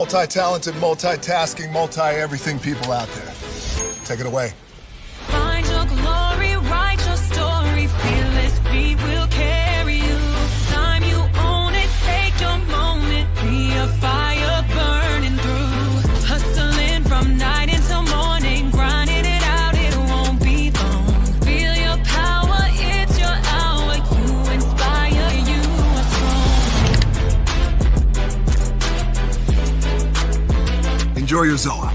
Multi-talented, multitasking, multi-everything people out there. Take it away. Find your glory, write your story, fearless feet will carry you. Time you own it, take your moment, be a fire burning through. Hustling from night until morning, grinding it out, it won't be long. Feel your power, it's your hour, you inspire, you are strong. Enjoy your Zoa.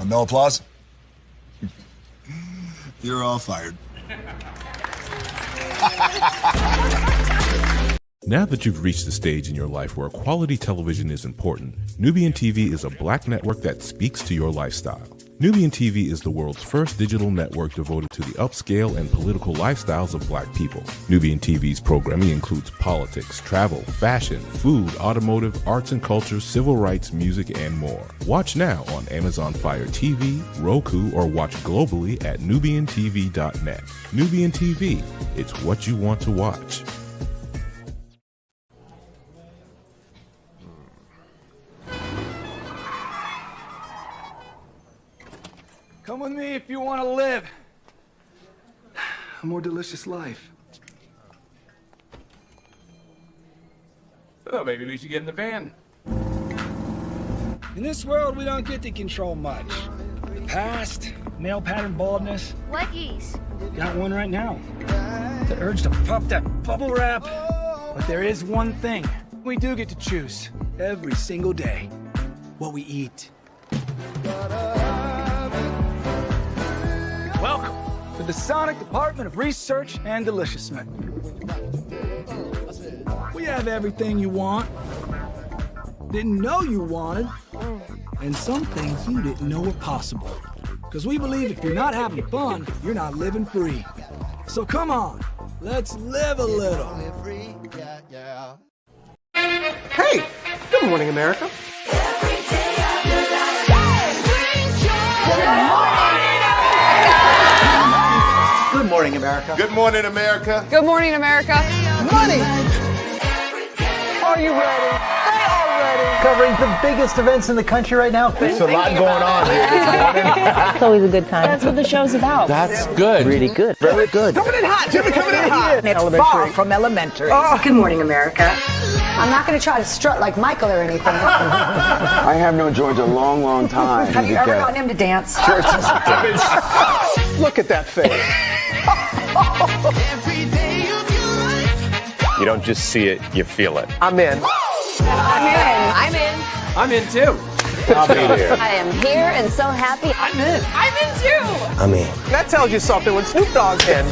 No applause? You're all fired. Now that you've reached the stage in your life where quality television is important, Nubian TV is a black network that speaks to your lifestyle. Nubian TV is the world's first digital network devoted to the upscale and political lifestyles of black people. Nubian TV's programming includes politics, travel, fashion, food, automotive, arts and culture, civil rights, music, and more. Watch now on Amazon Fire TV, Roku, or watch globally at nubiantv.net. Nubian TV, it's what you want to watch. Come with me if you want to live a more delicious life. Oh, maybe we should get in the van. In this world, we don't get to control much. The past, male pattern baldness. Leggies. Got one right now. The urge to pop that bubble wrap. But there is one thing we do get to choose every single day: what we eat. Welcome to the Sonic Department of Research and Deliciousment. We have everything you want, didn't know you wanted, and some things you didn't know were possible. Because we believe if you're not having fun, you're not living free. So come on, let's live a little. Hey, good morning, America. Good morning, America. Good morning, America. Good morning, America. Money! Are you ready? They are ready. Covering the biggest events in the country right now. There's a lot going on here this morning. It's always a good time. That's what the show's about. That's good. Really good. Very good. Coming in hot, Jimmy, coming in hot. It's far from elementary. Oh. Good morning, America. I'm not going to try to strut like Michael or anything. I have known George a long, long time. Have you ever gotten him to dance? Look at that face. You don't just see it, you feel it. I'm in. I'm in. I'm in. I'm in too. I'll be there. I am here and so happy. I'm in. I'm in too. I'm in. That tells you something when Snoop Dogg's in.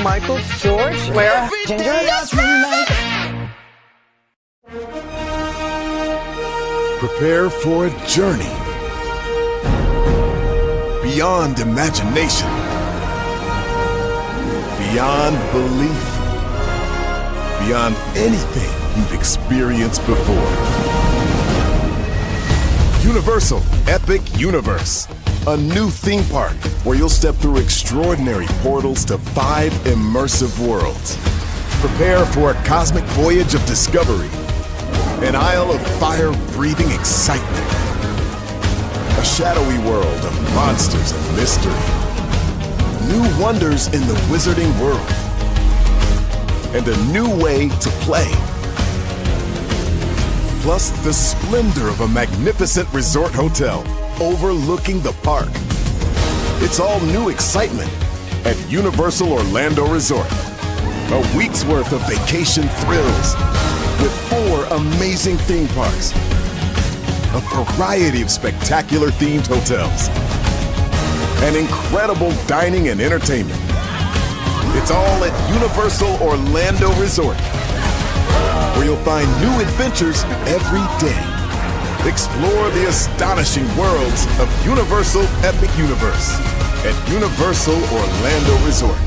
Michael, George, Lara, Ginger. Prepare for a journey beyond imagination, beyond belief, beyond anything you've experienced before. Universal Epic Universe, a new theme park where you'll step through extraordinary portals to 5 immersive worlds. Prepare for a cosmic voyage of discovery, an isle of fire-breathing excitement, a shadowy world of monsters and mystery, new wonders in the wizarding world, and a new way to play. Plus the splendor of a magnificent resort hotel overlooking the park. It's all new excitement at Universal Orlando Resort. A week's worth of vacation thrills with 4 amazing theme parks, a variety of spectacular themed hotels, and incredible dining and entertainment. It's all at Universal Orlando Resort, where you'll find new adventures every day. Explore the astonishing worlds of Universal Epic Universe at Universal Orlando Resort.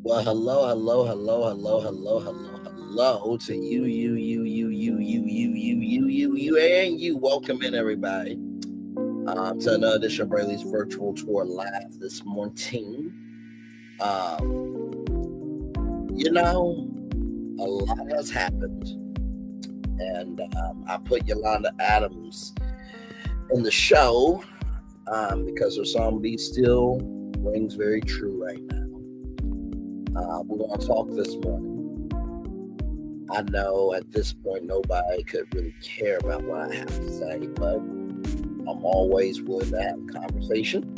Well, hello to you, and you. Welcome in, everybody, to another edition of Braley's Virtual Tour Live this morning. A lot has happened, and I put Yolanda Adams in the show because her song "Be Still" rings very true right now. We're going to talk this morning. I know at this point nobody could really care about what I have to say, but I'm always willing to have a conversation.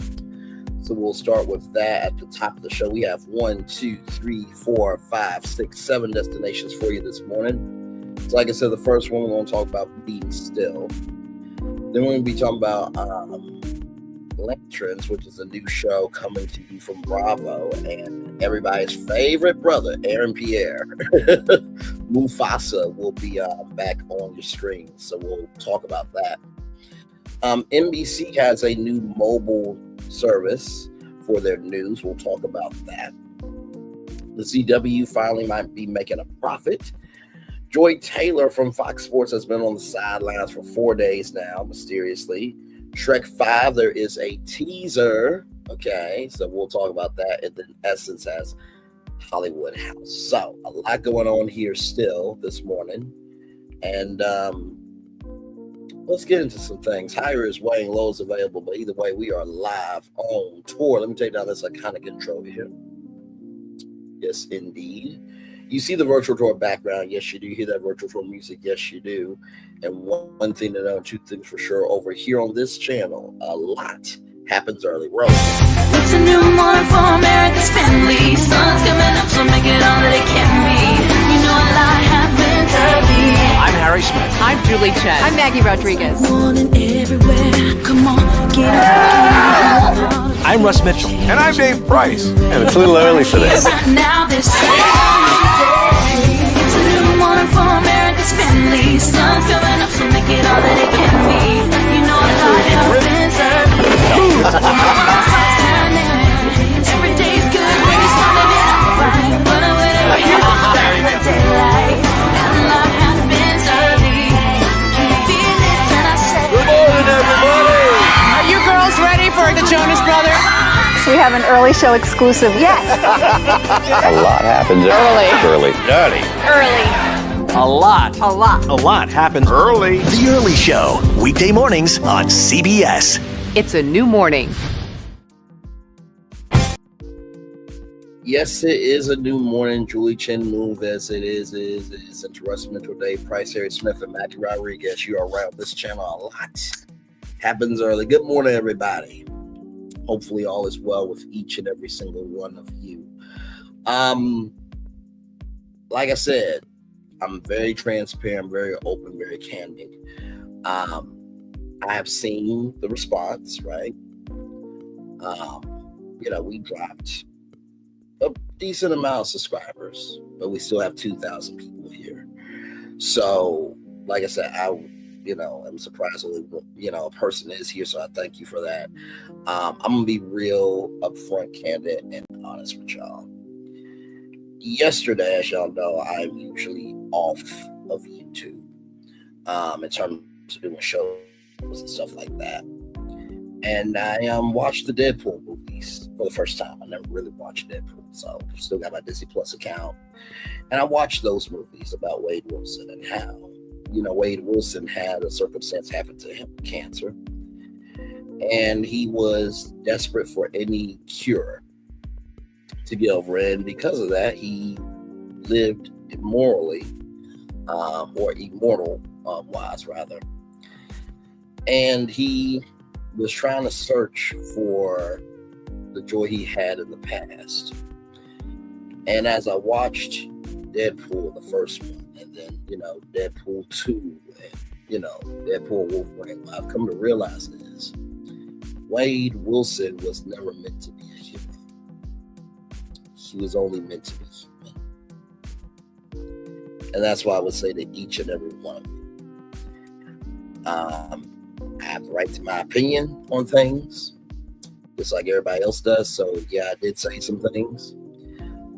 So we'll start with that at the top of the show. We have 1, 2, 3, 4, 5, 6, 7 destinations for you this morning. So like I said, the first one we're going to talk about being still. Then we're going to be talking about Lanterns, which is a new show coming to you from Bravo, and everybody's favorite brother, Aaron Pierre, Mufasa, will be back on your screen. So we'll talk about that. NBC has a new mobile service for their news. We'll talk about that. The CW finally might be making a profit. Joy Taylor from Fox Sports has been on the sidelines for 4 days now, mysteriously. Shrek 5, there is a teaser. Okay, so we'll talk about that. And then Essence has Hollywood House. So a lot going on here still this morning. And let's get into some things. Higher is weighing, low is available. But either way, we are live on tour. Let me take down this iconic intro here. Yes, indeed. You see the virtual tour background. Yes, you do. You hear that virtual tour music. Yes, you do. And one thing to know, two things for sure. Over here on this channel, a lot happens early. Roll. It's a new morning for America's family. Sun's coming up, so make it all that it can be. You know a lot happens early. I'm Harry Smith. I'm Julie Chen. I'm Maggie Rodriguez. Morning everywhere. Come on, get up. I'm Russ Mitchell. And I'm Dave Price. And it's a little early for this. Right now, this it's a new morning for America's family. Sun's coming up, so make it all that it can be. You know a lot happens early. Every day's good when you're starting it out right. But whenever you're in the daylight, and a lot happens early. Can you feel it when I say? Good morning, everybody. Are you girls ready for the Jonas Brothers? We have an early show exclusive. Yes. A lot happens early. A lot happens Early. The Early Show, weekday mornings on CBS. It's a new morning. Yes, it is a new morning. Julie Chen move as it is interesting. Mental Dave Price, Harry Smith, and Maggie Rodriguez. You are right on this channel. A lot happens early. Good morning, everybody. Hopefully all is well with each and every single one of you. Like I said, I'm very transparent, very open, very candid. I have seen the response, right? We dropped a decent amount of subscribers, but we still have 2,000 people here. So, like I said, I'm surprised only, a person is here, so I thank you for that. I'm going to be real upfront, candid, and honest with y'all. Yesterday, as y'all know, I'm usually off of YouTube in terms of doing shows and stuff like that. And I watched the Deadpool movies for the first time. I never really watched Deadpool, so I still got my Disney Plus account. And I watched those movies about Wade Wilson and how Wade Wilson had a circumstance happen to him, cancer, and he was desperate for any cure to get over it. And because of that, he lived immorally, or immortal wise rather. And he was trying to search for the joy he had in the past. And as I watched Deadpool, the first one, and then, Deadpool 2, and, Deadpool Wolverine, what I've come to realize is Wade Wilson was never meant to be a human. He was only meant to be human. And that's why I would say to each and every one of you, I have the right to my opinion on things, just like everybody else does. So yeah, I did say some things,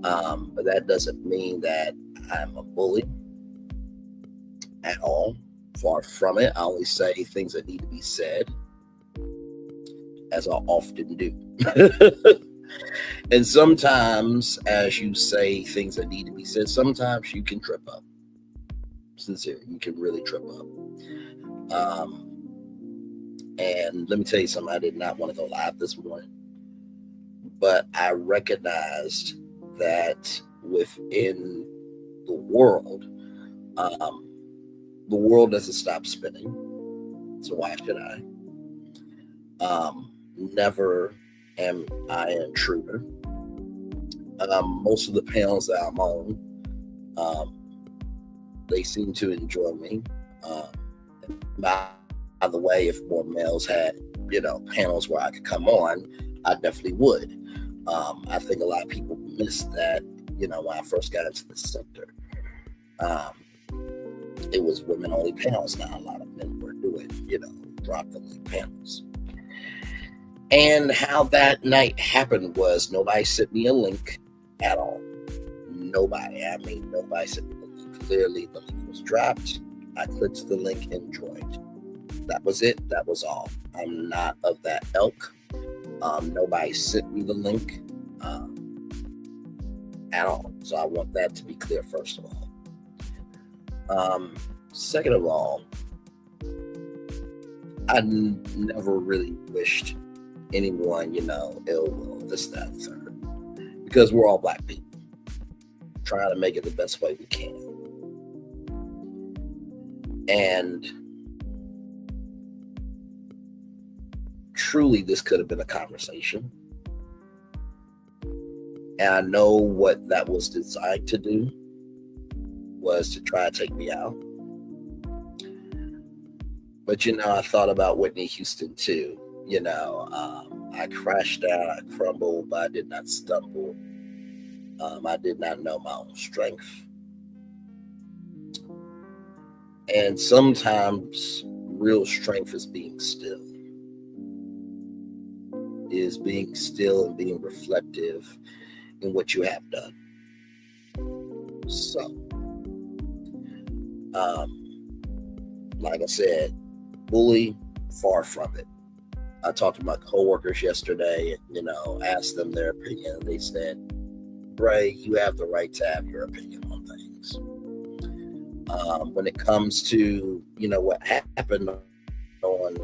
but that doesn't mean that I'm a bully at all. Far from it. I only say things that need to be said, as I often do. And sometimes, as you say things that need to be said, sometimes you can trip up. Sincerely, you can really trip up. And let me tell you something, I did not want to go live this morning, but I recognized that within the world doesn't stop spinning. So why should I? Never am I an intruder. Most of the panels that I'm on, they seem to enjoy me. By the way, if more males had, panels where I could come on, I definitely would. I think a lot of people missed that, when I first got into the sector. It was women-only panels. Now a lot of men were doing, drop-the-link panels. And how that night happened was nobody sent me a link at all. Nobody. I mean, nobody sent me the link. Clearly, the link was dropped. I clicked the link and joined. That was it. That was all. I'm not of that ilk. Nobody sent me the link at all. So I want that to be clear, first of all. Second of all, I never really wished anyone, ill will, this, that, and third. Because we're all black people trying to make it the best way we can. And truly, this could have been a conversation. And I know what that was designed to do was to try to take me out. But, I thought about Whitney Houston too. I crashed down, I crumbled, but I did not stumble. I did not know my own strength. And sometimes real strength is being still. Is being still and being reflective in what you have done. So, like I said, bully, far from it. I talked to my coworkers yesterday, asked them their opinion. They said, Bray, you have the right to have your opinion on things. When it comes to, what happened on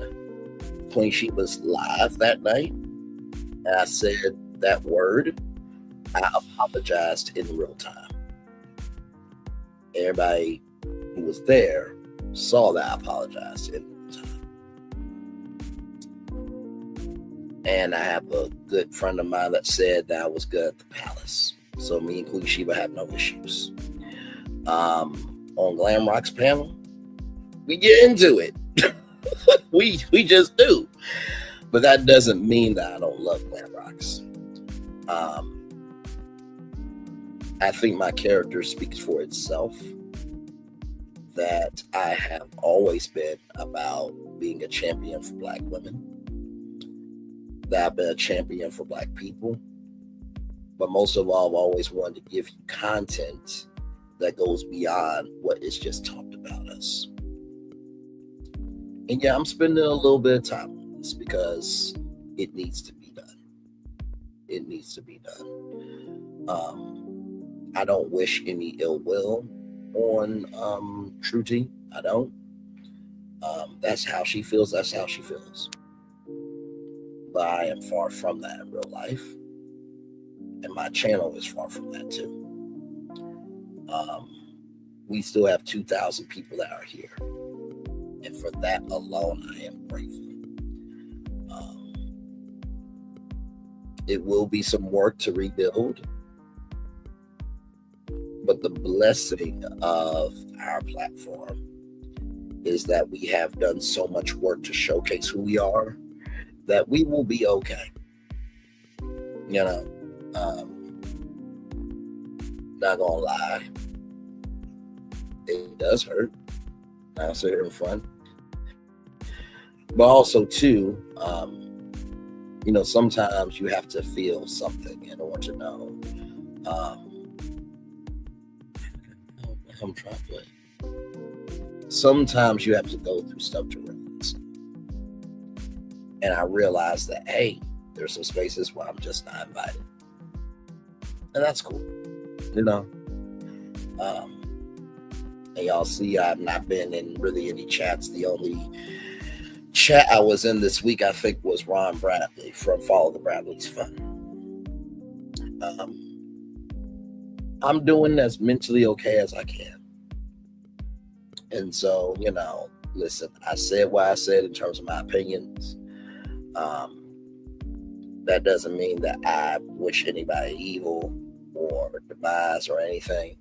Queen Sheba's live that night, and I said that word, I apologized in real time. Everybody who was there saw that I apologized in real time. And I have a good friend of mine that said that I was good at the palace. So me and Queen Sheba have no issues. On Glam Rock's panel, we get into it. we just do. But that doesn't mean that I don't love Glam Rocks. I think my character speaks for itself. That I have always been about being a champion for Black women. That I've been a champion for Black people. But most of all, I've always wanted to give you content that goes beyond what is just talked about us. And yeah, I'm spending a little bit of time on this because it needs to be done. It needs to be done. I don't wish any ill will on Trudy. I don't. That's how she feels. That's how she feels. But I am far from that in real life. And my channel is far from that too. We still have 2,000 people that are here. And for that alone, I am grateful. It will be some work to rebuild. But the blessing of our platform is that we have done so much work to showcase who we are that we will be okay. Not gonna lie, it does hurt. I'll say it in front. But also too, sometimes you have to feel something in order to know. I'm trying to play. Sometimes you have to go through stuff to realize. And I realized that, hey, there's some spaces where I'm just not invited. And that's cool. And y'all see I've not been in really any chats. The only chat I was in this week, I think, was Ron Bradley from Follow the Bradleys Fund. I'm doing as mentally okay as I can. And so, listen, I said what I said in terms of my opinions. That doesn't mean that I wish anybody evil or demise or anything.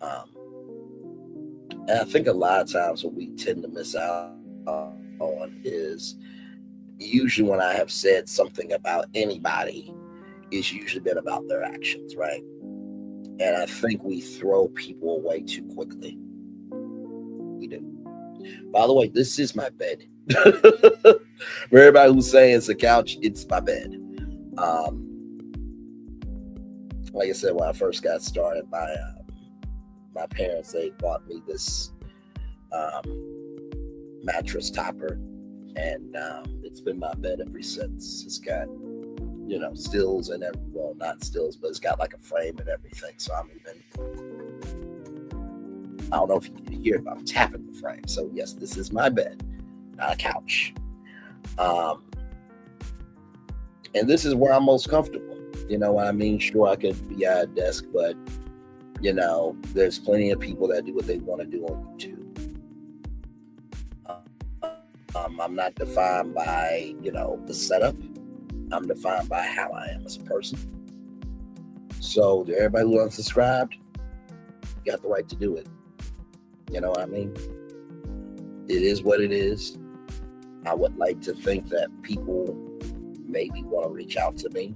And I think a lot of times what we tend to miss out on is usually when I have said something about anybody, it's usually been about their actions, right? And I think we throw people away too quickly. We do. By the way, this is my bed. For everybody who's saying it's a couch, it's my bed. Like I said, when I first got started, my parents, they bought me this mattress topper, and it's been my bed ever since. It's got stills and well, not stills, but it's got like a frame and everything. So I don't know if you can hear it, but I'm tapping the frame. So yes, this is my bed, not a couch. And this is where I'm most comfortable. You know what I mean? Sure, I could be at a desk, but there's plenty of people that do what they want to do on YouTube. I'm not defined by, the setup. I'm defined by how I am as a person. So to everybody who unsubscribed, you got the right to do it. You know what I mean? It is what it is. I would like to think that people maybe want to reach out to me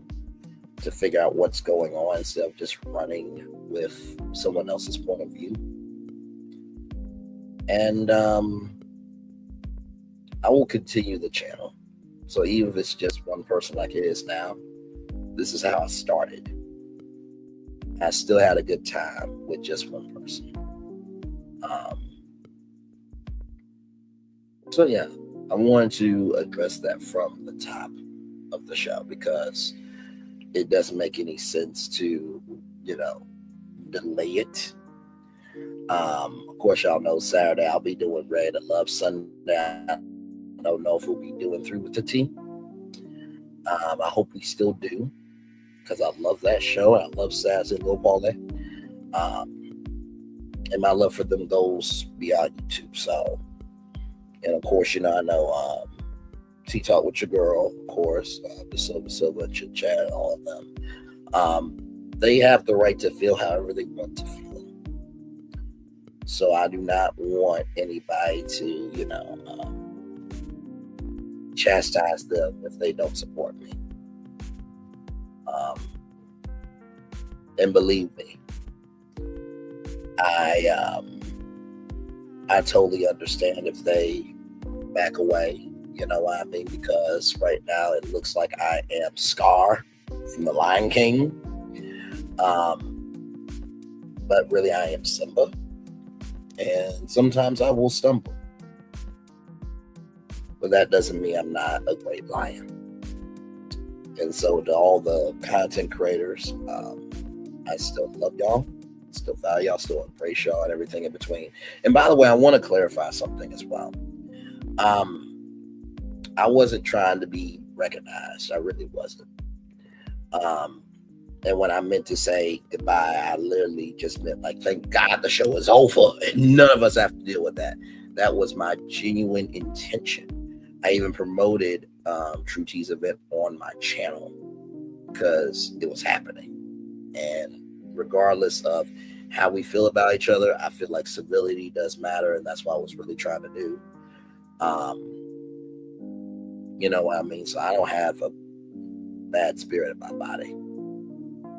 to figure out what's going on instead of just running with someone else's point of view. And I will continue the channel. So even if it's just one person like it is now, this is how I started. I still had a good time with just one person. So yeah, I wanted to address that from the top of the show because it doesn't make any sense to, delay it. Of course, y'all know Saturday I'll be doing Red and Love Sunday. I don't know if we'll be doing Through with the Team. I hope we still do because I love that show. I love Sass and Lil Paul. And my love for them goes beyond YouTube. So, and of course, I know Tea Talk with Your Girl, of course, the Silva, Chit Chat, all of them. They have the right to feel however they want to feel. So I do not want anybody to, chastise them if they don't support me. And believe me, I totally understand if they back away. You know what I mean? Because right now it looks like I am Scar from The Lion King. But really I am Simba. And sometimes I will stumble. But that doesn't mean I'm not a great lion. And so to all the content creators, I still love y'all. Still value y'all, still embrace y'all and everything in between. And by the way, I want to clarify something as well. I wasn't trying to be recognized. I really wasn't. And when I meant to say goodbye, I literally just meant like, thank God the show is over and none of us have to deal with that. That was my genuine intention. I even promoted True T's event on my channel because it was happening. And regardless of how we feel about each other, I feel like civility does matter, and that's what I was really trying to do. You know what I mean? So I don't have a bad spirit in my body,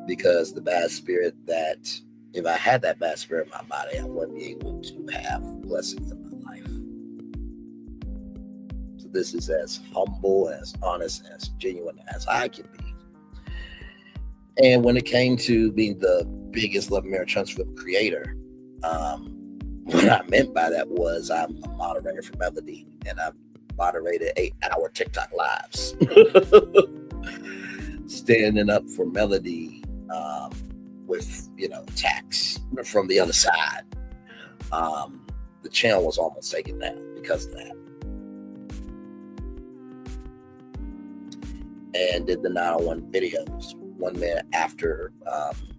because the bad spirit that, if I had that bad spirit in my body, I wouldn't be able to have blessings in my life. So this is as humble, as honest, as genuine as I can be. And when it came to being the biggest Love Marriage Hunts film creator, what I meant by that was I'm a moderator for Melody, and I've moderated 8-hour TikTok lives, standing up for Melody with attacks from the other side. The channel was almost taken down because of that, and did the 901 videos 1 minute after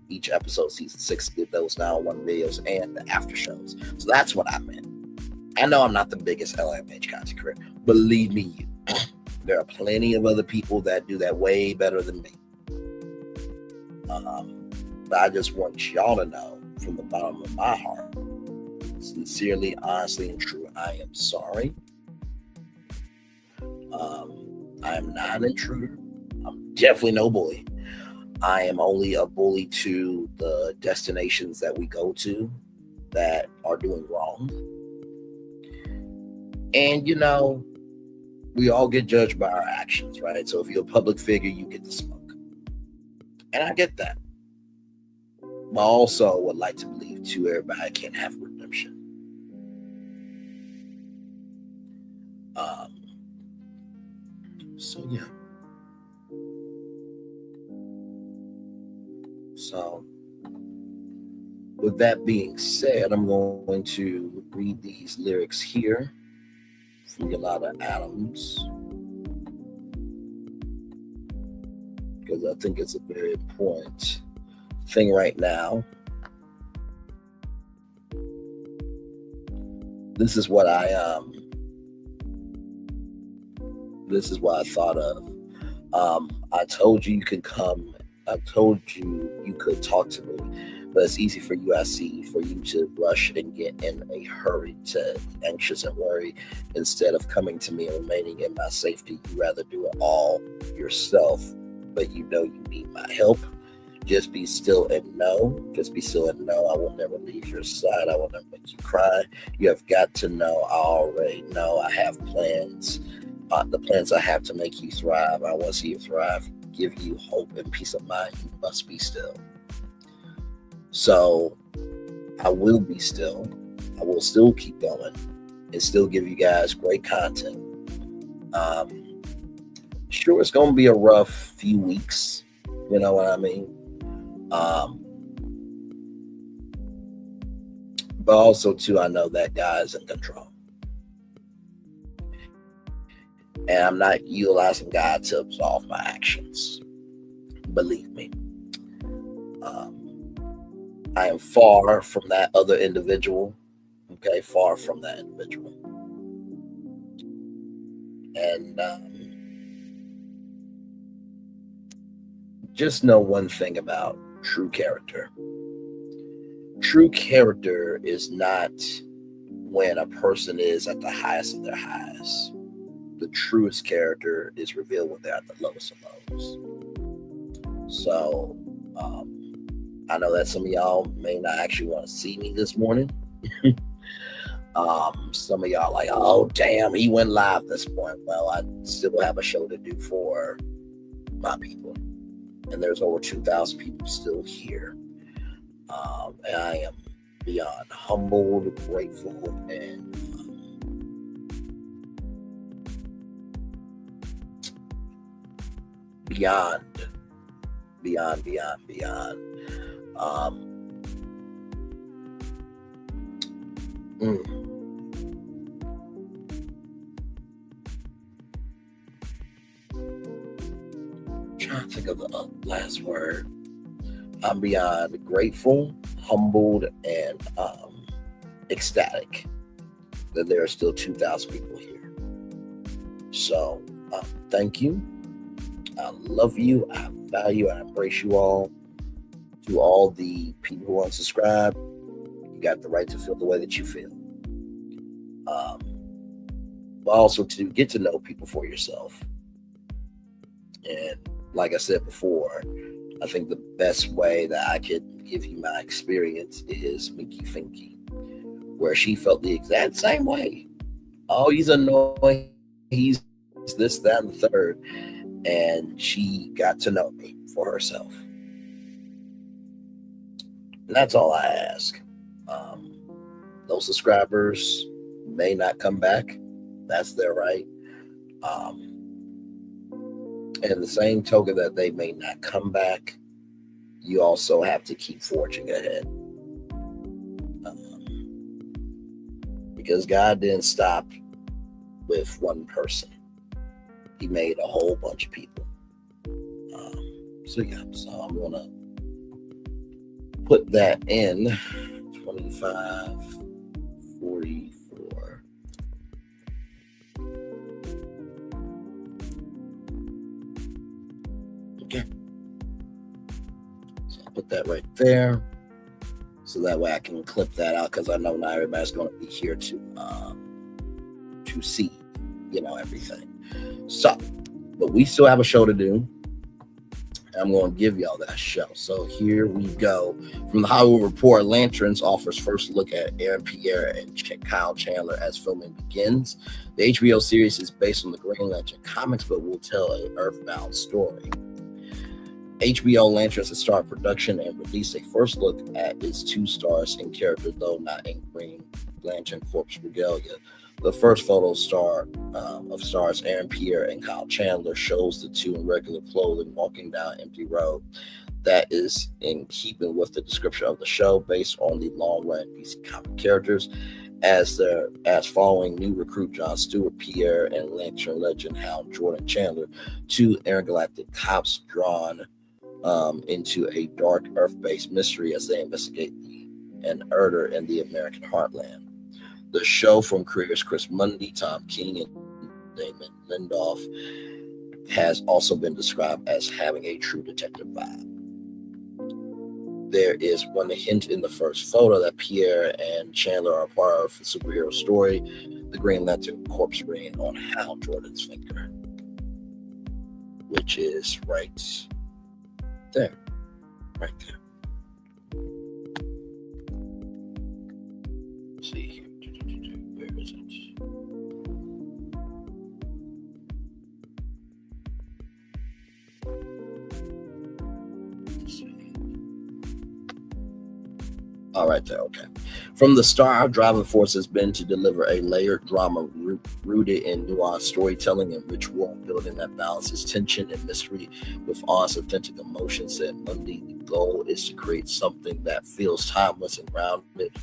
each episode, season 6, did those 901 videos and the after shows. So that's what I meant. I know I'm not the biggest LMH content creator. Believe me, there are plenty of other people that do that way better than me. But I just want y'all to know from the bottom of my heart, sincerely, honestly, and true, I am sorry. I am not an intruder. I'm definitely no bully. I am only a bully to the destinations that we go to that are doing wrong. And, we all get judged by our actions, right? So if you're a public figure, you get the smoke. And I get that. But I also would like to believe, too, everybody can't have redemption. So, yeah. So, with that being said, I'm going to read these lyrics here from Yolanda Adams, because I think it's a very important thing right now. This is what I thought of. I told you you could come. I told you you could talk to me, but it's easy for you, I see, for you to rush and get in a hurry, to anxious and worry, instead of coming to me and remaining in my safety. You rather do it all yourself, but you need my help. Just be still and know. Just be still and know. I will never leave your side. I will never make you cry. You have got to know. I already know. I have plans. The plans I have to make you thrive. I want to see you thrive. Give you hope and peace of mind. You must be still. So I will be still. I will still keep going and still give you guys great content. Sure, it's going to be a rough few weeks. You know what I mean? But also, too, I know that God's in control. And I'm not utilizing God to absolve my actions. Believe me. I am far from that other individual. Okay, far from that individual. And just know one thing about true character. True character is not when a person is at the highest of their highs. The truest character is revealed when they're at the lowest of lows. So, I know that some of y'all may not actually want to see me this morning. Some of y'all like, oh, damn, he went live this morning. Well, I still have a show to do for my people. And there's over 2,000 people still here. And I am beyond humbled, grateful, and beyond. Trying to think of the last word. I'm beyond grateful, humbled, and ecstatic that there are still 2,000 people here. So, thank you. I love you. I value and embrace you all. To all the people who unsubscribe, you got the right to feel the way that you feel. But also to get to know people for yourself. And like I said before, I think the best way that I could give you my experience is Minky Finky, where she felt the exact same way. Oh, he's annoying. he's this, that, and the third. And she got to know me for herself. And that's all I ask. Those subscribers may not come back. That's their right. And the same token that they may not come back, you also have to keep forging ahead. Because God didn't stop with one person. He made a whole bunch of people. So I'm going to put that in 25, 44. Okay. So I'll put that right there. So that way I can clip that out, because I know not everybody's going to be here to see, everything. So, but we still have a show to do. I'm going to give y'all that show. So here we go. From the Hollywood Report, Lanterns offers first look at Aaron Pierre and Kyle Chandler as filming begins. The HBO series is based on the Green Lantern comics, but will tell an Earthbound story. HBO Lanterns has started production and released a first look at its two stars in character, though not in Green Lantern Corps regalia. The first photo of stars Aaron Pierre and Kyle Chandler shows the two in regular clothing walking down an empty road. That is in keeping with the description of the show, based on the long-run DC comic characters, as following new recruit John Stewart Pierre and Lantern legend Hal Jordan Chandler, two intergalactic cops drawn into a dark Earth-based mystery as they investigate an murder in the American heartland. The show, from creators Chris Mundy, Tom King, and Damon Lindelof, has also been described as having a true detective vibe. There is one hint in the first photo that Pierre and Chandler are part of a superhero story, the Green Lantern corpse ring on Hal Jordan's finger, which is right there. Right there. Let's see here. Where is it? All right there, okay. From the start, our driving force has been to deliver a layered drama rooted in nuanced storytelling and rich world building that balances tension and mystery with honest, authentic emotion, said Mundy. The goal is to create something that feels timeless and grounded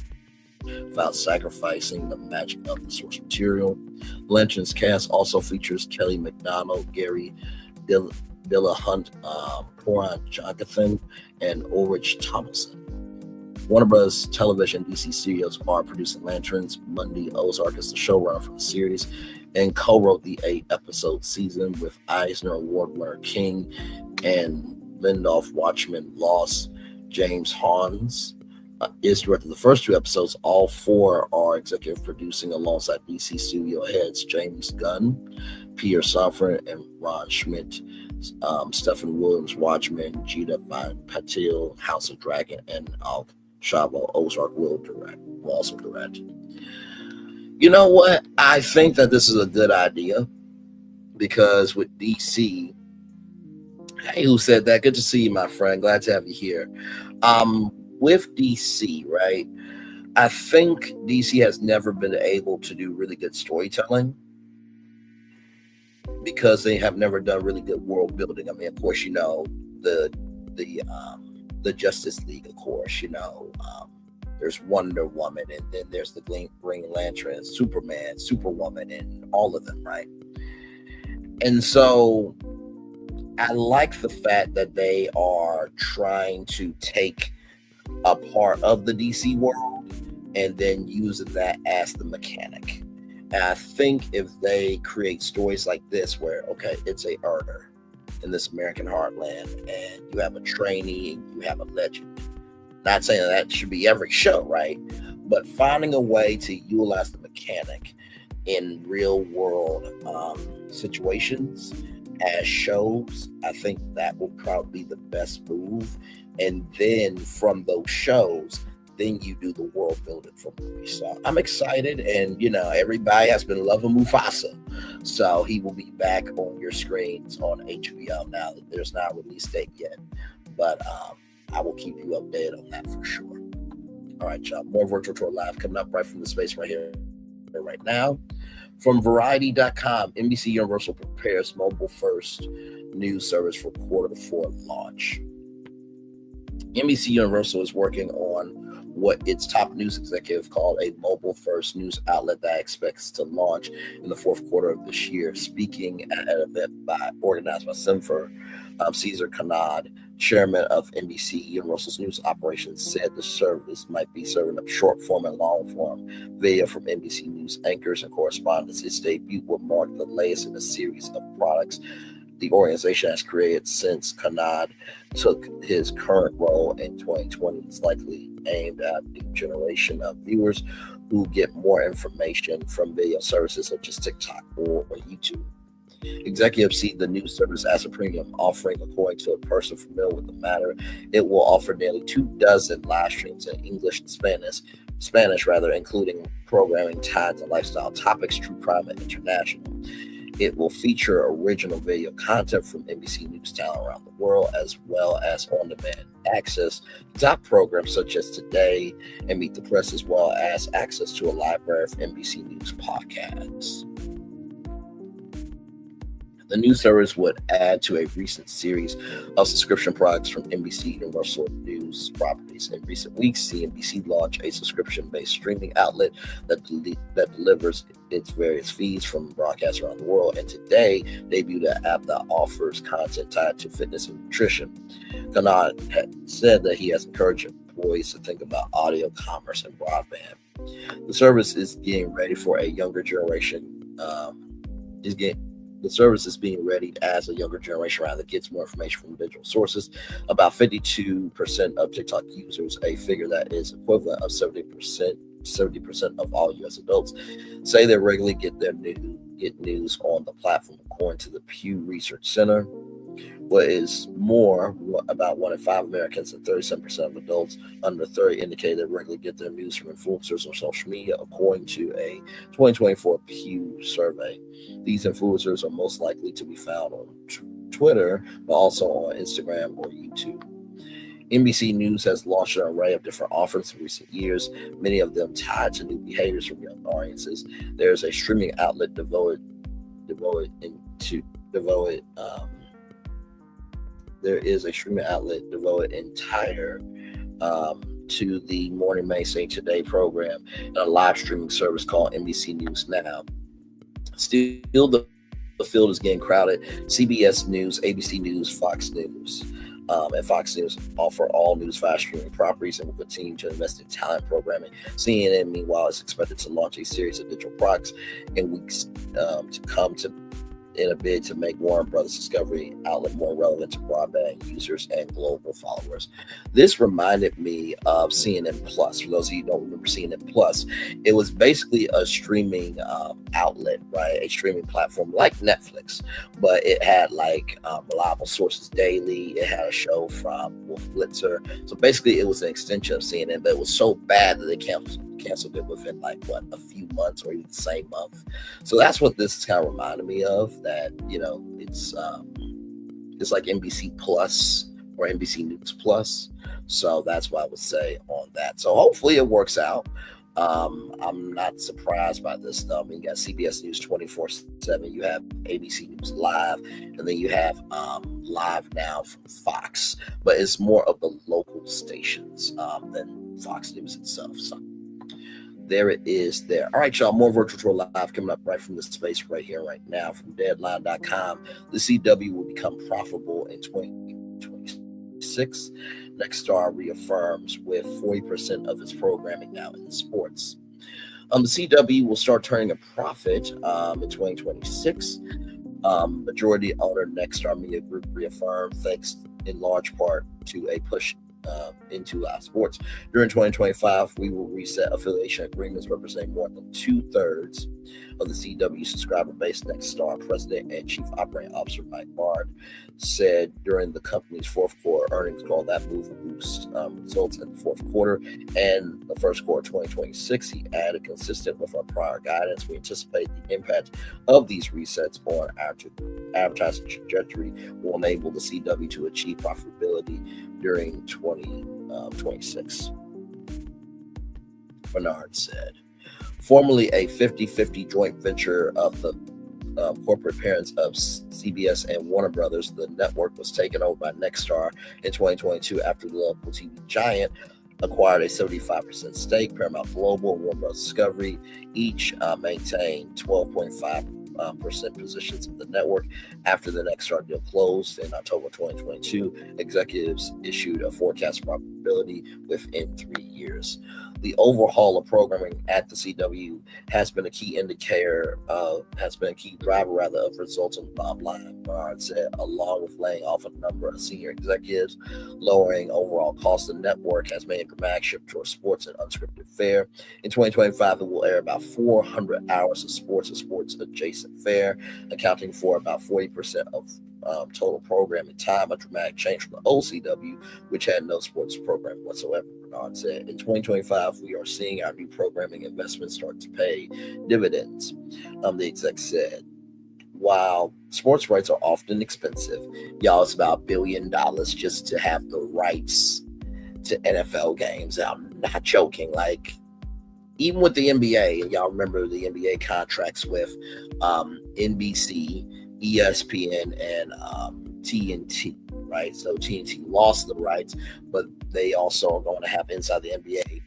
without sacrificing the magic of the source material. Lantern's cast also features Kelly McDonald, Gary Dillahunt, Poran Jonathan, and Ulrich Thomason. Warner Bros. Television DC Studios are producing Lanterns. Mundy Ozark is the showrunner for the series and co-wrote the 8-episode season with Eisner Award winner King and Lindelof. Watchmen Lost. James Hans is directed the first 2 episodes. All 4 are executive producing alongside DC studio heads James Gunn, Peter Safran, and Ron Schmidt. Stephen Williams, Watchmen, Jita Van Patil, House of Dragon, and Al Shavo Ozark will also direct. You know what? I think that this is a good idea, because with DC, hey, who said that? Good to see you, my friend. Glad to have you here. With DC, right? I think DC has never been able to do really good storytelling because they have never done really good world building. I mean, of course, you know, the Justice League, of course, you know, there's Wonder Woman, and then there's the Green Lantern, Superman, Superwoman, and all of them, right? And so I like the fact that they are trying to take a part of the DC world and then using that as the mechanic. And I think if they create stories like this where, okay, it's a earner in this American heartland, and you have a trainee and you have a legend. Not saying that should be every show, right? But finding a way to utilize the mechanic in real world situations as shows, I think that will probably be the best move. And then from those shows, then you do the world building for movies. So I'm excited, and you know, everybody has been loving Mufasa. So he will be back on your screens on HBO. Now, there's not a release date yet, but I will keep you updated on that for sure. All right, y'all. More Virtual Tour Live coming up right from the space right here, right now. From Variety.com, NBC Universal prepares mobile-first news service for Q4 launch. NBC Universal is working on what its top news executive called a mobile-first news outlet that expects to launch in the fourth quarter of this year. Speaking at an event organized by Simba, Cesar Kanad, chairman of NBC Universal's news operations, said the service might be serving up short-form and long-form video from NBC News anchors and correspondents. Its debut will mark the latest in a series of products the organization has created since Kanad took his current role in 2020. It's likely aimed at a new generation of viewers who get more information from video services such as TikTok or YouTube. Executives see the news service as a premium offering. According to a person familiar with the matter, it will offer nearly 24 live streams in English and Spanish, including programming tied to lifestyle topics, true crime, and international. It will feature original video content from NBC News talent around the world, as well as on-demand access to top programs such as Today and Meet the Press, as well as access to a library of NBC News podcasts. The news service would add to a recent series of subscription products from NBC Universal News properties. In recent weeks, CNBC launched a subscription-based streaming outlet that delivers its various feeds from broadcasts around the world, and today debuted an app that offers content tied to fitness and nutrition. Kanad had said that he has encouraged employees to think about audio commerce and broadband. The service is getting ready for a younger generation. The service is being readied as a younger generation that gets more information from individual sources. About 52% of TikTok users, a figure that is equivalent of 70% of all U.S. adults, say they regularly get news on the platform, according to the Pew Research Center. What is more, about 1 in 5 Americans and 37% of adults under 30 indicate they regularly get their news from influencers on social media, according to a 2024 Pew survey. These influencers are most likely to be found on Twitter, but also on Instagram or YouTube. NBC News has launched an array of different offerings in recent years, many of them tied to new behaviors from young audiences. There's a streaming outlet devoted entire to the Morning Mayday Today program and a live streaming service called NBC News Now. Still, the field is getting crowded. CBS News, ABC News, Fox News, and Fox News offer all news fast streaming properties and will continue to invest in talent programming. CNN, meanwhile, is expected to launch a series of digital products in weeks to come in a bid to make Warner Brothers Discovery outlet more relevant to broadband users and global followers. This reminded me of CNN Plus. For those of you who don't remember CNN Plus, it was basically a streaming outlet, right? A streaming platform like Netflix, but it had reliable sources daily. It had a show from Wolf Blitzer. So basically, it was an extension of CNN, but it was so bad that they canceled it within a few months or even the same month. So that's what this is kind of reminding me of, that it's like NBC Plus or NBC News Plus. So that's what I would say on that. So hopefully it works out. I'm not surprised by this though. I mean, you got CBS News 24/7, you have ABC News Live, and then you have Live Now from Fox, but it's more of the local stations than Fox News itself. So there it is there. All right, y'all, more Virtual Tour Live coming up right from this space right here, right now. From Deadline.com, the CW will become profitable in 2026. Nexstar reaffirms with 40% of its programming now in sports. The CW will start turning a profit in 2026. Majority owner Nexstar Media Group reaffirmed, thanks in large part to a push into live sports. During 2025, we will reset affiliation agreements representing more than 2/3 of the CW subscriber base. Nexstar President and Chief Operating Officer Mike Bard said during the company's fourth quarter earnings call that move will boost results in the fourth quarter and the first quarter of 2026. He added, consistent with our prior guidance, we anticipate the impact of these resets on our advertising trajectory will enable the CW to achieve profitability during 2026. Bernard said. Formerly a 50-50 joint venture of the corporate parents of CBS and Warner Brothers, the network was taken over by Nexstar in 2022 after the local TV giant acquired a 75% stake. Paramount Global and Warner Bros. Discovery each maintained 12.5% positions in the network. After the Nexstar deal closed in October 2022, executives issued a forecast profitability within 3 years. The overhaul of programming at the CW has been a key driver of results on the bottom line, Bernard said, along with laying off a number of senior executives. Lowering overall cost of the network has made a dramatic shift towards sports and unscripted fare. In 2025, it will air about 400 hours of sports and sports adjacent fare, accounting for about 40% of total programming time, a dramatic change from the old CW, which had no sports program whatsoever, Bernard said. In 2025, we are seeing our new programming investments start to pay dividends, the exec said. While sports rights are often expensive, y'all, it's about $1 billion just to have the rights to NFL games. I'm not joking. Like, even with the NBA, and y'all remember the NBA contracts with NBC, ESPN, and TNT, right? So TNT lost the rights, but they also are going to have Inside the NBA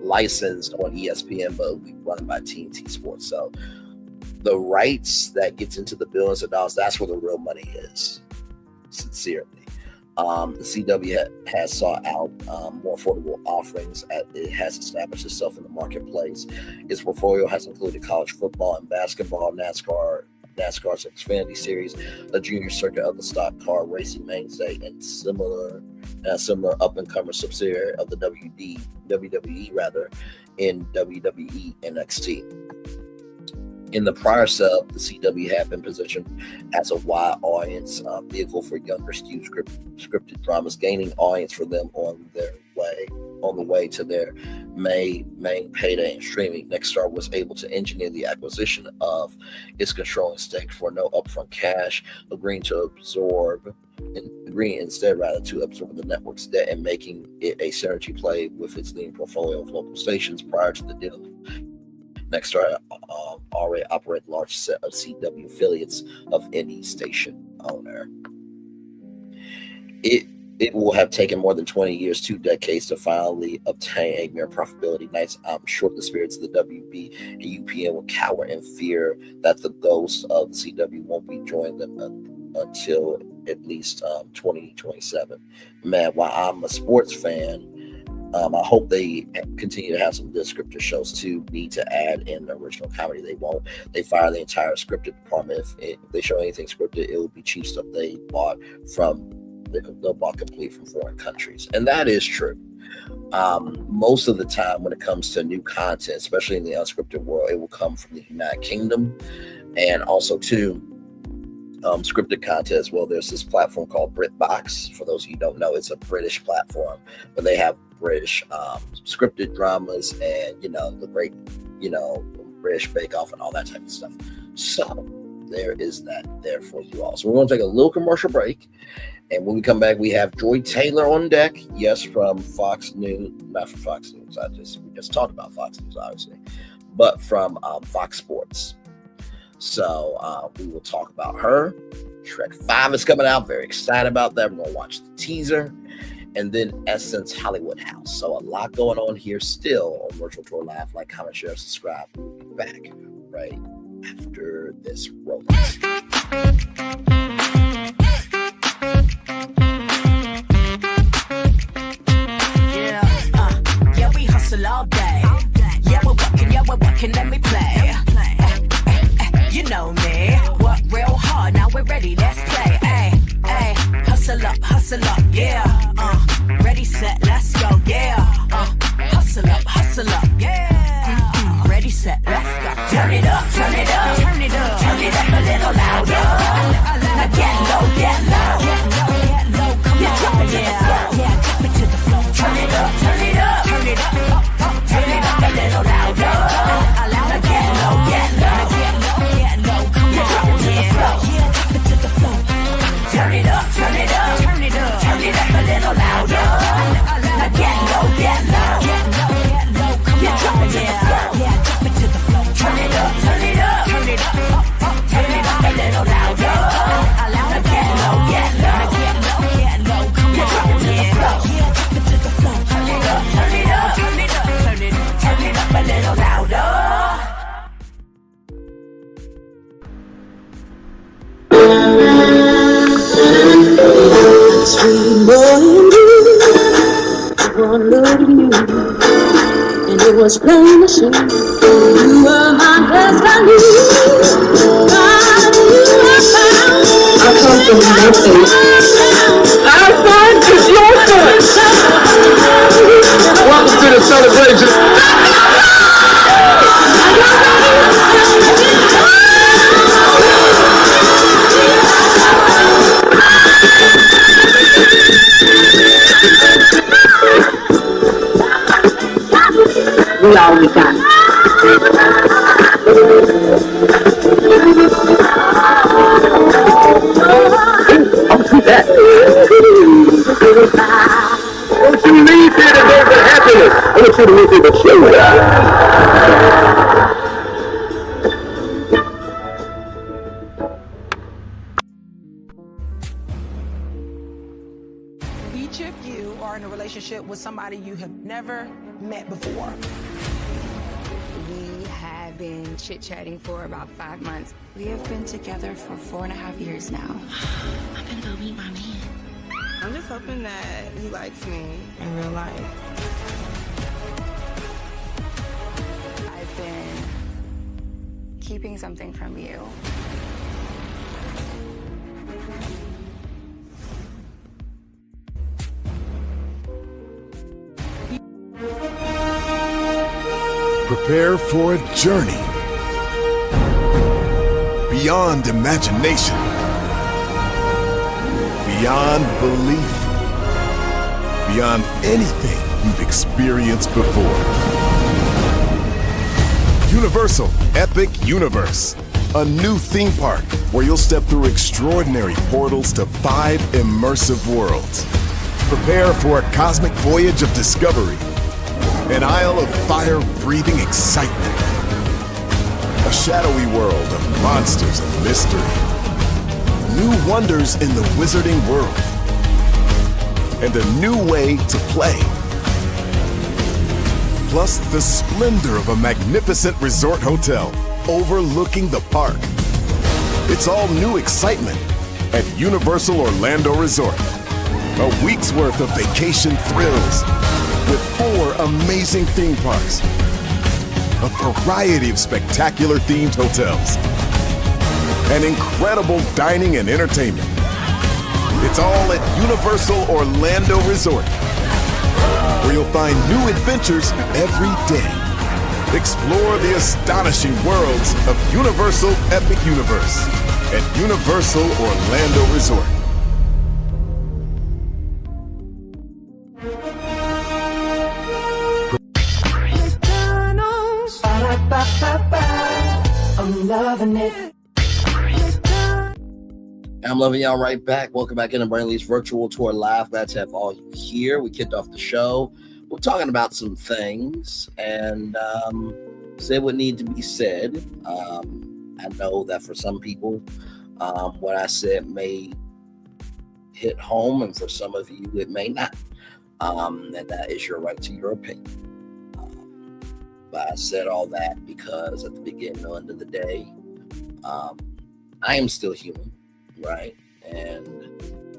licensed on ESPN, but it'll be run by TNT Sports. So the rights that gets into the billions of dollars, that's where the real money is, sincerely. The CW has sought out more affordable offerings. It has established itself in the marketplace. Its portfolio has included college football and basketball, NASCAR's Xfinity Series, a junior circuit of the stock car racing mainstay, and similar up-and-coming subsidiary of the WWE in WWE NXT. In the prior setup, the CW had been positioned as a wide audience vehicle for younger skewed scripted dramas, gaining audience for them on the way to their main payday in streaming. Nexstar was able to engineer the acquisition of its controlling stake for no upfront cash, agreeing instead to absorb the network's debt and making it a synergy play with its leading portfolio of local stations. Prior to the deal, Nexstar already operated a large set of CW affiliates of any station owner. It will have taken more than 20 years, 2 decades, to finally obtain a mere profitability. Nights, I'm sure the spirits of the WB and UPN will cower in fear that the ghosts of the CW won't be joining them until at least 2027. Man, while I'm a sports fan, I hope they continue to have some good scripted shows too. Need to add in the original comedy. They won't. They fire the entire scripted department. If they show anything scripted, it will be cheap stuff they bought they'll bought complete from foreign countries. And that is true. Most of the time when it comes to new content, especially in the unscripted world, it will come from the United Kingdom, and also too, scripted content as well. There's this platform called BritBox. For those of you who don't know, it's a British platform, but they have British scripted dramas and the great British Bake Off and all that type of stuff. So there is that there for you all. So we're going to take a little commercial break, and when we come back, we have Joy Taylor on deck. Yes, from Fox News, not from Fox News. We just talked about Fox News, obviously, but from Fox Sports. So we will talk about her. Shrek 5 is coming out. Very excited about that. We're going to watch the teaser. And then Essence Hollywood House. So a lot going on here still on Virtual Tour Live. Like, comment, share, subscribe. We'll be back right after this roll. Yeah, we hustle all day. Yeah, we're working, let me play. You know me, work real hard, now we're ready, let's play. Hustle up, yeah. Ready, set, let's go, yeah. Hustle up, yeah. Ready, set, let's go. Turn it up, turn it up, turn it up, turn it up a little louder. Now get low, get low, get low, get low. Come on, drop it to the floor, yeah, drop it to the floor. Turn it up, turn it up, turn it up, turn it up a little louder. Now get low, get low, get low, get low. Come on, drop it to the floor, yeah, drop it to the floor. Turn it up, turn it up, turn it up, turn it up a little louder. Now get low, get low, get low, get low. Come on, drop it to the floor, yeah, drop it to the floor. Turn it up, turn it up, turn it up, turn it up a little louder. Now get low, get low, get low, get low. Come on, drop it to the floor, yeah, drop it to the floor. Turn it up, turn it up, turn it up, turn it up, turn it up a little louder. Sweet boy and blue, one look at you, and it was plain to see you were my destiny. I come from your face. Our son is your son. Welcome to the celebration. We all we got. I'll see that. Don't you leave here to go for happiness. I want you to leave here to show. Each of you are in a relationship with somebody you have never met before. We have been chit-chatting for about 5 months. We have been together for 4.5 years now. I'm gonna go meet my man. I'm just hoping that he likes me in real life. I've been keeping something from you. Prepare for a journey beyond imagination, beyond belief, beyond anything you've experienced before. Universal Epic Universe, a new theme park where you'll step through extraordinary portals to 5 immersive worlds. Prepare for a cosmic voyage of discovery, an isle of fire-breathing excitement, a shadowy world of monsters and mystery, new wonders in the wizarding world, and a new way to play. Plus the splendor of a magnificent resort hotel overlooking the park. It's all new excitement at Universal Orlando Resort. A week's worth of vacation thrills with 4 amazing theme parks, a variety of spectacular themed hotels, and incredible dining and entertainment. It's all at Universal Orlando Resort, where you'll find new adventures every day. Explore the astonishing worlds of Universal Epic Universe at Universal Orlando Resort. I'm loving it. I'm loving y'all right back. Welcome back into Brainley's virtual tour live. Glad to have all you here. We kicked off the show. We're talking about some things and said what needs to be said. I know that for some people, what I said may hit home, and for some of you, it may not. And that is your right to your opinion. But I said all that because at the beginning and end of the day, I am still human, right? And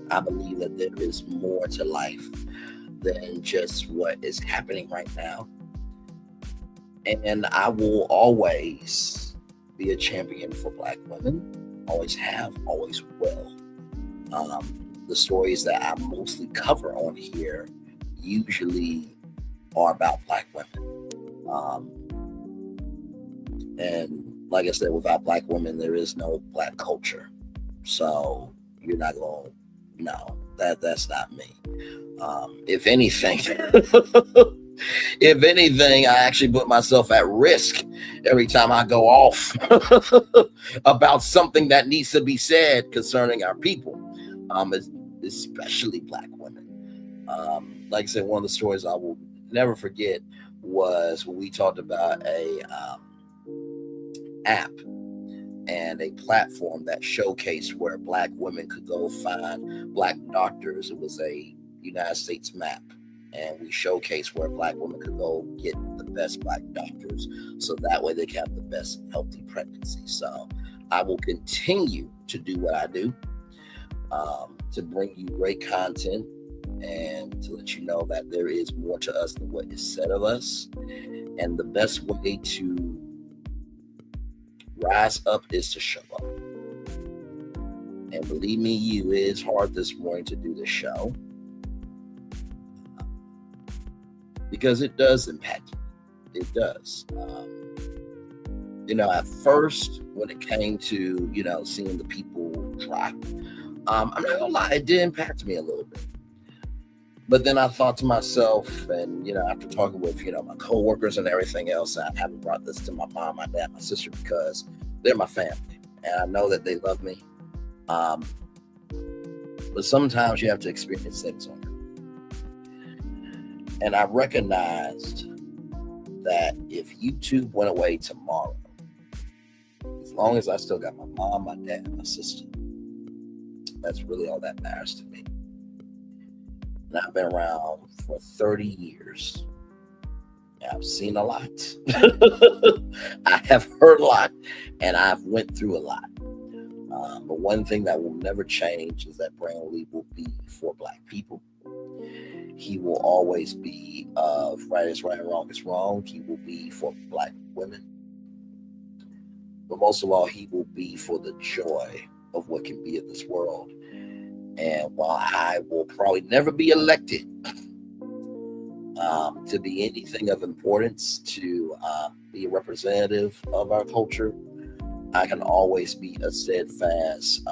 I believe that there is more to life than just what is happening right now. And I will always be a champion for Black women. Always have, always will. The stories that I mostly cover on here usually are about Black women. And like I said, without Black women, there is no Black culture. So you're not going to, no, that's not me. If anything, I actually put myself at risk every time I go off about something that needs to be said concerning our people, especially Black women. Like I said, one of the stories I will never forget was when we talked about a app and a platform that showcased where Black women could go find Black doctors. It was a United States map, and we showcased where Black women could go get the best Black doctors, so that way they can have the best healthy pregnancy. So I will continue to do what I do, to bring you great content and to let you know that there is more to us than what is said of us. And the best way to rise up is to show up. And believe me, it is hard this morning to do the show, because it does impact you. It does. At first, when it came to, seeing the people drop, I'm not gonna lie, it did impact me a little bit. But then I thought to myself, and, after talking with, my coworkers and everything else, I haven't brought this to my mom, my dad, my sister, because they're my family. And I know that they love me. But sometimes you have to experience things on your own. And I recognized that if YouTube went away tomorrow, as long as I still got my mom, my dad, and my sister, that's really all that matters to me. And I've been around for 30 years. I've seen a lot. I have heard a lot, and I've went through a lot. But one thing that will never change is that Brandon Lee will be for Black people. He will always be right is right and wrong is wrong. He will be for Black women. But most of all, he will be for the joy of what can be in this world. And while I will probably never be elected to be anything of importance, to be a representative of our culture, I can always be a steadfast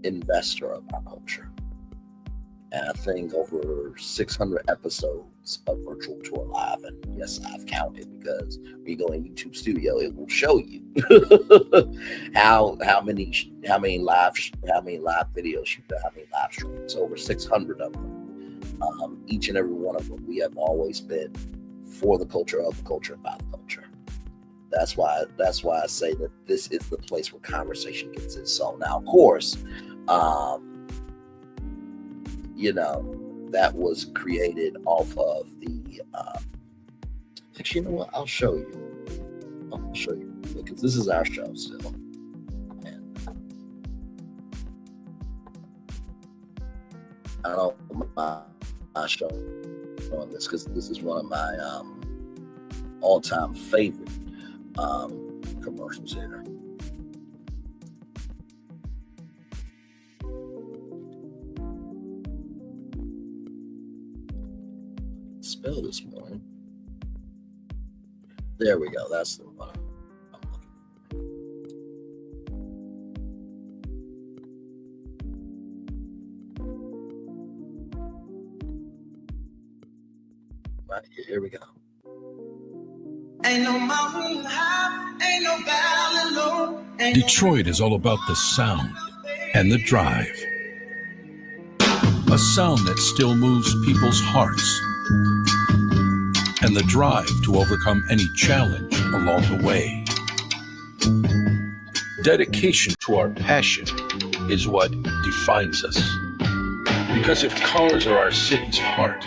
investor of our culture. And I think over 600 episodes of Virtual Tour Live, and yes, I've counted, because when you go in YouTube Studio, it will show you how many live videos you've done, how many live streams, over 600 of them. Each and every one of them, we have always been for the culture, of the culture, about the culture. That's why I say that this is the place where conversation gets its soul. Now, of course, that was created off of the actually, you know what, I'll show you, because this is our show still. And I don't mind my show on this, because this is one of my all-time favorite commercials here. Spell this morning. There we go. That's the one I'm looking for. Right here we go. Ain't no mountain high, ain't no valley low. Detroit is all about the sound and the drive. A sound that still moves people's hearts. And the drive to overcome any challenge along the way. Dedication to our passion is what defines us. Because if cars are our city's heart,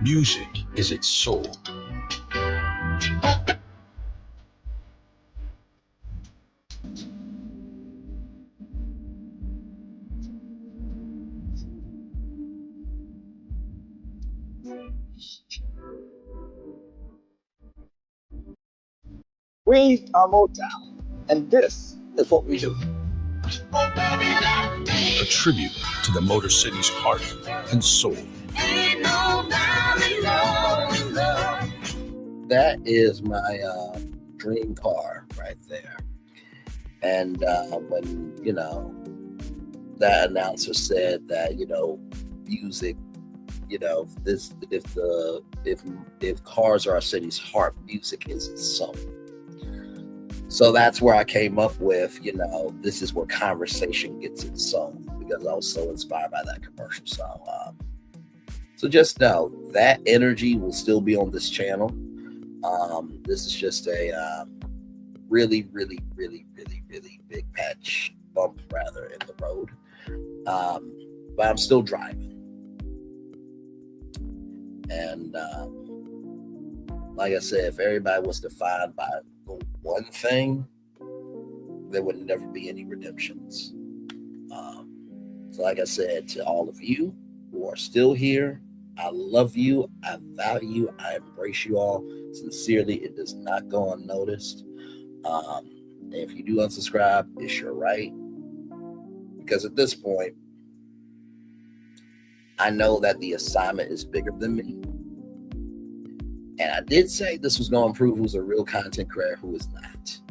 music is its soul. We are Motown, and this is what we do. A tribute to the Motor City's heart and soul. Ain't no that is my dream car right there. And when, you know, that announcer said that, you know, music, you know, if cars are our city's heart, music is its soul. So that's where I came up with, you know, this is where conversation gets its soul, because I was so inspired by that commercial. So just know that energy will still be on this channel. This is just a really, really, really, really, really big bump rather in the road. But I'm still driving. And like I said, if everybody was defined by one thing, there would never be any redemptions. So like I said, to all of you who are still here, I love you, I value you, I embrace you all. Sincerely, it does not go unnoticed. And if you do unsubscribe, it's your right. Because at this point, I know that the assignment is bigger than me. And I did say this was going to prove who's a real content creator, who is not.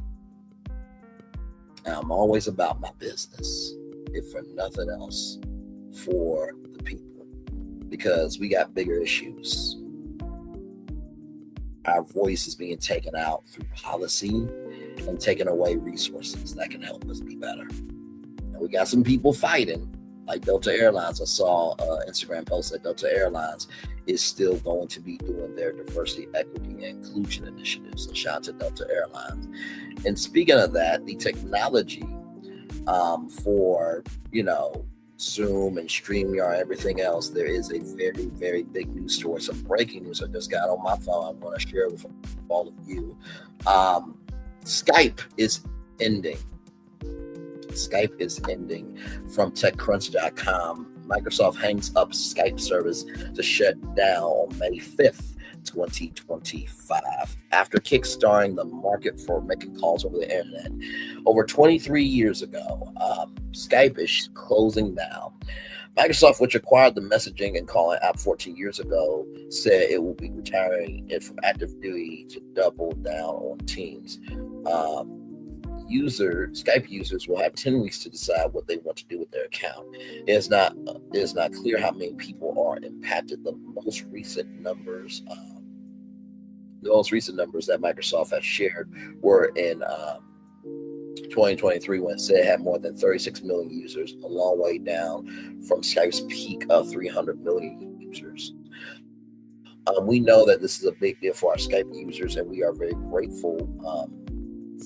And I'm always about my business, if for nothing else, for the people. Because we got bigger issues. Our voice is being taken out through policy and taking away resources that can help us be better. And we got some people fighting, like Delta Airlines. I saw an Instagram post that Delta Airlines is still going to be doing their diversity, equity, and inclusion initiatives. So shout out to Delta Airlines. And speaking of that, the technology for, you know, Zoom and StreamYard, everything else, there is a very, very big news story. Some breaking news I just got on my phone. I'm going to share with all of you. Skype is ending. Skype is ending. From TechCrunch.com, Microsoft hangs up Skype service to shut down on May 5th, 2025, after kickstarting the market for making calls over the internet. Over 23 years ago, Skype is closing down. Microsoft, which acquired the messaging and calling app 14 years ago, said it will be retiring it from active duty to double down on Teams. Skype users will have 10 weeks to decide what they want to do with their account. It is not clear how many people are impacted. The most recent numbers that Microsoft has shared were in 2023, when it said it had more than 36 million users, a long way down from Skype's peak of 300 million users. We know that this is a big deal for our Skype users, and we are very grateful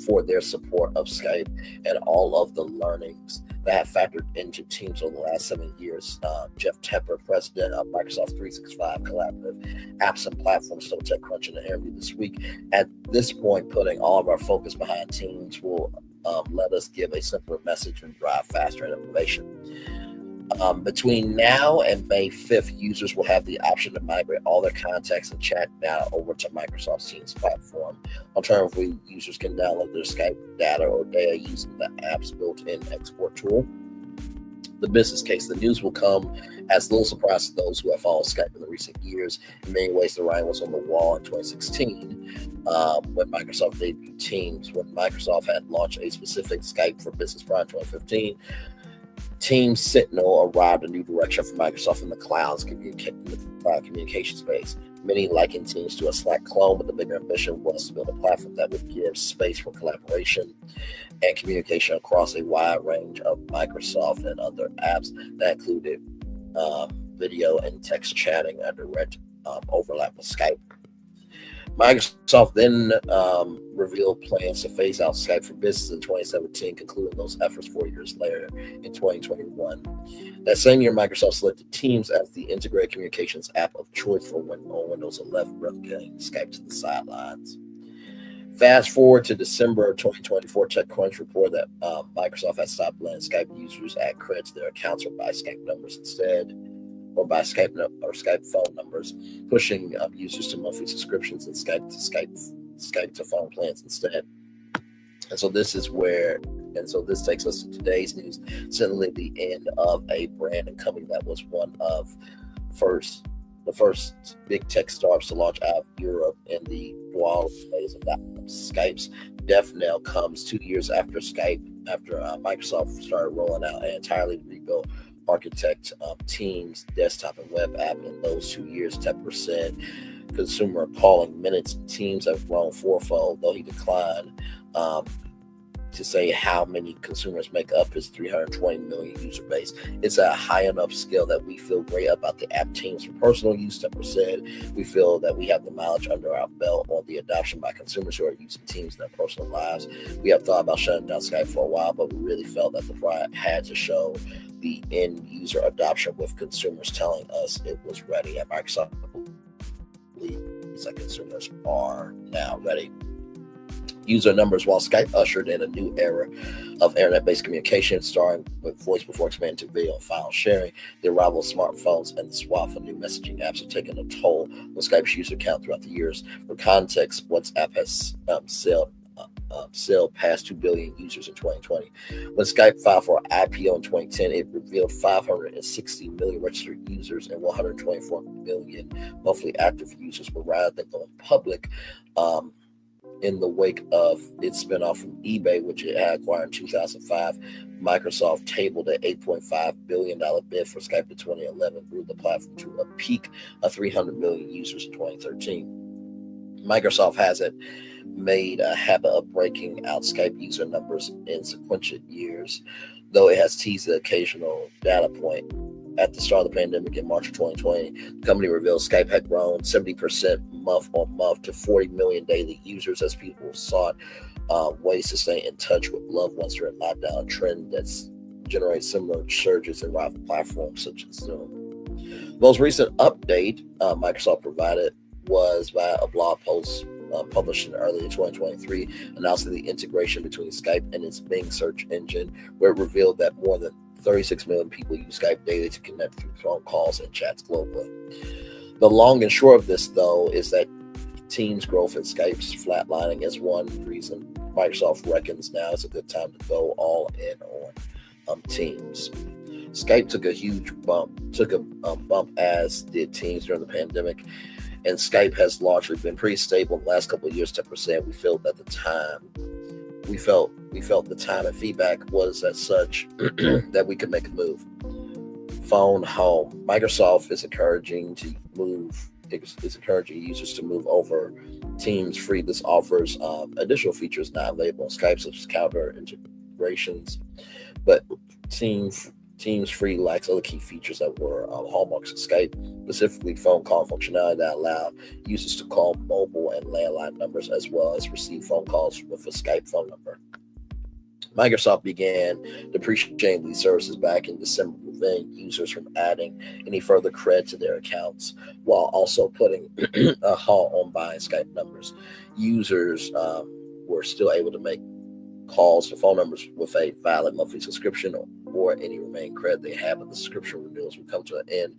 for their support of Skype and all of the learnings that have factored into Teams over the last 7 years. Jeff Tepper, president of Microsoft 365 Collaborative Apps and Platforms, told TechCrunch in an interview this week, at this point, putting all of our focus behind Teams will let us give a simpler message and drive faster innovation. Between now and May 5th, users will have the option to migrate all their contacts and chat data over to Microsoft's Teams platform. Alternatively, users can download their Skype data or data using the app's built-in export tool. The business case. The news will come as little surprise to those who have followed Skype in the recent years. In many ways, the writing was on the wall in 2016 when Microsoft debuted Teams. When Microsoft had launched a specific Skype for Business product in 2015, Teams Sentinel arrived a new direction for Microsoft in the cloud communication space. Many liken Teams to a Slack clone, but the bigger ambition was to build a platform that would give space for collaboration and communication across a wide range of Microsoft and other apps that included video and text chatting, a direct overlap with Skype. Microsoft then revealed plans to phase out Skype for Business in 2017, concluding those efforts 4 years later in 2021. That same year, Microsoft selected Teams as the integrated communications app of choice for on Windows 11, relegating Skype to the sidelines. Fast forward to December of 2024, TechCrunch reported that Microsoft had stopped letting Skype users add credits to their accounts or buy Skype numbers instead, or by Skype phone numbers, pushing users to monthly subscriptions and Skype to phone plans instead. And so this takes us to today's news. Certainly the end of a brand and company that was one of the first big tech startups to launch out of Europe in the dual phase of that. Skype's death knell comes 2 years after Microsoft started rolling out an entirely rebuilt architect Teams desktop and web app. In those 2 years, 10% consumer calling minutes in Teams have grown fourfold, though he declined to say how many consumers make up his 320 million user base. It's at a high enough scale that we feel great about the app Teams for personal use, 10%. We feel that we have the mileage under our belt on the adoption by consumers who are using Teams in their personal lives. We have thought about shutting down Skype for a while, but we really felt that the product had to show the end user adoption with consumers telling us it was ready. At Microsoft, believes that consumers are now ready. User numbers. While Skype ushered in a new era of internet-based communication, starting with voice before expanding to video and file sharing, the arrival of smartphones and the swath of new messaging apps have taken a toll on Skype's user count throughout the years. For context, WhatsApp has sailed past 2 billion users in 2020. When Skype filed for IPO in 2010, it revealed 560 million registered users and 124 million monthly active users. But rather than going public, in the wake of its spinoff from eBay, which it had acquired in 2005, Microsoft tabled an $8.5 billion bid for Skype in 2011, grew the platform to a peak of 300 million users in 2013. Microsoft hasn't made a habit of breaking out Skype user numbers in sequential years, though it has teased the occasional data point. At the start of the pandemic in March of 2020, the company revealed Skype had grown 70% month on month to 40 million daily users as people sought ways to stay in touch with loved ones during lockdown, a trend that's generated similar surges in rival platforms such as Zoom. The most recent update Microsoft provided was via a blog post published in early 2023, announcing the integration between Skype and its Bing search engine, where it revealed that more than 36 million people use Skype daily to connect through phone calls and chats globally. The long and short of this, though, is that Teams' growth and Skype's flatlining is one reason Microsoft reckons now is a good time to go all in on Teams. Skype took a huge bump, as did Teams during the pandemic, and Skype has largely been pretty stable in the last couple of years. 10%. We felt the time and feedback was as such that we could make a move. Phone home. Microsoft is encouraging users to move over Teams free. This offers additional features not available on Skype, such as calendar integrations, but Teams free lacks other key features that were hallmarks of Skype, specifically phone call functionality that allowed users to call mobile and landline numbers as well as receive phone calls with a Skype phone number. Microsoft began depreciating these services back in December, preventing users from adding any further cred to their accounts, while also putting a halt on buying Skype numbers. Users were still able to make calls to phone numbers with a valid monthly subscription or any remaining credit they have, but the subscription renewals will come to an end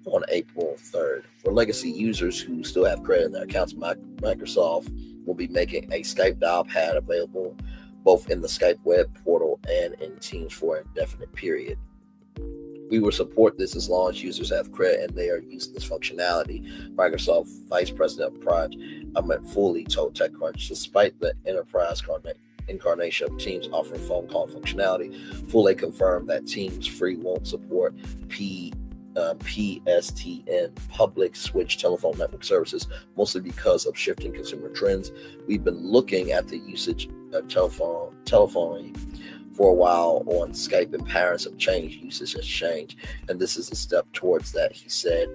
on April 3rd. For legacy users who still have credit in their accounts, Microsoft will be making a Skype dial pad available both in the Skype web portal and in Teams for an indefinite period. We will support this as long as users have credit and they are using this functionality, Microsoft Vice President of Product Amit Foley told TechCrunch. Despite the enterprise incarnation of Teams offering phone call functionality, Foley confirmed that Teams Free won't support PSTN, public switch telephone network services, mostly because of shifting consumer trends. We've been looking at the usage of telephoning for a while on Skype, and patterns have changed, usage has changed, and this is a step towards that, he said.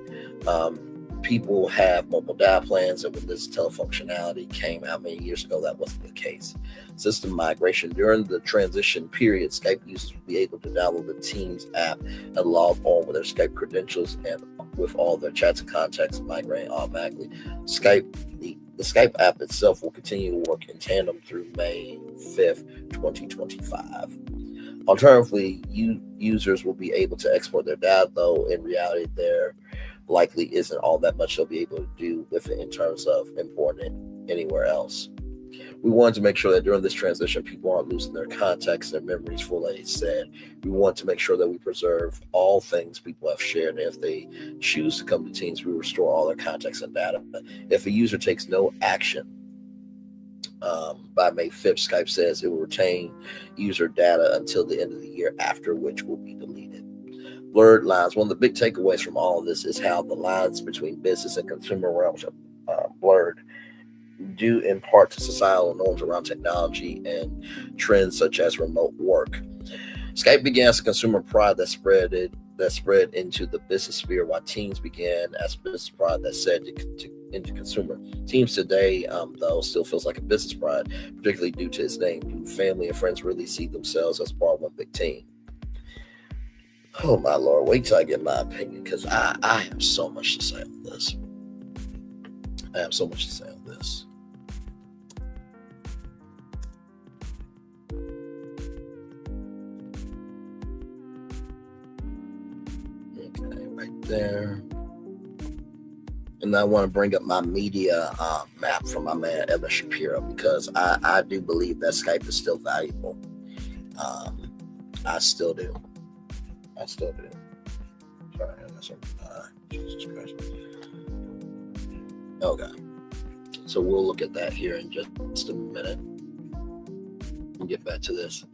People have mobile dial plans, and when this telefunctionality came out many years ago, that wasn't the case. System migration. During the transition period, Skype users will be able to download the Teams app and log on with their Skype credentials and with all their chats and contacts migrating automatically. The Skype app itself will continue to work in tandem through May 5th, 2025. Alternatively, users will be able to export their data, though in reality there likely isn't all that much they'll be able to do with it in terms of importing it anywhere else. We wanted to make sure that during this transition, people aren't losing their context and memories. Full A said, we want to make sure that we preserve all things people have shared. And if they choose to come to Teams, we restore all their context and data. If a user takes no action by May 5th, Skype says it will retain user data until the end of the year, after which will be deleted. Blurred lines. One of the big takeaways from all of this is how the lines between business and consumer realms are blurred, due in part to societal norms around technology and trends such as remote work. Skype began as a consumer product that spread into the business sphere, while Teams began as a business product that said into consumer. Teams today, though, still feels like a business product, particularly due to its name. Do family and friends really see themselves as part of one big team? Oh my Lord, wait till I get my opinion, because I have so much to say on this. I have so much to say on this. Okay, right there. And I want to bring up my media map from my man Evan Shapiro, because I do believe that Skype is still valuable. I still do. Sorry, that's Jesus Christ. Okay. So we'll look at that here in just a minute. We'll get back to this.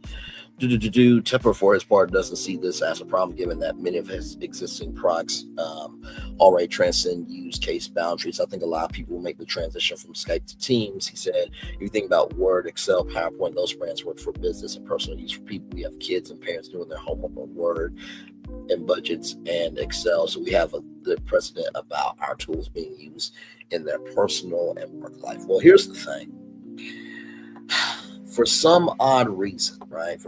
Tepper, for his part, doesn't see this as a problem, given that many of his existing products already transcend use case boundaries. I think a lot of people make the transition from Skype to Teams. He said, if you think about Word, Excel, PowerPoint, those brands work for business and personal use for people. We have kids and parents doing their homework on Word and budgets and Excel. So we have a good precedent about our tools being used in their personal and work life. Well, here's the thing. For some odd reason, right?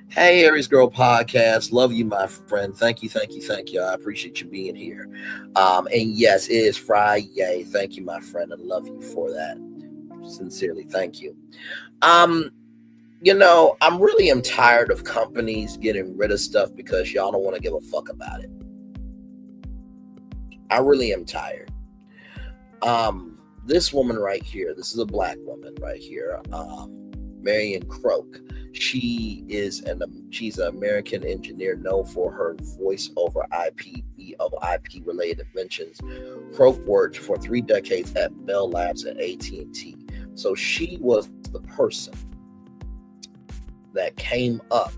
Hey, Aries Girl Podcast. Love you, my friend. Thank you. I appreciate you being here. And yes, it is Friday. Thank you, my friend. I love you for that. Sincerely, thank you. I'm really tired of companies getting rid of stuff because y'all don't want to give a fuck about it. I really am tired. This woman right here, this is a black woman right here, Marion Croak. She's an American engineer known for her voice over IP related inventions. Croak worked for 3 decades at Bell Labs and AT&T. So she was the person that came up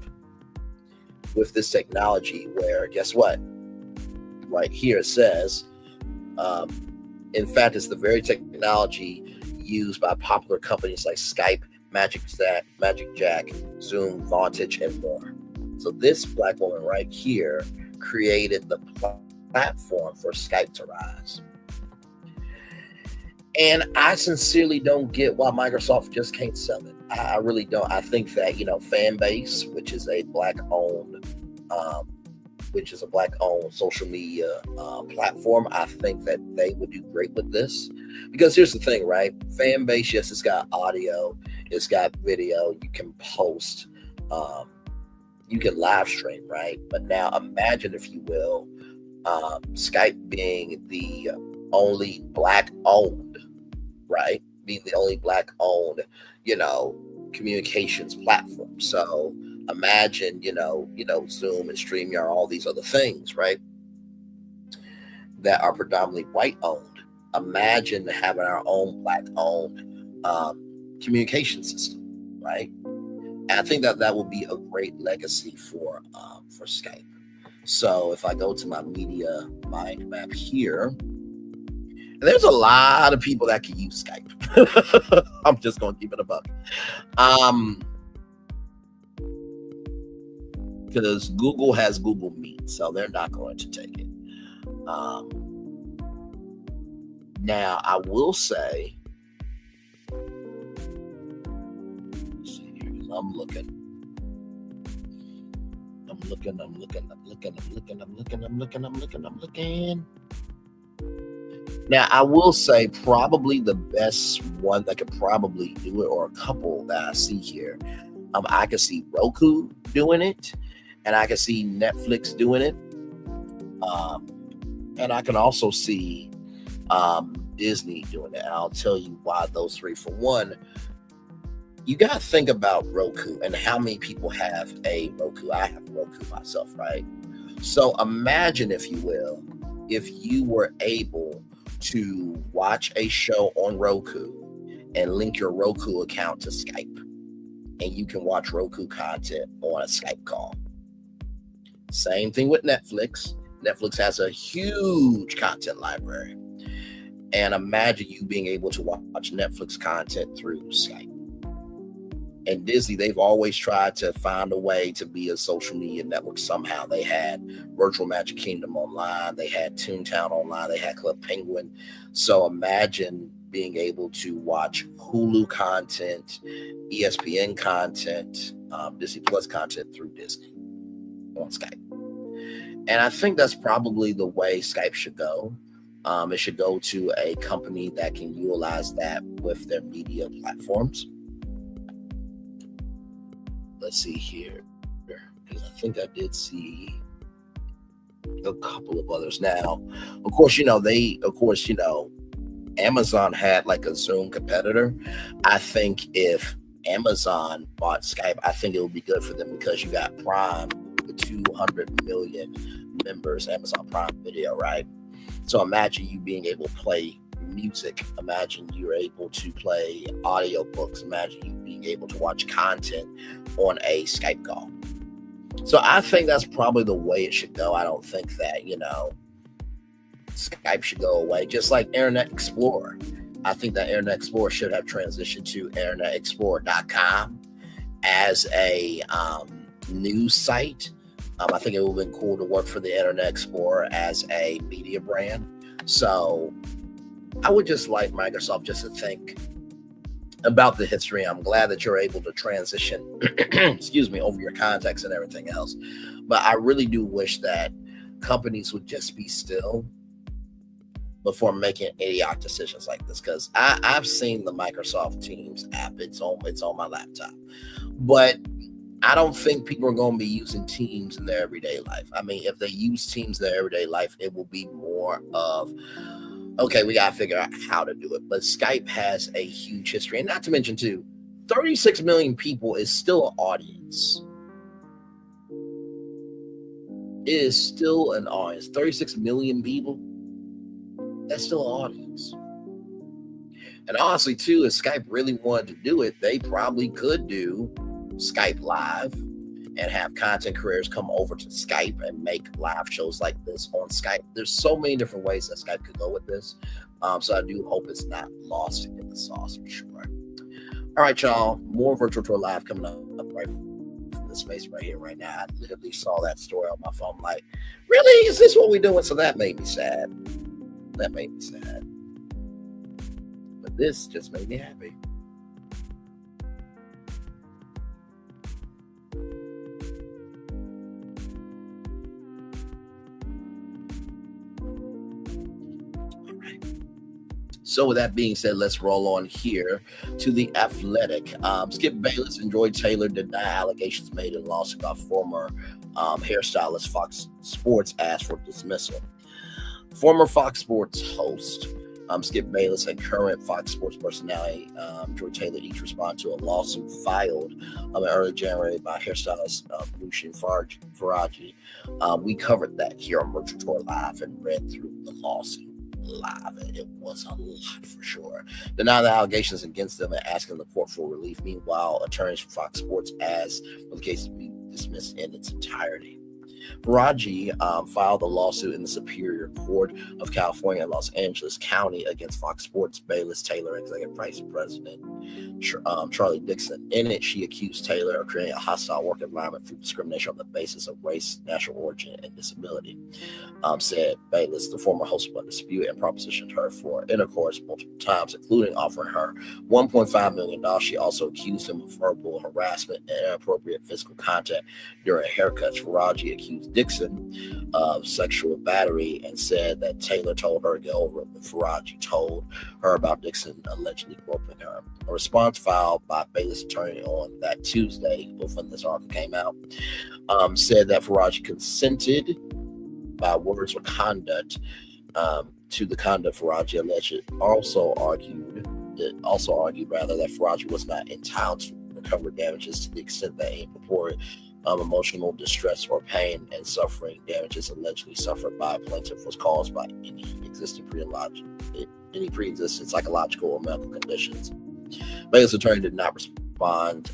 with this technology where, guess what? Right here it says, in fact, it's the very technology used by popular companies like Skype, Magic Jack, Zoom, Vantage, and more. So this black woman right here created the platform for Skype to rise. And I sincerely don't get why Microsoft just can't sell it. I really don't. I think that, Fanbase, which is a black-owned social media platform, I think that they would do great with this. Because here's the thing, right? Fanbase, yes, it's got audio, it's got video, you can post, you can live stream, right? But now imagine, if you will, Skype being the only black-owned, right? Being the only black-owned, communications platform. So imagine, Zoom and StreamYard, all these other things, right, that are predominantly white-owned. Imagine having our own black-owned communication system, right? And I think that would be a great legacy for Skype. So if I go to my media mind map here, and there's a lot of people that can use Skype. I'm just going to keep it a buck. Because Google has Google Meet, so they're not going to take it. Now, I will say, I'm looking. Now, I will say probably the best one that could probably do it, or a couple that I see here, I can see Roku doing it, and I can see Netflix doing it, and I can also see Disney doing it. I'll tell you why those three. For one, you got to think about Roku and how many people have a Roku. I have a Roku myself, right? So imagine, if you will, if you were able to watch a show on Roku and link your Roku account to Skype, and you can watch Roku content on a Skype call. Same thing with Netflix. Netflix has a huge content library. And imagine you being able to watch Netflix content through Skype. And Disney, they've always tried to find a way to be a social media network somehow. They had Virtual Magic Kingdom online. They had Toontown online. They had Club Penguin. So imagine being able to watch Hulu content, ESPN content, Disney Plus content through Disney on Skype. And I think that's probably the way Skype should go. It should go to a company that can utilize that with their media platforms. Let's see here, because I think I did see a couple of others. Now, of course, Amazon had like a Zoom competitor. I think if Amazon bought Skype, I think it would be good for them, because you got Prime with 200 million members, Amazon Prime Video, right? So imagine you being able to play music. Imagine you're able to play audiobooks. Imagine you being able to watch content on a Skype call. So I think that's probably the way it should go. I don't think that, Skype should go away. Just like Internet Explorer. I think that Internet Explorer should have transitioned to internetexplorer.com as a news site. I think it would have been cool to work for the Internet Explorer as a media brand. So I would just like Microsoft just to think about the history. I'm glad that you're able to transition, over your contacts and everything else. But I really do wish that companies would just be still before making idiotic decisions like this. Because I've seen the Microsoft Teams app. It's on my laptop. But I don't think people are going to be using Teams in their everyday life. I mean, if they use Teams in their everyday life, it will be more of, okay, we got to figure out how to do it. But Skype has a huge history. And not to mention, too, 36 million people is still an audience. It is still an audience. 36 million people, that's still an audience. And honestly, too, if Skype really wanted to do it, they probably could do Skype Live and have content creators come over to Skype and make live shows like this on Skype. There's so many different ways that Skype could go with this. So I do hope it's not lost in the sauce for sure. All right, y'all. More Virtual Tour Live coming up right from this space right here, right now. I literally saw that story on my phone. Like, really? Is this what we're doing? So that made me sad. But this just made me happy. So with that being said, let's roll on here to The Athletic. Skip Bayless and Joy Taylor deny allegations made in a lawsuit about former hairstylist Fox Sports asked for dismissal. Former Fox Sports host Skip Bayless and current Fox Sports personality Joy Taylor each respond to a lawsuit filed in early January by hairstylist Lucian Faraji. We covered that here on Virtual Tour Live and read through the lawsuit live, and it was a lot for sure. Deny the allegations against them and asking the court for relief. Meanwhile, attorneys for Fox Sports asked for the case to be dismissed in its entirety. Faraji filed a lawsuit in the Superior Court of California in Los Angeles County against Fox Sports Bayless Taylor, Executive Vice President Charlie Dixon. In it, she accused Taylor of creating a hostile work environment through discrimination on the basis of race, national origin, and disability. Said Bayless, the former host of Undisputed, and propositioned her for intercourse multiple times, including offering her $1.5 million. She also accused him of verbal harassment and inappropriate physical contact during haircuts. Faraji accused Dixon of sexual battery and said that Taylor told her to get over it, but Faraji told her about Dixon allegedly groping her. A response filed by Bayless' attorney on that Tuesday, before this article came out, said that Faraji consented by words or conduct to the conduct Faraji alleged, also argued that Faraji was not entitled to recover damages to the extent that any purported emotional distress or pain and suffering damages allegedly suffered by a plaintiff was caused by any pre-existing psychological or medical conditions. Bayless' attorney did not respond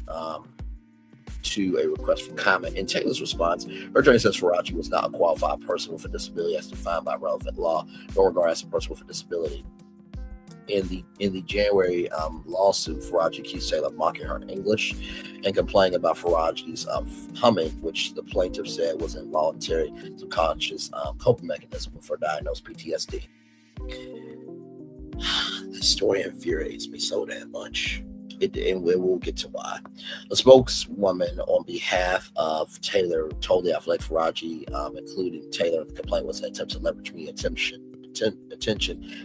to a request for comment. In Taylor's response, her attorney says Faraji was not a qualified person with a disability as defined by relevant law, nor regarded as a person with a disability. In the January lawsuit, Faraji accused Taylor of mocking her in English and complaining about Faraji's humming, which the plaintiff said was involuntary subconscious coping mechanism for diagnosed PTSD. This story infuriates me so damn much. And we'll get to why. A spokeswoman on behalf of Taylor told the Athletic Faraji, including Taylor, the complaint was an attempt to leverage media attention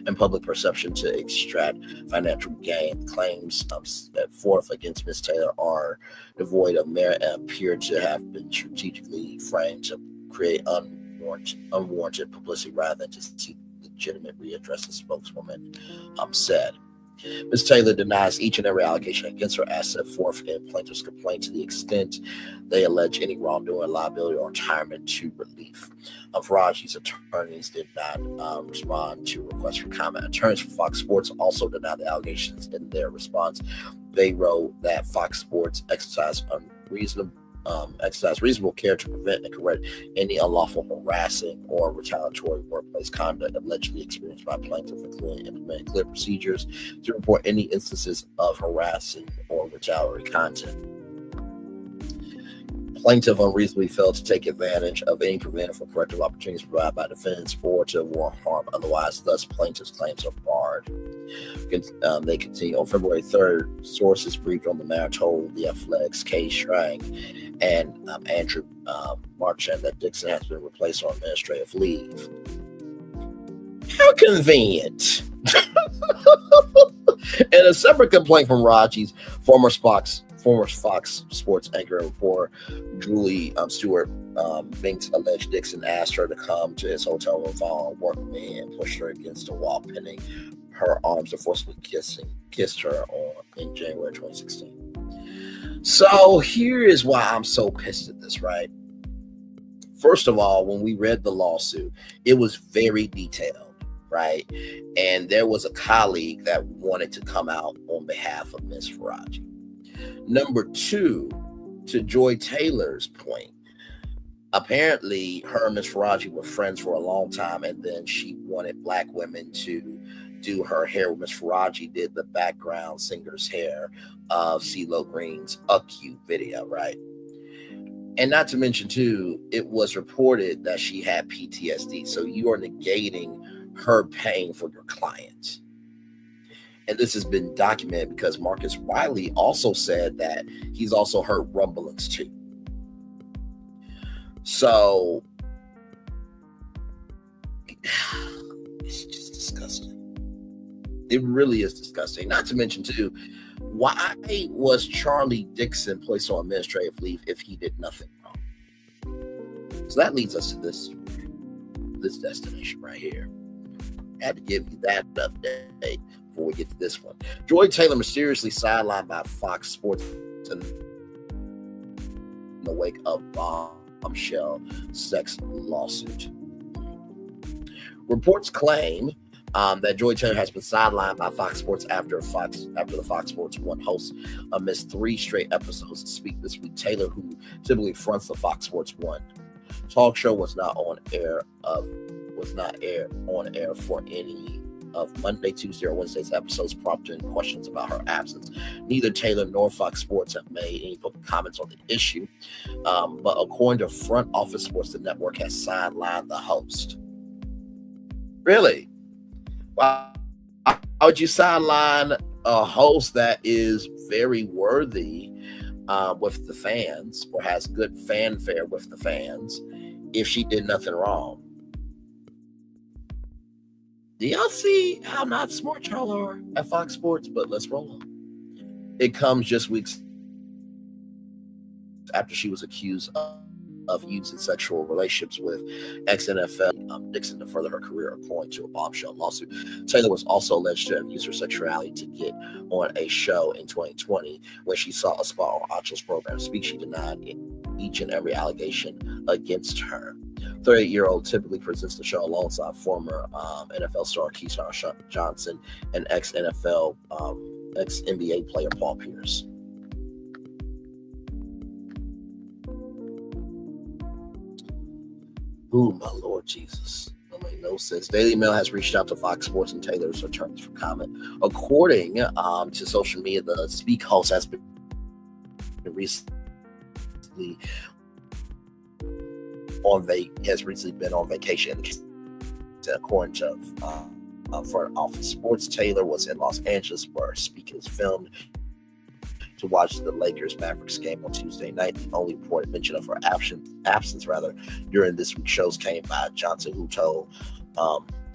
and public perception to extract financial gain. Claims that forth against Ms. Taylor are devoid of merit and appear to have been strategically framed to create unwarranted publicity rather than to seek legitimate redress, the spokeswoman said. Ms. Taylor denies each and every allegation against her as set forth in plaintiff's complaint to the extent they allege any wrongdoing, liability, or retirement to relief. Faraji's attorneys did not respond to requests for comment. Attorneys for Fox Sports also denied the allegations in their response. They wrote that Fox Sports exercised reasonable care to prevent and correct any unlawful harassing or retaliatory workplace conduct allegedly experienced by plaintiff, including implementing clear procedures to report any instances of harassing or retaliatory content. Plaintiff unreasonably failed to take advantage of any preventive or corrective opportunities provided by defendants or to avoid harm otherwise. Thus, plaintiff's claims are barred. They continue. On February 3rd, sources briefed on the matter told the Athletics' Kay Shrek and Andrew Marchand that Dixon has been replaced on administrative leave. How convenient. In a separate complaint from Raji's former Fox Sports anchor and reporter Julie Stewart Binks alleged Dixon asked her to come to his hotel room following work with me and pushed her against a wall, pinning her arms and forcibly kissed her in January 2016. So here is why I'm so pissed at this, right? First of all, when we read the lawsuit, it was very detailed, right? And there was a colleague that wanted to come out on behalf of Ms. Faraji. Number two, to Joy Taylor's point, apparently her and Ms. Faraji were friends for a long time, and then she wanted black women to do her hair. Ms. Faraji did the background singer's hair of CeeLo Green's A Cute video, right? And not to mention, too, it was reported that she had PTSD. So you are negating her pain for your client. And this has been documented because Marcus Wiley also said that he's also heard rumblings too. So it's just disgusting. It really is disgusting. Not to mention too, why was Charlie Dixon placed on administrative leave if he did nothing wrong? So that leads us to this destination right here. I had to give you that update before we get to this one. Joy Taylor mysteriously sidelined by Fox Sports in the wake of bombshell sex lawsuit. Reports claim that Joy Taylor has been sidelined by Fox Sports after the Fox Sports 1 host missed 3 straight episodes to speak this week. Taylor, who typically fronts the Fox Sports 1 talk show, was not on air for any of Monday, Tuesday, or Wednesday's episodes, prompting questions about her absence. Neither Taylor nor Fox Sports have made any public comments on the issue, but according to Front Office Sports, the network has sidelined the host. Really? Why would you sideline a host that is very worthy with the fans or has good fanfare with the fans if she did nothing wrong? Do y'all see how not smart y'all are at Fox Sports? But let's roll on. It comes just weeks after she was accused of using sexual relationships with ex-NFL Dixon to further her career, according to a bombshell lawsuit. Taylor was also alleged to have used her sexuality to get on a show in 2020 when she saw a spot on Ochel's program Speak. She denied each and every allegation against her. 38-year-old typically presents the show alongside former NFL star Keyshawn Johnson and ex-NFL, ex-NBA player Paul Pierce. Ooh, my Lord Jesus. That make no sense. Daily Mail has reached out to Fox Sports and Taylor's attorneys for comment. According to social media, the Speak host has been recently been on vacation. According to front office sports, Taylor was in Los Angeles where Speak is filmed to watch the Lakers-Mavericks game on Tuesday night. The only reported mention of her absence during this week's shows came by Johnson, who told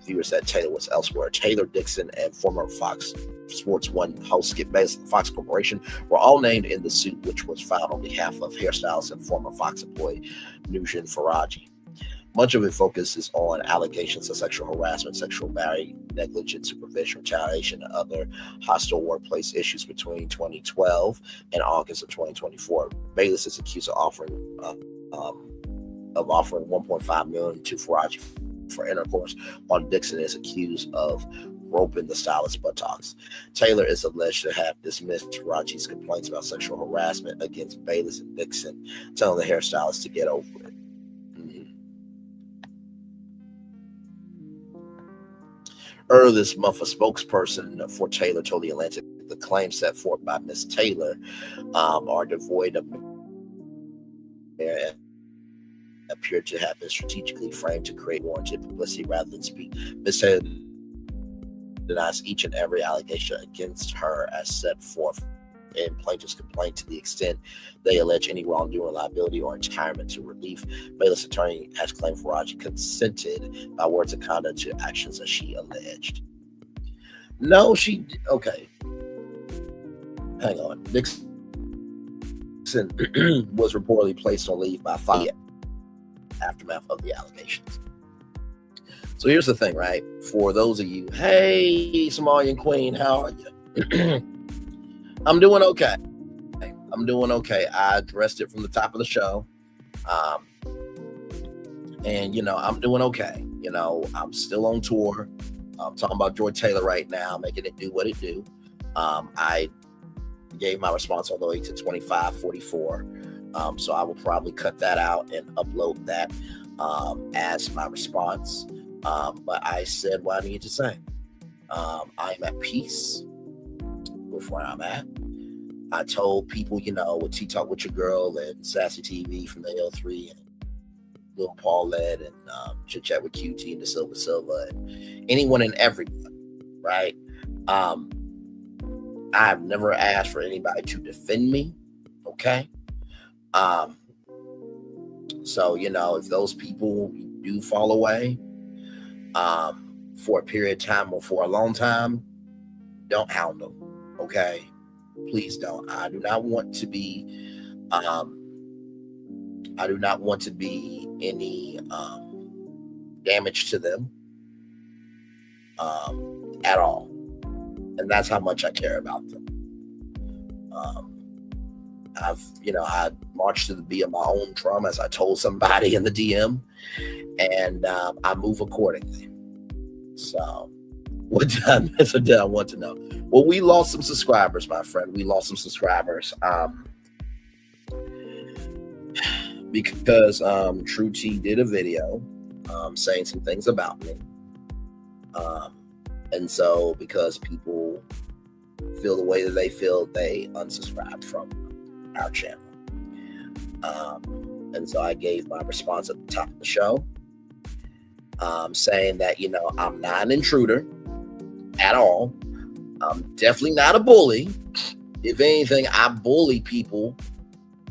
viewers that Taylor was elsewhere. Taylor, Dixon, and former Fox Sports 1 host Skip Bayless and Fox Corporation were all named in the suit, which was filed on behalf of hairstylist and former Fox employee Nugent Faraji. Much of it focuses on allegations of sexual harassment, sexual battery, negligent supervision, retaliation, and other hostile workplace issues between 2012 and August of 2024. Bayless is accused of offering $1.5 million to Faraji for intercourse, while Dixon is accused of groping the stylist's buttocks. Taylor is alleged to have dismissed Faraji's complaints about sexual harassment against Bayless and Dixon, telling the hairstylist to get over it. Earlier this month, a spokesperson for Taylor told The Atlantic the claims set forth by Ms. Taylor are devoid of merit, appear to have been strategically framed to create warranted publicity rather than speak. Ms. Taylor denies each and every allegation against her as set forth in plaintiff's complaint to the extent they allege any wrongdoing, liability, or retirement to relief. Bayless' attorney has claimed Faraji consented by words of conduct to actions as she alleged. No, okay. Hang on. Dixon was reportedly placed on leave by Fox aftermath of the allegations. So here's the thing, right? For those of you, hey, Somalian Queen, how are you? I'm doing okay. I addressed it from the top of the show. And, I'm doing okay. I'm still on tour. I'm talking about Joy Taylor right now, making it do what it do. I gave my response all the way to 25:44. So I will probably cut that out and upload that as my response. But I said what I need to say. I'm at peace with where I'm at. I told people, with Tea Talk with Your Girl and Sassy TV from the L3 and Lil Paulette and Chit Chat with QT and the Silva and anyone and everyone, right? I've never asked for anybody to defend me, okay? So, if those people do fall away for a period of time or for a long time, don't hound them, okay? Please don't. I do not want to be any damage to them at all. And that's how much I care about them. I marched to the beat of my own drum, as I told somebody in the DM, and I move accordingly. So what did I want to know? Well, we lost some subscribers, my friend. We lost some subscribers because True T did a video saying some things about me. And so because people feel the way that they feel, they unsubscribed from our channel. And so I gave my response at the top of the show, saying that, I'm not an intruder at all. I'm definitely not a bully. If anything, I bully people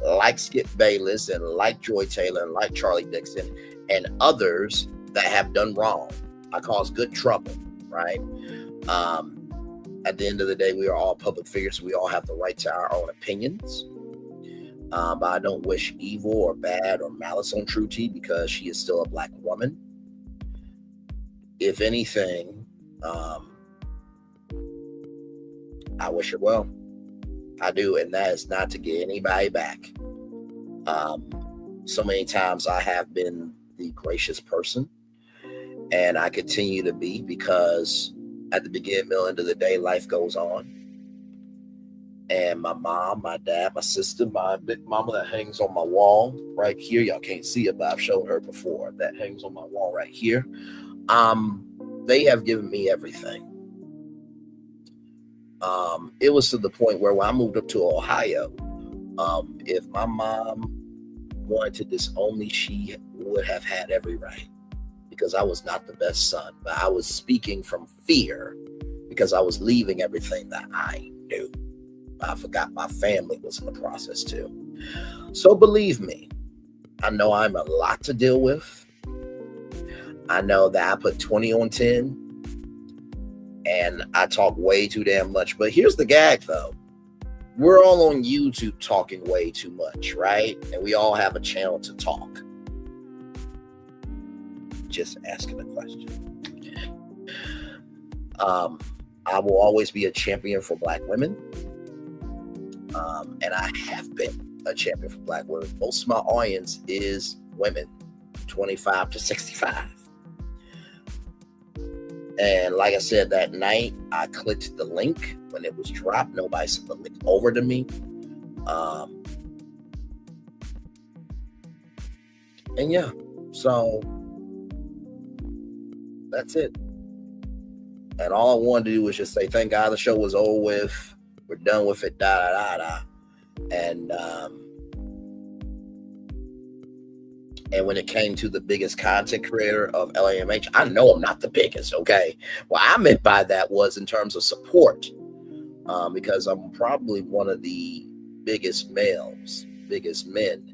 like Skip Bayless and like Joy Taylor and like Charlie Dixon and others that have done wrong. I cause good trouble, right? At the end of the day, we are all public figures. So we all have the right to our own opinions. But I don't wish evil or bad or malice on True T because she is still a black woman. If anything, I wish her well. I do, and that is not to get anybody back. So many times I have been the gracious person, and I continue to be, because at the beginning, middle, end of the day, life goes on. And my mom, my dad, my sister, my big mama that hangs on my wall right here. Y'all can't see it, but I've shown her before. That hangs on my wall right here. They have given me everything. It was to the point where when I moved up to Ohio, if my mom wanted to disown me, she would have had every right, because I was not the best son. But I was speaking from fear because I was leaving everything that I knew. I forgot my family was in the process too. So believe me, I know I'm a lot to deal with. I know that I put 20 on 10 and I talk way too damn much. But here's the gag though. We're all on YouTube talking way too much, right? And we all have a channel to talk. Just asking a question. I will always be a champion for black women. And I have been a champion for black women. Most of my audience is women, 25 to 65. And like I said, that night, I clicked the link when it was dropped. Nobody sent the link over to me. And yeah, so that's it. And all I wanted to do was just say, thank God the show was over with. We're done with it, And when it came to the biggest content creator of LAMH, I know I'm not the biggest, okay? What I meant by that was in terms of support, because I'm probably one of the biggest males, biggest men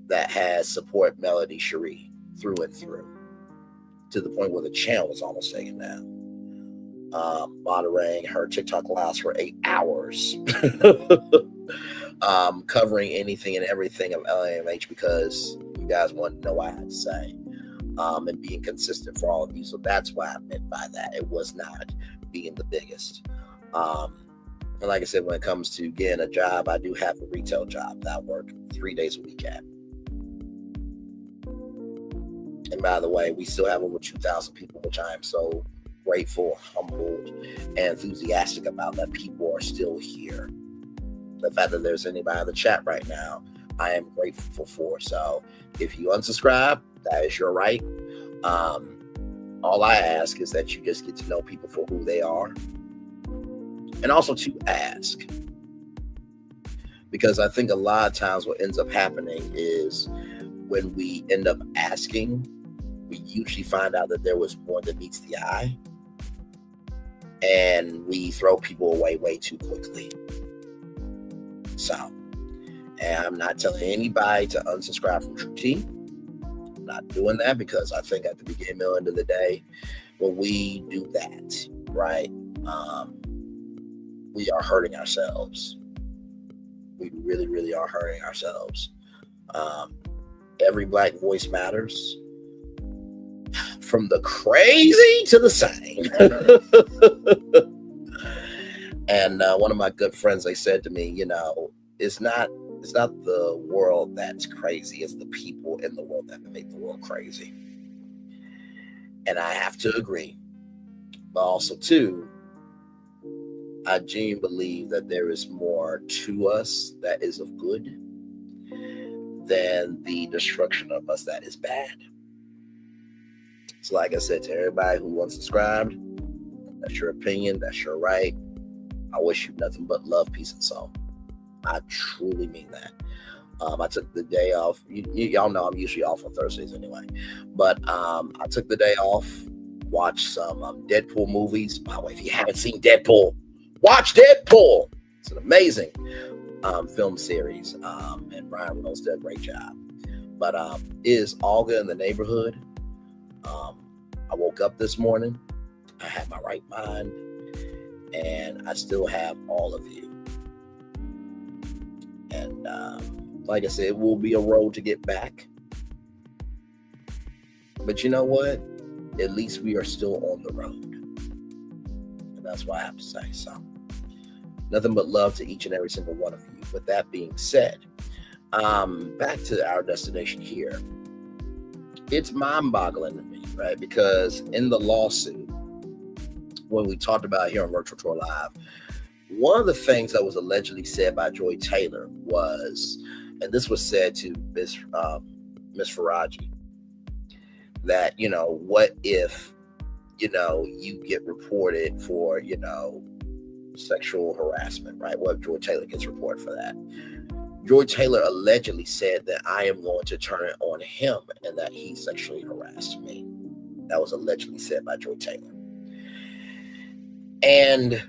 that has support Melody Cherie through and through, to the point where the channel is almost taken down. Moderating her TikTok lives for 8 hours, covering anything and everything of LAMH because you guys want to know what I had to say, and being consistent for all of you. So that's what I meant by that. It was not being the biggest. And like I said, when it comes to getting a job, I do have a retail job that I work 3 days a week at. And by the way, we still have over 2,000 people, which I am so grateful, humbled, and enthusiastic about, that people are still here. The fact that there's anybody in the chat right now, I am grateful for. So if you unsubscribe, that is your right. All I ask is that you just get to know people for who they are, and also to ask, because I think a lot of times what ends up happening is when we end up asking, we usually find out that there was more than meets the eye, and we throw people away way too quickly. So, and I'm not telling anybody to unsubscribe from True T. I'm not doing that, because I think at the beginning, middle, end of the day, when we do that, right, we are hurting ourselves. We really, really are hurting ourselves. Every black voice matters. From the crazy to the sane. And one of my good friends, they said to me, you know, it's not the world that's crazy, it's the people in the world that make the world crazy. And I have to agree. But also too, I genuinely believe that there is more to us that is of good than the destruction of us that is bad. So like I said, to everybody who unsubscribed, that's your opinion, that's your right. I wish you nothing but love, peace, and soul. I truly mean that. I took the day off. Y'all know I'm usually off on Thursdays anyway. But I took the day off, watched some Deadpool movies. By the way, if you haven't seen Deadpool, watch Deadpool. It's an amazing film series. And Ryan Reynolds did a great job. But it is all good in the neighborhood. I woke up this morning, I had my right mind, and I still have all of you. And Like I said, it will be a road to get back. But you know what? At least we are still on the road. And that's what I have to say. So, nothing but love to each and every single one of you. With that being said, back to our destination here. It's mind-boggling to me, right? Because in the lawsuit, when we talked about here on Virtual Tour Live, one of the things that was allegedly said by Joy Taylor was, and this was said to Miss Faraji, that, what if, you get reported for, sexual harassment, right? What if Joy Taylor gets reported for that? Joy Taylor allegedly said that I am going to turn it on him and that he sexually harassed me. That was allegedly said by Joy Taylor. And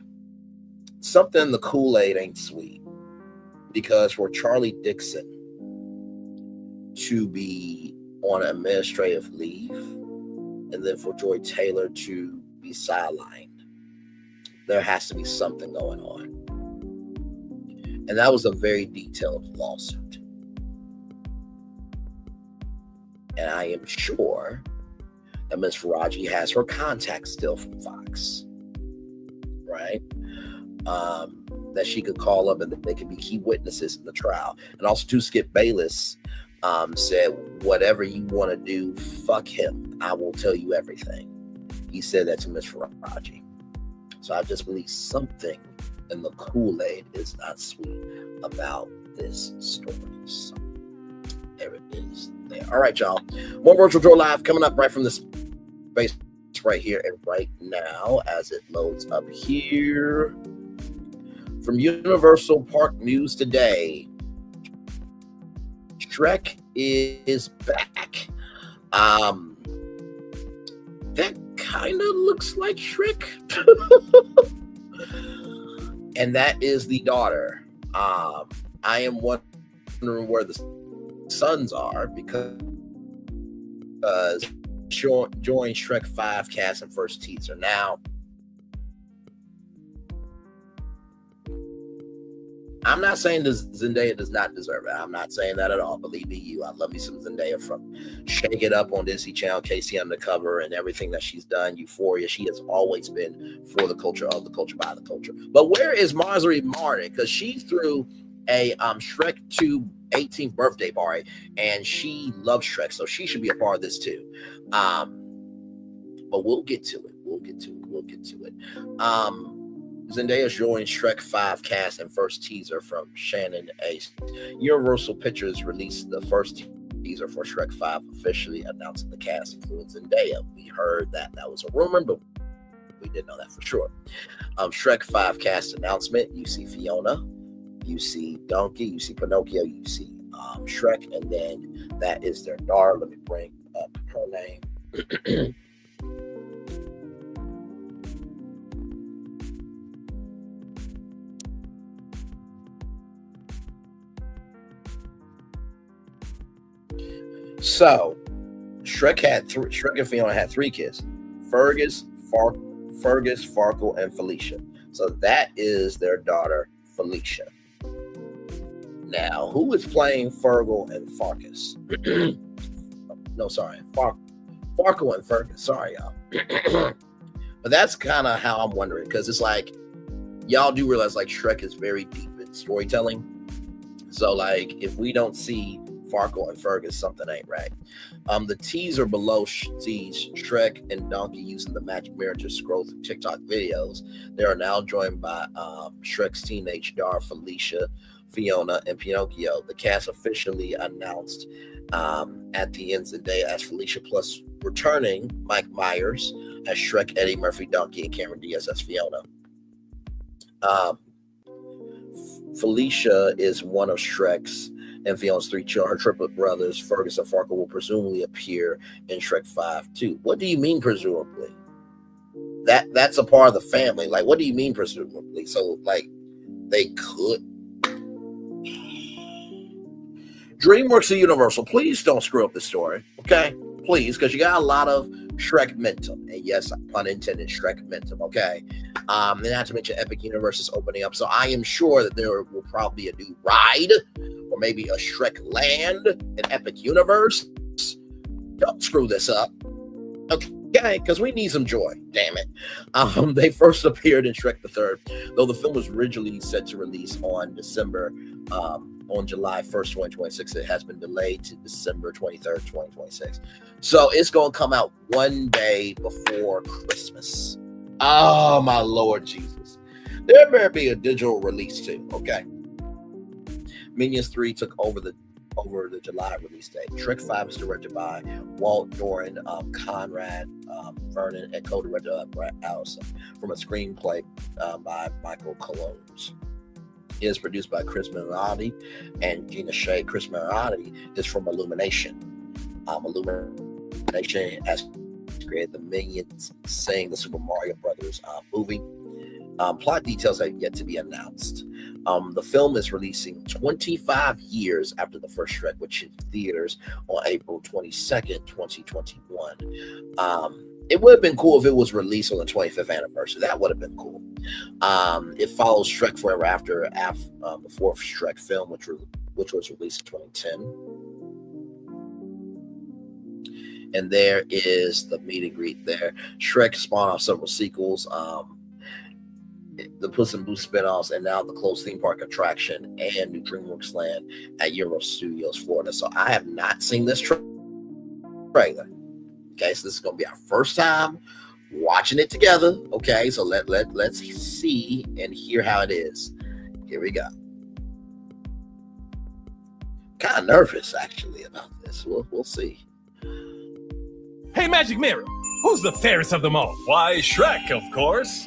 something in the Kool-Aid ain't sweet, because for Charlie Dixon to be on administrative leave and then for Joy Taylor to be sidelined, there has to be something going on. And that was a very detailed lawsuit. And I am sure that Ms. Faraji has her contacts still from Fox, right? That she could call up and that they could be key witnesses in the trial. And also, too, Skip Bayless said, whatever you want to do, fuck him. I will tell you everything. He said that to Ms. Faraji. So I just believe something in the Kool-Aid is not sweet about this story. So there it is there. All right, y'all. More Virtual Tour Live coming up right from this space right here and right now as it loads up here. From Universal Park News today, Shrek is back. That kind of looks like Shrek. And that is the daughter. I am wondering where the sons are, because join Shrek 5 cast and first teaser. Now, I'm not saying Zendaya does not deserve it. I'm not saying that at all. Believe me, you. I love me some Zendaya from Shake It Up on Disney Channel, Casey Undercover, and everything that she's done. Euphoria. She has always been for the culture, of the culture, by the culture. But where is Marjorie Martin? Because she threw a Shrek 2 18th birthday party, and she loves Shrek, so she should be a part of this too. But we'll get to it. We'll get to it. Zendaya joins Shrek 5 cast and first teaser from Shannon Ace. Universal Pictures released the first teaser for Shrek 5, officially announcing the cast includes Zendaya. We heard that was a rumor, but we didn't know that for sure. Shrek 5 cast announcement. You see Fiona, you see Donkey, you see Pinocchio, you see Shrek, and then that is their daughter. Let me bring up her name. So, Shrek and Fiona had 3 kids: Fergus, Farkle, and Felicia. So that is their daughter, Felicia. Now, who is playing Fergal and Farkus? Farkle and Fergus. Sorry, y'all. But that's kind of how I'm wondering, because it's like, y'all do realize like Shrek is very deep in storytelling. So like, if we don't see Farkle and Fergus, something ain't right. The teaser below sees Shrek and Donkey using the magic mirror to scroll through TikTok videos. They are now joined by Shrek's teenage daughter, Felicia, Fiona, and Pinocchio. The cast officially announced at the end of the day as Felicia, plus returning Mike Myers as Shrek, Eddie Murphy, Donkey, and Cameron Diaz as Fiona. Felicia is one of Shrek's and Fiona's 3 children. Her triplet brothers, Fergus and Farkle, will presumably appear in Shrek 5 too. What do you mean presumably? That's a part of the family. Like, what do you mean presumably? So like, they could. DreamWorks and Universal, please don't screw up the story, okay? Please, because you got a lot of Shrek momentum, and yes, pun intended, Shrek momentum, okay? And not to mention Epic Universe is opening up, so I am sure that there will probably be a new ride, or maybe a Shrek Land, an epic universe. Don't screw this up. Okay, because we need some joy, damn it. They first appeared in Shrek the Third, though the film was originally set to release on July 1st, 2026. It has been delayed to December 23rd, 2026. So it's going to come out one day before Christmas. Oh, my Lord Jesus. There better be a digital release too, okay? Minions 3 took over the July release date. Shrek 5 is directed by Walt Doran, Conrad Vernon, and co-director Brett Allison from a screenplay by Michael Colognes. It is produced by Chris Mariani and Gina Shea. Chris Mariani is from Illumination. Illumination has created the Minions Sing, the Super Mario Brothers movie. Plot details have yet to be announced. The film is releasing 25 years after the first Shrek, which hit theaters on April 22nd, 2021. It would have been cool if it was released on the 25th anniversary. That would have been cool. It follows Shrek Forever After the fourth Shrek film, which was released in 2010. And there is the meet and greet there. Shrek spawned off several sequels. The Puss in Boots spinoffs, and now the closed theme park attraction and new DreamWorks land at Euro Studios, Florida. So I have not seen this trailer. Okay, so this is going to be our first time watching it together. Okay, so let's see and hear how it is. Here we go. Kind of nervous actually about this. We'll see. Hey, Magic Mirror, who's the fairest of them all? Why, Shrek, of course.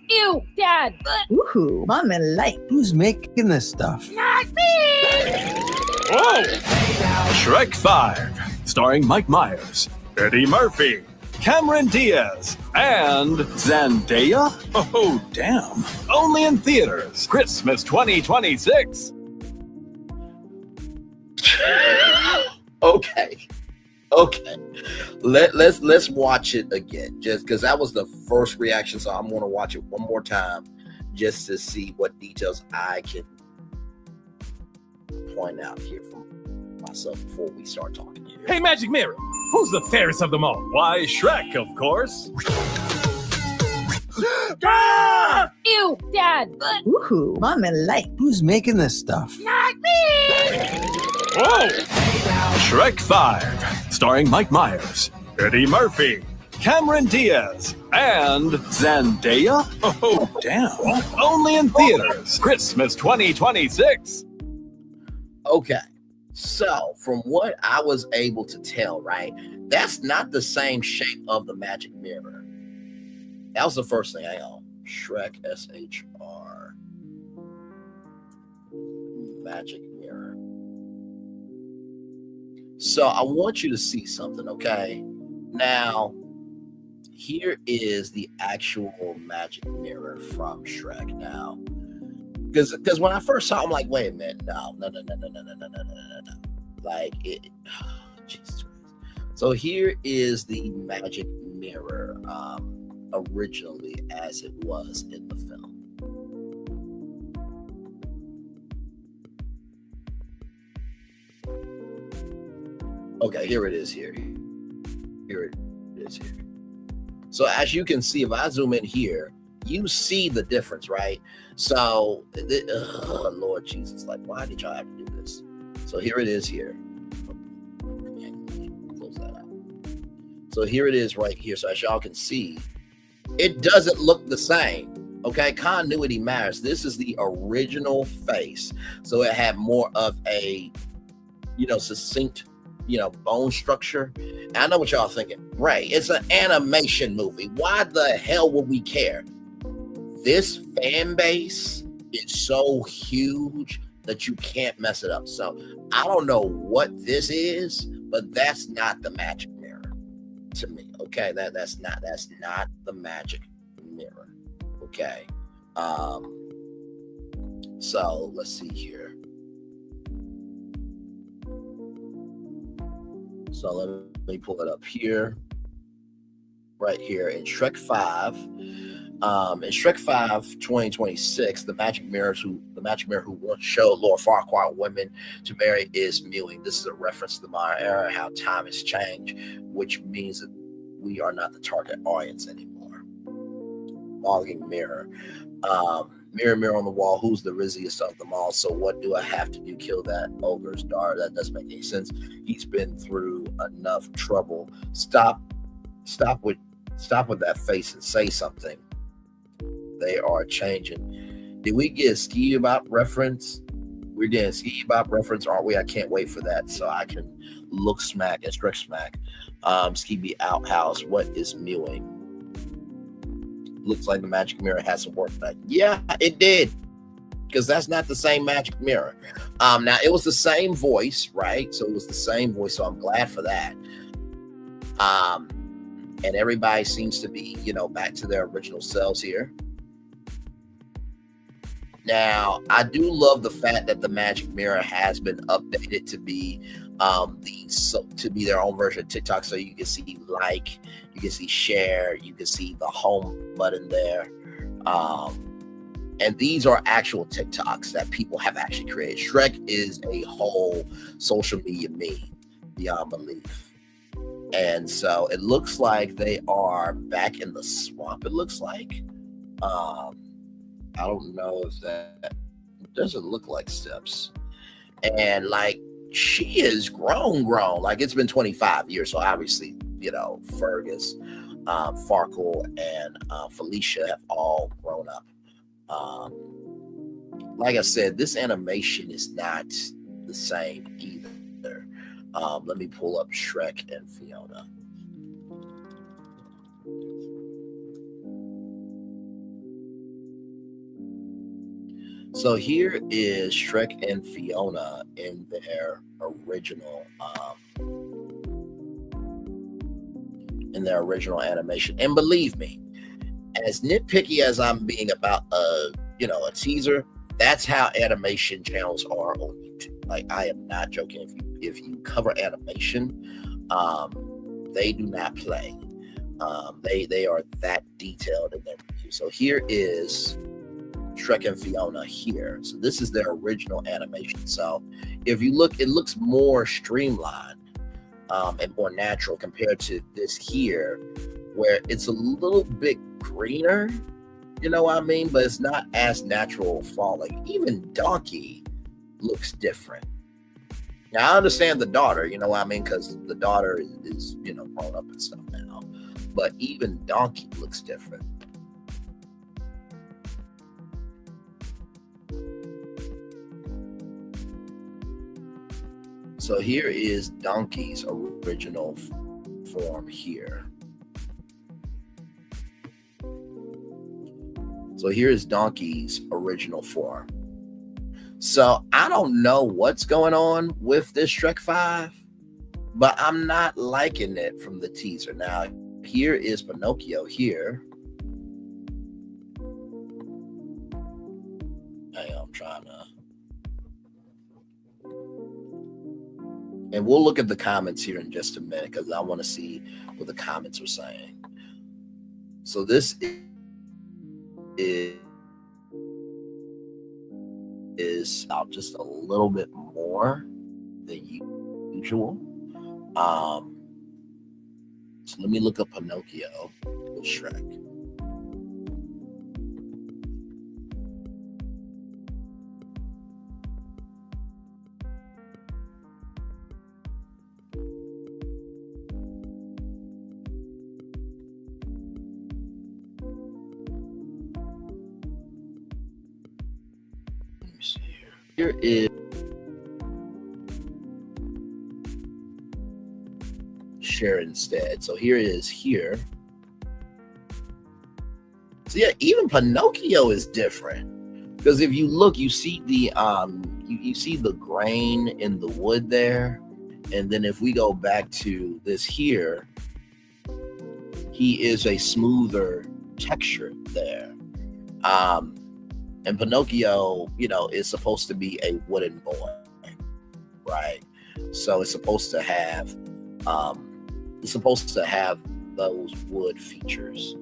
Ew, Dad. Woohoo, Mama like. Who's making this stuff? Not me! Whoa! Shrek 5, starring Mike Myers, Eddie Murphy, Cameron Diaz, and Zendaya? Oh, damn. Only in theaters, Christmas 2026. Okay. Let's watch it again, just because that was the first reaction. So I'm going to watch it one more time just to see what details I can point out here from myself before we start talking here. Hey, Magic Mirror, who's the fairest of them all? Why, Shrek, of course. Ew, Dad. Woohoo, Mama like. Who's making this stuff? Not me! Whoa! Shrek 5, starring Mike Myers, Eddie Murphy, Cameron Diaz, and Zendaya? Oh, damn. Only in theaters, Christmas 2026. Okay, so from what I was able to tell, right, that's not the same shape of the magic mirror. That was the first thing I know. Shrek, SHR. Magic mirror. So I want you to see something, okay? Now, here is the actual magic mirror from Shrek now. Because when I first saw it, I'm like, wait a minute, no. Like, it, Jesus Christ. So here is the magic mirror originally as it was in the film. Okay, here it is here. Here it is here. So as you can see, if I zoom in here, you see the difference, right? So, Lord Jesus, like, why did y'all have to do this? So here it is here. Close that out. So here it is right here. So as y'all can see, it doesn't look the same. Okay, continuity matters. This is the original face. So it had more of a, succinct, bone structure. And I know what y'all thinking. Right, it's an animation movie. Why the hell would we care? This fan base is so huge that you can't mess it up. So I don't know what this is, but that's not the magic mirror to me. Okay, that's not the magic mirror. Okay. So let's see here. So let me pull it up here. right here in Shrek 5. In Shrek 5 2026, the magic mirror who once showed Lord Farquaad women to marry is mewing. This is a reference to the modern era, how time has changed, which means that we are not the target audience anymore. Mogging mirror. Mirror, mirror on the wall, who's the rizziest of them all? So what do I have to do? Kill that ogre's daughter? That doesn't make any sense. He's been through enough trouble. Stop with that face and say something. They are changing. Did we get a Ski Bop reference? We're getting a Ski Bop reference, aren't we? I can't wait for that so I can look smack and stretch smack. Ski Outhouse, what is mewing? Looks like the magic mirror hasn't worked back. Yeah, it did. Because that's not the same magic mirror. Now, it was the same voice, right? So it was the same voice, so I'm glad for that. And everybody seems to be, back to their original selves here. Now, I do love the fact that the magic mirror has been updated to be their own version of TikTok. So you can see like, you can see share, you can see the home button there. And these are actual TikToks that people have actually created. Shrek is a whole social media meme beyond belief. And so it looks like they are back in the swamp, it looks like. I don't know if that doesn't look like steps. And like, she is grown. Like, it's been 25 years. So obviously, Fergus, Farkle, and Felicia have all grown up. Like I said, this animation is not the same either. Let me pull up Shrek and Fiona. So here is Shrek and Fiona in their original animation. And believe me, as nitpicky as I'm being about a teaser, that's how animation channels are on YouTube. Like, I am not joking. If you cover animation, they do not play. They are that detailed in their review. So here is Shrek and Fiona here. So this is their original animation. So if you look, it looks more streamlined and more natural compared to this here, where it's a little bit greener, you know what I mean? But it's not as natural falling. Even Donkey looks different. Now I understand the daughter, you know what I mean? Because the daughter is grown up and stuff now. But even Donkey looks different. So here is Donkey's original form here. So here is Donkey's original form. So I don't know what's going on with this Shrek 5, but I'm not liking it from the teaser. Now, here is Pinocchio here. Hang on, I'm trying to. And we'll look at the comments here in just a minute because I want to see what the comments are saying. So this is out just a little bit more than usual. So let me look up Pinocchio with Shrek. Here is share instead. So here it is here. So yeah, even Pinocchio is different because if you look, you see the you see the grain in the wood there, and then if we go back to this here, he is a smoother texture there. And Pinocchio, is supposed to be a wooden boy, right? So it's supposed to have those wood features.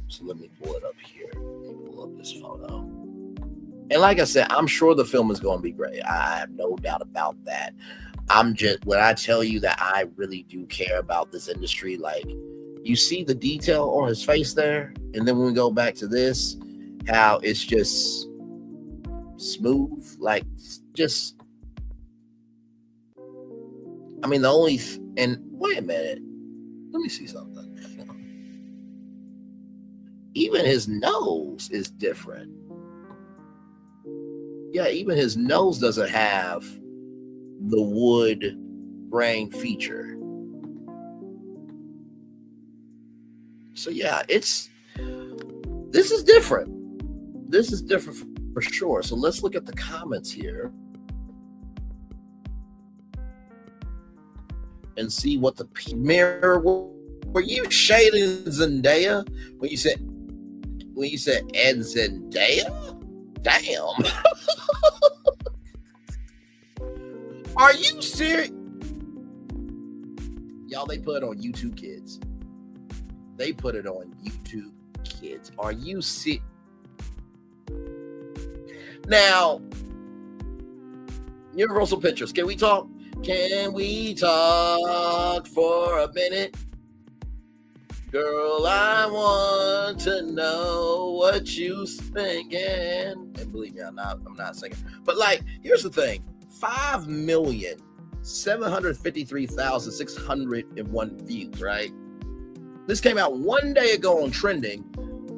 So let me pull it up here. Let me pull up this photo. And like I said, I'm sure the film is going to be great. I have no doubt about that. When I tell you that I really do care about this industry, like, you see the detail on his face there, and then when we go back to this, how it's just smooth, like, just, I mean, and wait a minute, let me see something. Even his nose is different. Yeah, even his nose doesn't have the wood grain feature. So yeah, this is different. This is different for sure. So let's look at the comments here and see what the mirror. Were you shading Zendaya when you said Ed Zendaya? Damn. Are you serious? Y'all, they put it on YouTube Kids. They put it on YouTube Kids. Are you serious? Now, Universal Pictures, can we talk? Can we talk for a minute? Girl, I want to know what you thinking. And believe me, I'm not singing. But like, here's the thing: 5,753,601 views. Right? This came out one day ago on trending,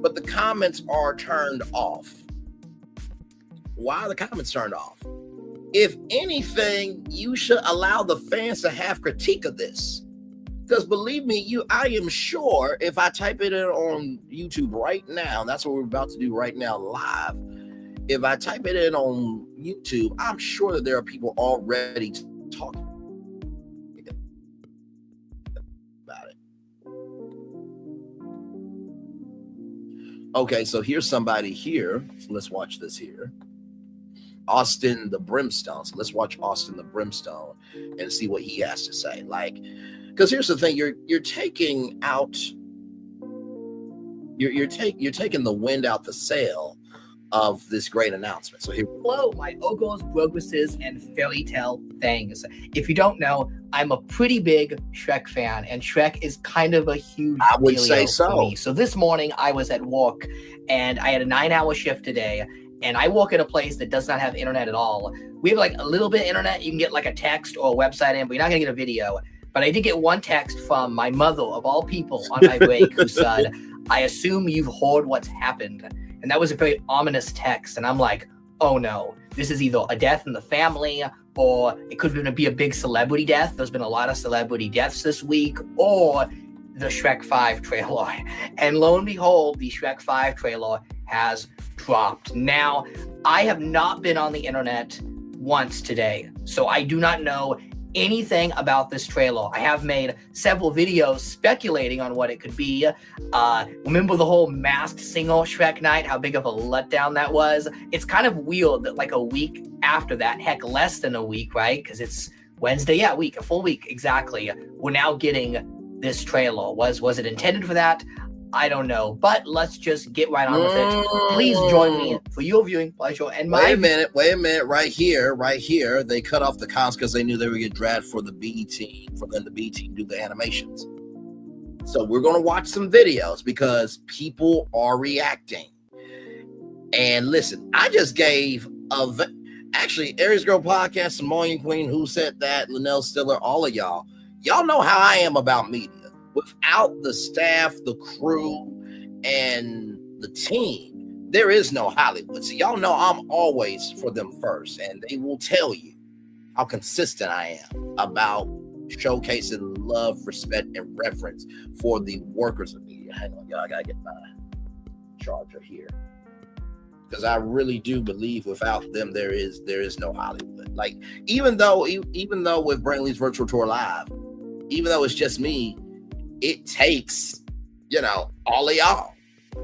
but the comments are turned off. Why are the comments turned off? If anything, you should allow the fans to have critique of this. Because believe me, I am sure if I type it in on YouTube right now, that's what we're about to do right now live. If I type it in on YouTube, I'm sure that there are people already talking about it. Okay, so here's somebody here. So let's watch this here. Austin the Brimstone. So let's watch Austin the Brimstone and see what he has to say. Like, because here's the thing: you're taking out, you're taking the wind out the sail of this great announcement. So here. Hello, my ogres, progresses, and fairy tale things. If you don't know, I'm a pretty big Shrek fan, and Shrek is kind of a huge I would dealio say so. for me. So this morning I was at work, and I had a 9-hour shift today. And I work at a place that does not have internet at all. We have like a little bit of internet. You can get like a text or a website in, but you're not gonna get a video. But I did get one text from my mother, of all people, on my break, who said, "I assume you've heard what's happened." And that was a very ominous text. And I'm like, oh no, this is either a death in the family, or it could be a big celebrity death. There's been a lot of celebrity deaths this week, or the Shrek 5 trailer. And lo and behold, the Shrek 5 trailer has dropped. Now, I have not been on the internet once today, so I do not know anything about this trailer. I have made several videos speculating on what it could be. Remember the whole Masked Singer Shrek night, how big of a letdown that was? It's kind of weird that like a week after that, heck, less than a week, right? Because it's Wednesday, yeah, a full week, exactly. We're now getting this trailer. Was it intended for that? I don't know, but let's just get right on with it. Please join me for your viewing pleasure. And wait a minute, right here, they cut off the cons because they knew they would get dragged for the B team, for them the B team do the animations. So we're going to watch some videos because people are reacting. And listen, I just gave actually Aries Girl Podcast, Samoan Queen, Who Said That, Linnell Stiller, all of y'all know how I am about media. Without the staff, the crew, and the team, there is no Hollywood. So y'all know I'm always for them first, and they will tell you how consistent I am about showcasing love, respect, and reverence for the workers of media. Hang on, y'all, I gotta get my charger here. Because I really do believe without them, there is no Hollywood. Like, even though with Brainley's Virtual Tour Live, even though it's just me, it takes, all of y'all.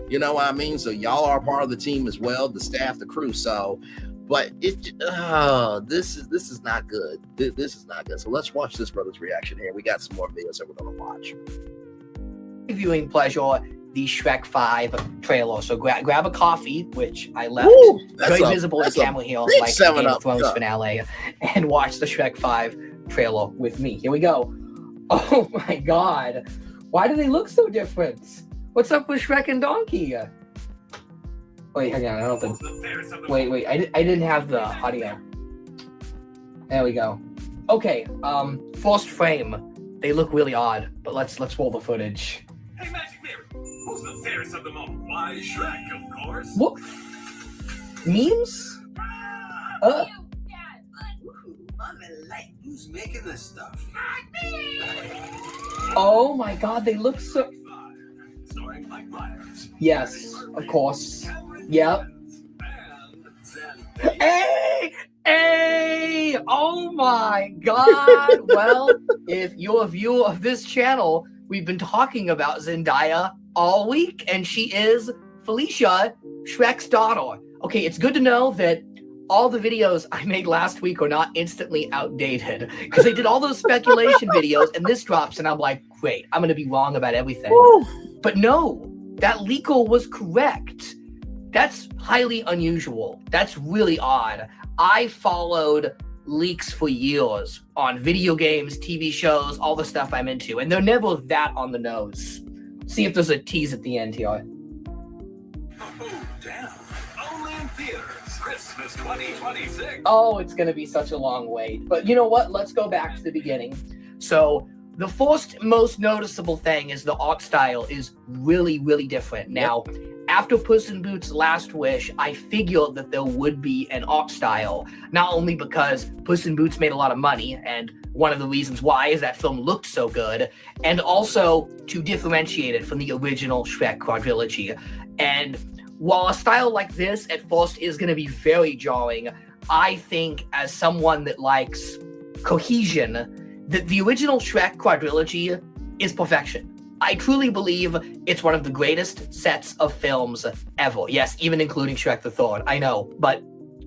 You know what I mean? So y'all are part of the team as well, the staff, the crew. So But this is not good. This is not good. So let's watch this brother's reaction here. We got some more videos that we're gonna watch. Viewing pleasure, the Shrek 5 trailer. So grab a coffee, which I left very visible in camera here, like the Game of Thrones finale, and watch the Shrek 5 trailer with me. Here we go. Oh my God. Why do they look so different? What's up with Shrek and Donkey? Wait, hang on. I don't think. Wait. I didn't have the audio. There we go. Okay. First frame. They look really odd, but let's roll the footage. Hey, Magic Mirror, who's the fairest of them all? Why, Shrek, of course. What? Memes? Who's making this stuff? Oh my God, they look so. Yes, of course. Yep. Hey! Oh my God! Well, if you're a viewer of this channel, we've been talking about Zendaya all week, and she is Felicia, Shrek's daughter. Okay, it's good to know that all the videos I made last week are not instantly outdated, because they did all those speculation videos, and this drops, and I'm like, great, I'm going to be wrong about everything. Woo. But no, that leaker was correct. That's highly unusual. That's really odd. I followed leaks for years on video games, TV shows, all the stuff I'm into, and they're never that on the nose. See if there's a tease at the end here. Oh, damn. Only in theaters. Christmas 2026. Oh, it's going to be such a long wait. But you know what? Let's go back to the beginning. So the first most noticeable thing is the art style is really, really different. Now, after Puss in Boots' Last Wish, I figured that there would be an art style, not only because Puss in Boots made a lot of money, and one of the reasons why is that film looked so good, and also to differentiate it from the original Shrek quadrilogy. And while a style like this at first is going to be very jarring, I think as someone that likes cohesion, that the original Shrek quadrilogy is perfection. I truly believe it's one of the greatest sets of films ever. Yes, even including Shrek the Third, I know. But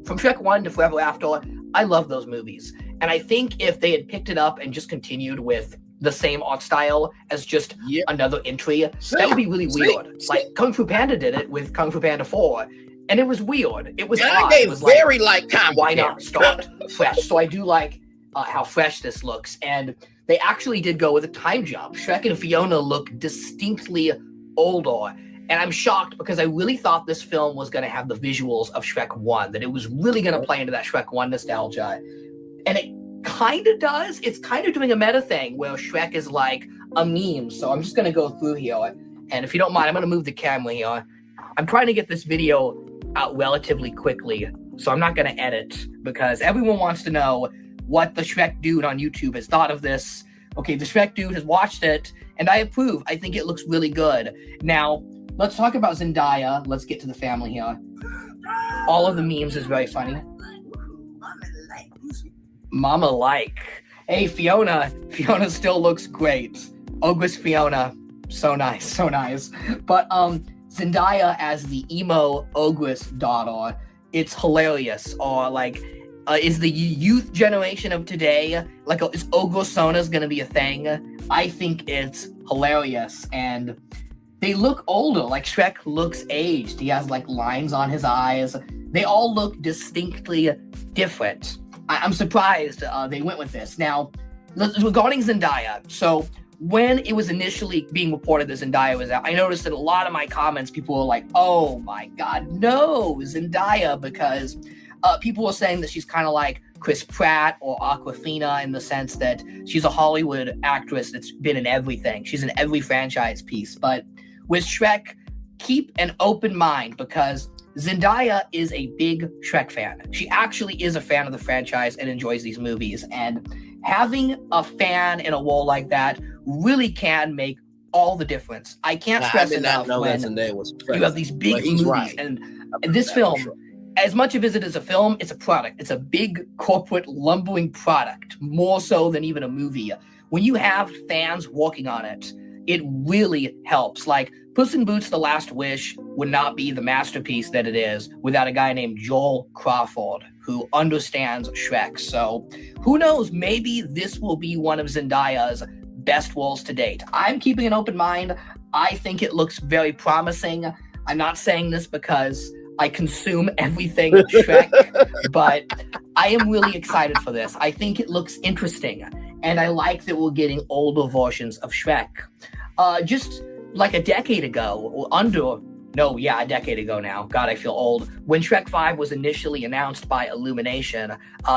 from Shrek 1 to Forever After, I love those movies. And I think if they had picked it up and just continued with the same art style as just another entry, that would be really weird. Like Kung Fu Panda did it with Kung Fu Panda 4, and it was weird. It was odd. It was very like time. Why not start fresh? So I do like how fresh this looks, and they actually did go with a time jump. Shrek and Fiona look distinctly older, and I'm shocked because I really thought this film was going to have the visuals of Shrek 1, that it was really going to play into that Shrek 1 nostalgia, and it kind of does. It's kind of doing a meta thing where Shrek is like a meme, so I'm just going to go through here, and if you don't mind, I'm going to move the camera here. I'm trying to get this video out relatively quickly, so I'm not going to edit, because everyone wants to know what the Shrek dude on YouTube has thought of this. Okay, the Shrek dude has watched it, and I approve. I think it looks really good. Now, let's talk about Zendaya. Let's get to the family here. All of the memes is very funny. Mama like. Hey, Fiona. Fiona still looks great. Ogress Fiona. So nice, so nice. But Zendaya as the emo ogress daughter, it's hilarious. Or like, is the youth generation of today, like, is Ogrossonas gonna be a thing? I think it's hilarious, and they look older. Like, Shrek looks aged. He has, like, lines on his eyes. They all look distinctly different. I'm surprised they went with this. Now, regarding Zendaya, so when it was initially being reported that Zendaya was out, I noticed that a lot of my comments, people were like, oh my God, no, Zendaya, because people were saying that she's kind of like Chris Pratt or Awkwafina in the sense that she's a Hollywood actress that's been in everything. She's in every franchise piece. But with Shrek, keep an open mind, because Zendaya is a big Shrek fan. She actually is a fan of the franchise and enjoys these movies. And having a fan in a role like that really can make all the difference. I can't stress enough when you have these big movies. Right. And this film, as much of it as a film, it's a product. It's a big corporate lumbering product, more so than even a movie. When you have fans working on it, it really helps. Like, Puss in Boots: The Last Wish would not be the masterpiece that it is without a guy named Joel Crawford who understands Shrek. So who knows, maybe this will be one of Zendaya's best roles to date. I'm keeping an open mind. I think it looks very promising. I'm not saying this because I consume everything Shrek, but I am really excited for this. I think it looks interesting, and I like that we're getting older versions of Shrek. Just like a decade ago, or a decade ago now. God, I feel old. When Shrek 5 was initially announced by Illumination,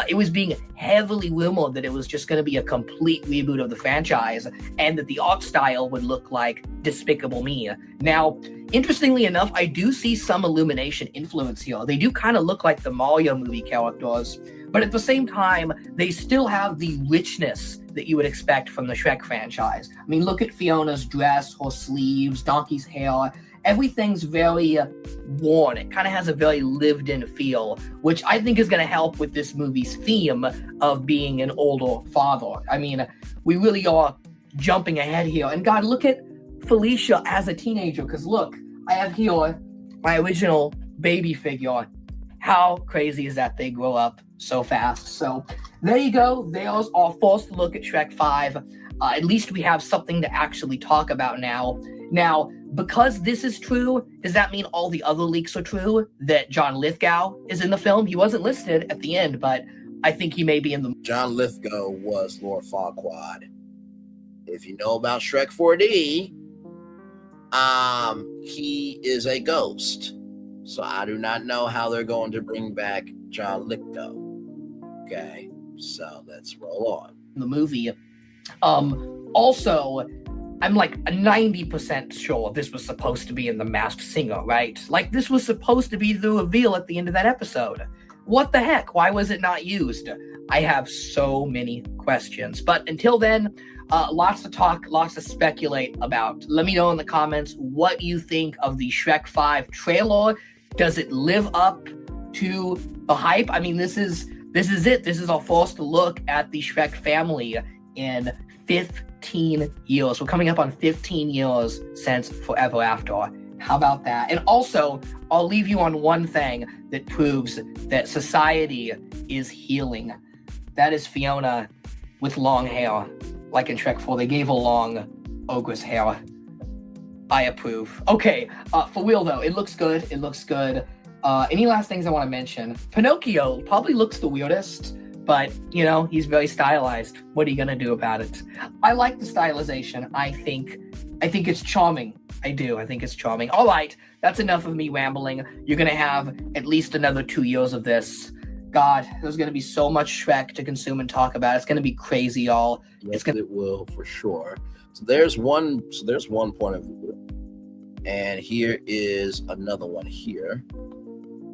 it was being heavily rumored that it was just going to be a complete reboot of the franchise, and that the art style would look like Despicable Me. Now, interestingly enough, I do see some Illumination influence here. They do kind of look like the Mario movie characters, but at the same time, they still have the richness that you would expect from the Shrek franchise. I mean, look at Fiona's dress, her sleeves, Donkey's hair. Everything's very worn. It kind of has a very lived-in feel, which I think is going to help with this movie's theme of being an older father. I mean, we really are jumping ahead here. And God, look at Felicia as a teenager, because look, I have here my original baby figure. How crazy is that they grow up so fast? So there you go. There's our first look at Shrek 5. At least we have something to actually talk about now. Now, because this is true, does that mean all the other leaks are true? That John Lithgow is in the film? He wasn't listed at the end, but I think he may be in the... John Lithgow was Lord Farquaad. If you know about Shrek 4D, he is a ghost. So I do not know how they're going to bring back John Lithgow. Okay, so let's roll on. The movie. Also, I'm like 90% sure this was supposed to be in The Masked Singer, right? Like, this was supposed to be the reveal at the end of that episode. What the heck? Why was it not used? I have so many questions. But until then, lots to talk, lots to speculate about. Let me know in the comments what you think of the Shrek 5 trailer. Does it live up to the hype? I mean, this is it. This is our first look at the Shrek family in 15 years. We're coming up on 15 years since Forever After. How about that? And also, I'll leave you on one thing that proves that society is healing. That is Fiona with long hair, like in Shrek 4. They gave her long ogre's hair. I approve. Okay, for real though, it looks good. It looks good. Any last things I want to mention? Pinocchio probably looks the weirdest, but, you know, he's very stylized. What are you going to do about it? I like the stylization. I think it's charming. I do. I think it's charming. All right, that's enough of me rambling. You're going to have at least another 2 years of this. God, there's going to be so much Shrek to consume and talk about. It's going to be crazy, y'all. Yes, it will, for sure. So there's one point of view. And here is another one here.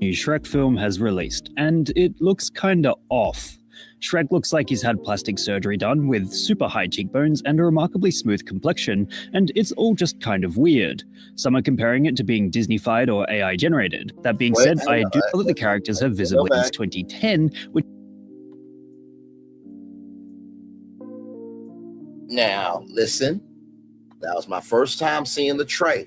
New Shrek film has released, and it looks kinda off. Shrek looks like he's had plastic surgery done with super high cheekbones and a remarkably smooth complexion, and it's all just kind of weird. Some are comparing it to being Disney-fied or AI generated. That being said, I do feel that the characters have visibly since 2010, which... Now, listen, that was my first time seeing the trailer,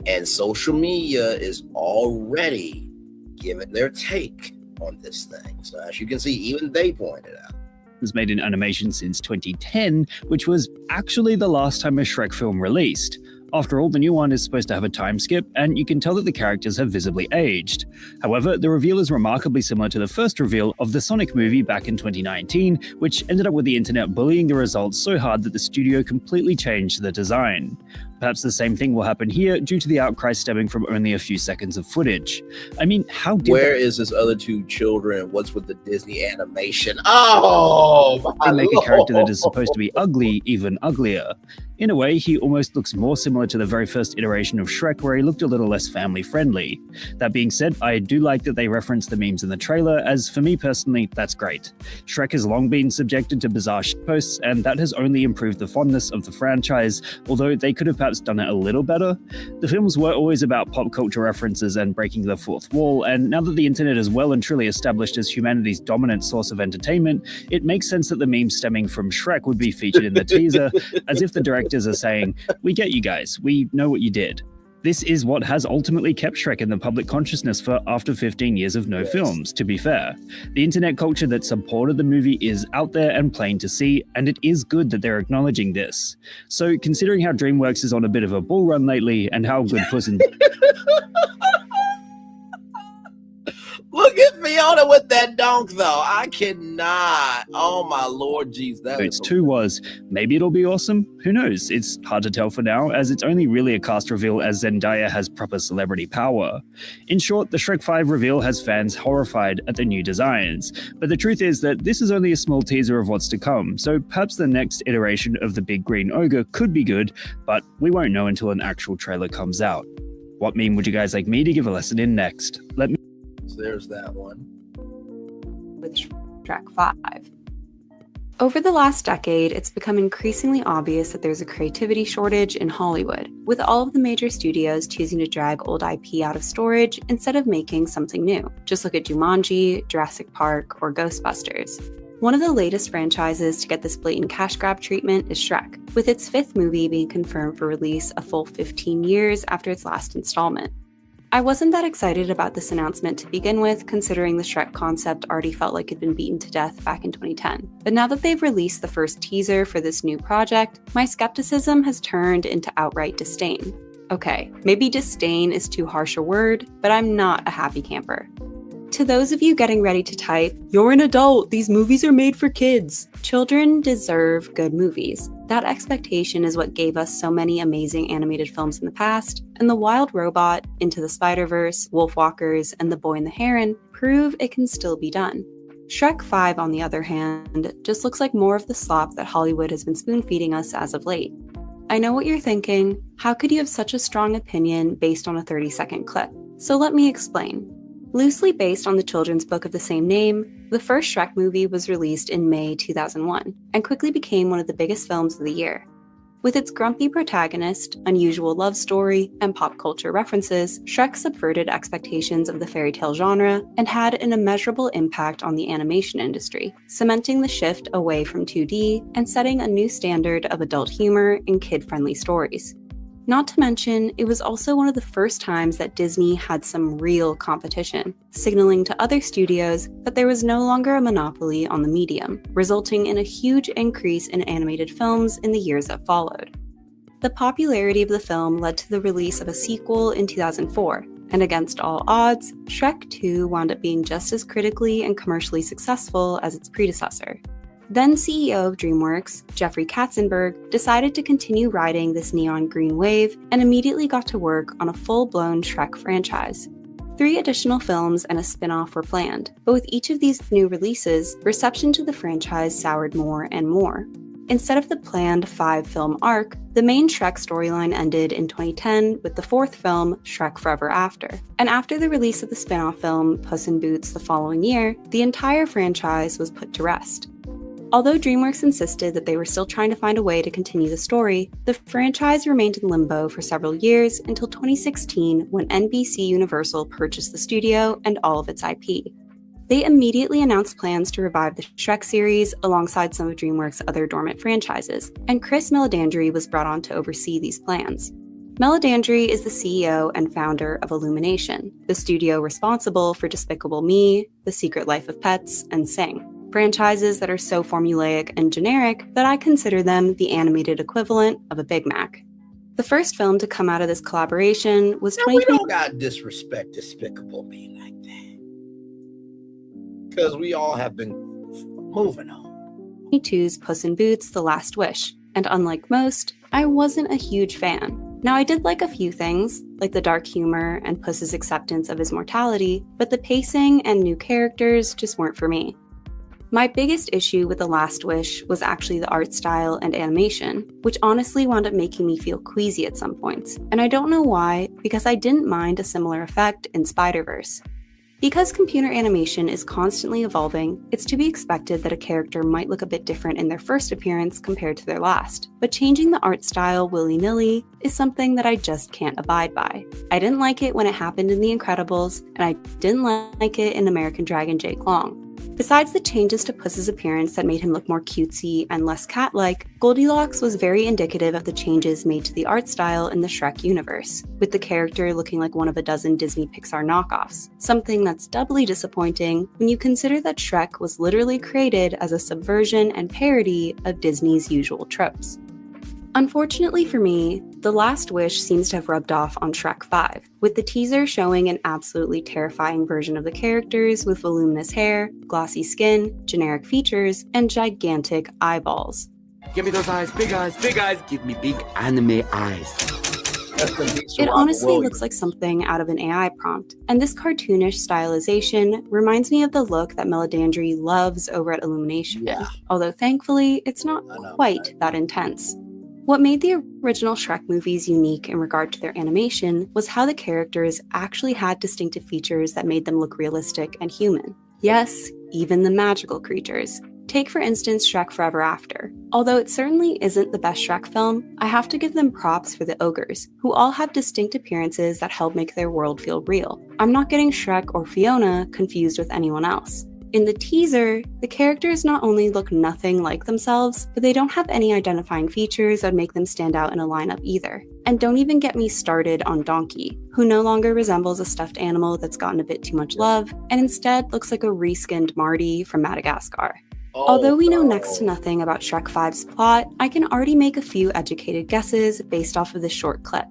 and social media is already giving their take on this thing. So as you can see, even they pointed out. Was made in animation since 2010, which was actually the last time a Shrek film released. After all, the new one is supposed to have a time skip, and you can tell that the characters have visibly aged. However, the reveal is remarkably similar to the first reveal of the Sonic movie back in 2019, which ended up with the internet bullying the results so hard that the studio completely changed the design. Perhaps the same thing will happen here due to the outcry stemming from only a few seconds of footage. I mean, how did Where is this other two children? What's with the Disney animation? Oh, they make a character that is supposed to be ugly even uglier. In a way, he almost looks more similar to the very first iteration of Shrek, where he looked a little less family-friendly. That being said, I do like that they reference the memes in the trailer, as for me personally, that's great. Shrek has long been subjected to bizarre shitposts, and that has only improved the fondness of the franchise, although they could have perhaps perhaps done it a little better. The films were always about pop culture references and breaking the fourth wall, and now that the internet is well and truly established as humanity's dominant source of entertainment, it makes sense that the memes stemming from Shrek would be featured in the teaser, as if the directors are saying, "We get you guys, we know what you did." This is what has ultimately kept Shrek in the public consciousness for after 15 years of no films, to be fair. The internet culture that supported the movie is out there and plain to see, and it is good that they're acknowledging this. So considering how DreamWorks is on a bit of a bull run lately, and how good Puss in... Look at Fiona with that donk, though. I cannot. Oh, my Lord Jesus. Boots 2 was, maybe it'll be awesome? Who knows? It's hard to tell for now, as it's only really a cast reveal as Zendaya has proper celebrity power. In short, the Shrek 5 reveal has fans horrified at the new designs. But the truth is that this is only a small teaser of what's to come, so perhaps the next iteration of the Big Green Ogre could be good, but we won't know until an actual trailer comes out. What meme would you guys like me to give a lesson in next? Let me... There's that one. With Shrek 5. Over the last decade, it's become increasingly obvious that there's a creativity shortage in Hollywood, with all of the major studios choosing to drag old IP out of storage instead of making something new. Just look at Jumanji, Jurassic Park, or Ghostbusters. One of the latest franchises to get this blatant cash grab treatment is Shrek, with its 5th movie being confirmed for release a full 15 years after its last installment. I wasn't that excited about this announcement to begin with, considering the Shrek concept already felt like it'd been beaten to death back in 2010. But now that they've released the first teaser for this new project, my skepticism has turned into outright disdain. Okay, maybe disdain is too harsh a word, but I'm not a happy camper. To those of you getting ready to type, "You're an adult, these movies are made for kids." Children deserve good movies. That expectation is what gave us so many amazing animated films in the past, and The Wild Robot, Into the Spider-Verse, Wolfwalkers, and The Boy and the Heron prove it can still be done. Shrek 5, on the other hand, just looks like more of the slop that Hollywood has been spoon-feeding us as of late. I know what you're thinking, how could you have such a strong opinion based on a 30-second clip? So let me explain. Loosely based on the children's book of the same name, the first Shrek movie was released in May 2001 and quickly became one of the biggest films of the year. With its grumpy protagonist, unusual love story, and pop culture references, Shrek subverted expectations of the fairy tale genre and had an immeasurable impact on the animation industry, cementing the shift away from 2D and setting a new standard of adult humor and kid-friendly stories. Not to mention, it was also one of the first times that Disney had some real competition, signaling to other studios that there was no longer a monopoly on the medium, resulting in a huge increase in animated films in the years that followed. The popularity of the film led to the release of a sequel in 2004, and against all odds, Shrek 2 wound up being just as critically and commercially successful as its predecessor. Then CEO of DreamWorks, Jeffrey Katzenberg, decided to continue riding this neon green wave and immediately got to work on a full-blown Shrek franchise. 3 additional films and a spin-off were planned, but with each of these new releases, reception to the franchise soured more and more. Instead of the planned 5-film arc, the main Shrek storyline ended in 2010 with the 4th film, Shrek Forever After. And after the release of the spin-off film, Puss in Boots, the following year, the entire franchise was put to rest. Although DreamWorks insisted that they were still trying to find a way to continue the story, the franchise remained in limbo for several years until 2016 when NBC Universal purchased the studio and all of its IP. They immediately announced plans to revive the Shrek series alongside some of DreamWorks' other dormant franchises, and Chris Meledandri was brought on to oversee these plans. Meledandri is the CEO and founder of Illumination, the studio responsible for Despicable Me, The Secret Life of Pets, and Sing. Franchises that are so formulaic and generic that I consider them the animated equivalent of a Big Mac. The first film to come out of this collaboration was 2020. We don't gotta disrespect Despicable Me like that. Because we all have been moving on. 2022's Puss in Boots: The Last Wish, and unlike most, I wasn't a huge fan. Now, I did like a few things, like the dark humor and Puss's acceptance of his mortality, but the pacing and new characters just weren't for me. My biggest issue with The Last Wish was actually the art style and animation, which honestly wound up making me feel queasy at some points. And I don't know why, because I didn't mind a similar effect in Spider-Verse. Because computer animation is constantly evolving, it's to be expected that a character might look a bit different in their first appearance compared to their last. But changing the art style willy-nilly is something that I just can't abide by. I didn't like it when it happened in The Incredibles, and I didn't like it in American Dragon Jake Long. Besides the changes to Puss's appearance that made him look more cutesy and less cat-like, Goldilocks was very indicative of the changes made to the art style in the Shrek universe, with the character looking like one of a dozen Disney Pixar knockoffs, something that's doubly disappointing when you consider that Shrek was literally created as a subversion and parody of Disney's usual tropes. Unfortunately for me, The Last Wish seems to have rubbed off on Shrek 5, with the teaser showing an absolutely terrifying version of the characters with voluminous hair, glossy skin, generic features, and gigantic eyeballs. Give me those eyes, big eyes, big eyes. Give me big anime eyes. It honestly looks like something out of an AI prompt, and this cartoonish stylization reminds me of the look that Meledandri loves over at Illumination, although thankfully it's not quite that intense. What made the original Shrek movies unique in regard to their animation was how the characters actually had distinctive features that made them look realistic and human. Yes, even the magical creatures. Take for instance Shrek Forever After. Although it certainly isn't the best Shrek film, I have to give them props for the ogres, who all have distinct appearances that help make their world feel real. I'm not getting Shrek or Fiona confused with anyone else. In the teaser, the characters not only look nothing like themselves, but they don't have any identifying features that make them stand out in a lineup either. And don't even get me started on Donkey, who no longer resembles a stuffed animal that's gotten a bit too much love, and instead looks like a reskinned Marty from Madagascar. Although we know next to nothing about Shrek 5's plot, I can already make a few educated guesses based off of this short clip.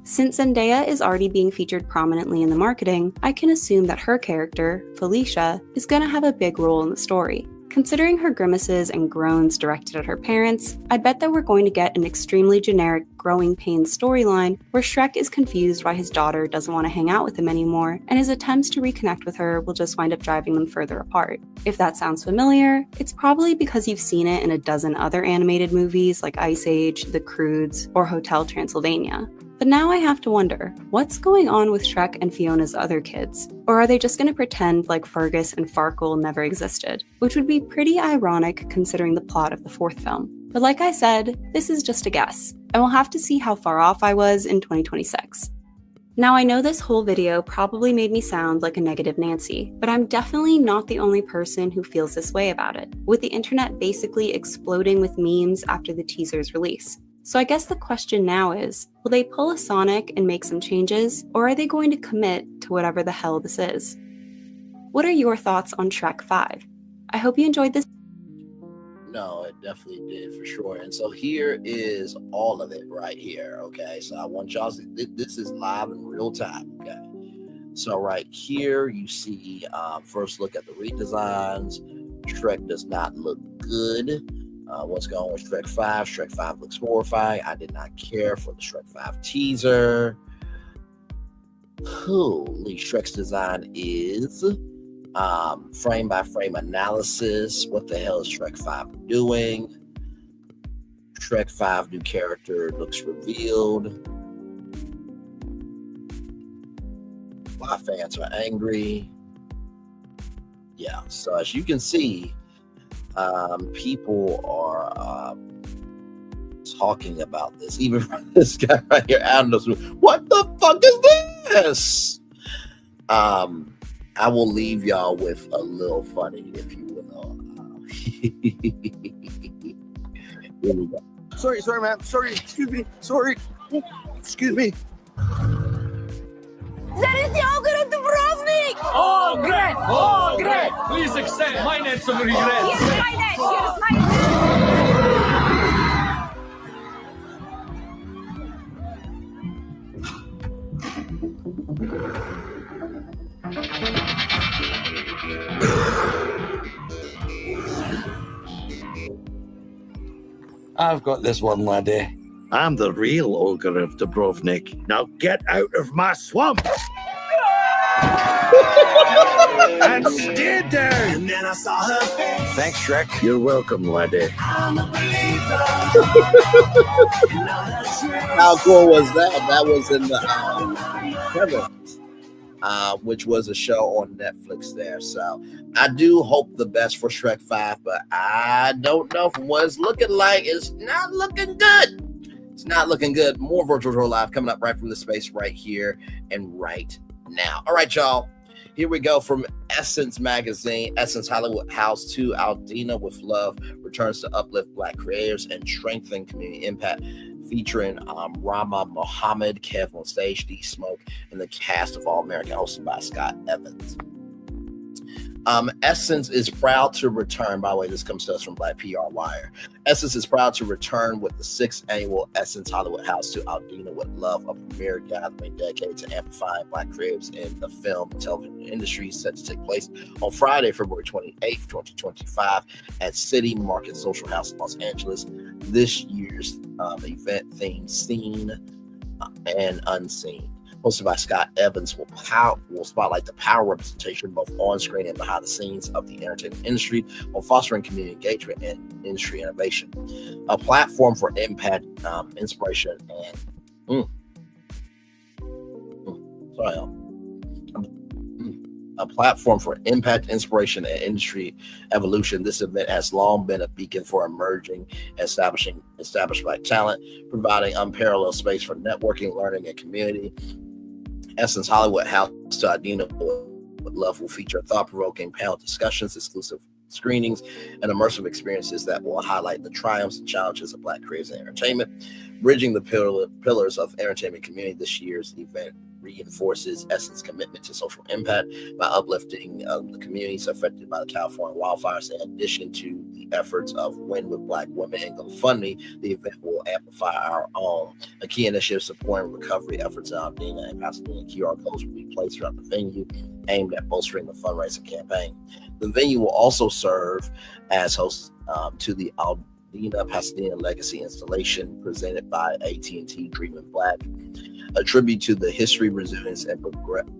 Since Zendaya is already being featured prominently in the marketing, I can assume that her character, Felicia, is going to have a big role in the story. Considering her grimaces and groans directed at her parents, I bet that we're going to get an extremely generic growing pains storyline where Shrek is confused why his daughter doesn't want to hang out with him anymore, and his attempts to reconnect with her will just wind up driving them further apart. If that sounds familiar, it's probably because you've seen it in a dozen other animated movies like Ice Age, The Croods, or Hotel Transylvania. But now I have to wonder, what's going on with Shrek and Fiona's other kids? Or are they just going to pretend like Fergus and Farkle never existed? Which would be pretty ironic considering the plot of the fourth film. But like I said, this is just a guess, and we'll have to see how far off I was in 2026. Now I know this whole video probably made me sound like a negative Nancy, but I'm definitely not the only person who feels this way about it, with the internet basically exploding with memes after the teaser's release. So I guess the question now is, will they pull a Sonic and make some changes, or are they going to commit to whatever the hell this is? What are your thoughts on Shrek 5? I hope you enjoyed this. No, it definitely did for sure. And so here is all of it right here. Okay, so I want y'all to, this is live in real time. Okay, so right here you see first look at the redesigns. Shrek does not look good. What's going on with Shrek 5? Shrek 5 looks horrifying. I did not care for the Shrek 5 teaser. Holy, Shrek's design is frame by frame analysis. What the hell is Shrek 5 doing? Shrek 5 new character looks revealed. Why fans are angry. Yeah, so as you can see, people are talking about this. Even this guy right here, Adam, what the fuck is this? I will leave y'all with a little funny, if you will. Here we go. Sorry, ma'am. Sorry, excuse me. Sorry. Excuse me. That is the ogre of Dubrovnik! Oh, great! Oh, great! Please accept my net of regrets. Here's my net! Here's my net! I've got this one, laddie. I'm the real ogre of Dubrovnik. Now get out of my swamp! And stay down! And then I saw her face. Thanks, Shrek. You're welcome, laddie. I'm a believer. How cool was that? That was in the Kevin. which was a show on Netflix there. So I do hope the best for Shrek 5, but I don't know from what it's looking like. It's not looking good. It's not looking good. More Virtual Tour Live coming up right from the space right here and right now. All right, y'all. Here we go from Essence Magazine. Essence Hollywood House 2, Aldina with Love returns to uplift Black creators and strengthen community impact, featuring Rama Mohammed, Kev on Stage, D Smoke, and the cast of All American, hosted by Scott Evans. Essence is proud to return. By the way, this comes to us from Black PR Wire. Essence is proud to return with the 6th annual Essence Hollywood House to Aldina with Love, a premier gathering dedicated to amplifying Black creatives in the film and television industry, set to take place on Friday, February 28th, 2025 at City Market Social House in Los Angeles. This year's event themed Seen and Unseen, hosted by Scott Evans, will spotlight the power representation both on screen and behind the scenes of the entertainment industry while fostering community engagement and industry innovation. A platform for impact, inspiration, and a platform for impact, inspiration, and industry evolution. This event has long been a beacon for emerging, established Black talent, providing unparalleled space for networking, learning, and community. Essence Hollywood House to Aldina with Love will feature thought-provoking panel discussions, exclusive screenings, and immersive experiences that will highlight the triumphs and challenges of Black creators and entertainment. Bridging the pillars of entertainment community, this year's event reinforces Essence's commitment to social impact by uplifting the communities affected by the California wildfires. In addition to the efforts of Win with Black Women and GoFundMe, the event will amplify our own. A key initiative supporting recovery efforts in Aldina and Pasadena. QR codes will be placed throughout the venue, aimed at bolstering the fundraising campaign. The venue will also serve as host to the Aldina Pasadena Legacy installation presented by AT&T Dreaming Black, a tribute to the history, resilience, and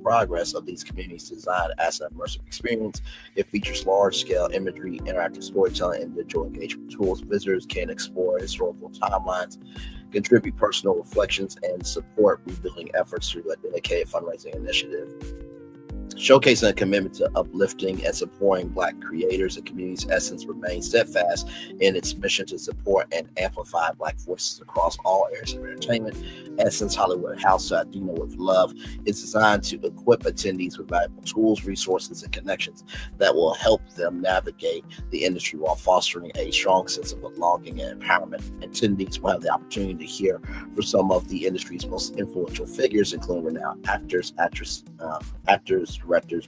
progress of these communities, designed as an immersive experience. It features large-scale imagery, interactive storytelling, and digital engagement tools. Visitors can explore historical timelines, contribute personal reflections, and support rebuilding efforts through a dedicated fundraising initiative. Showcasing a commitment to uplifting and supporting Black creators and communities, Essence remains steadfast in its mission to support and amplify Black voices across all areas of entertainment. Essence Hollywood House to Aldina with Love is designed to equip attendees with valuable tools, resources, and connections that will help them navigate the industry while fostering a strong sense of belonging and empowerment. Attendees will have the opportunity to hear from some of the industry's most influential figures, including renowned actors, directors,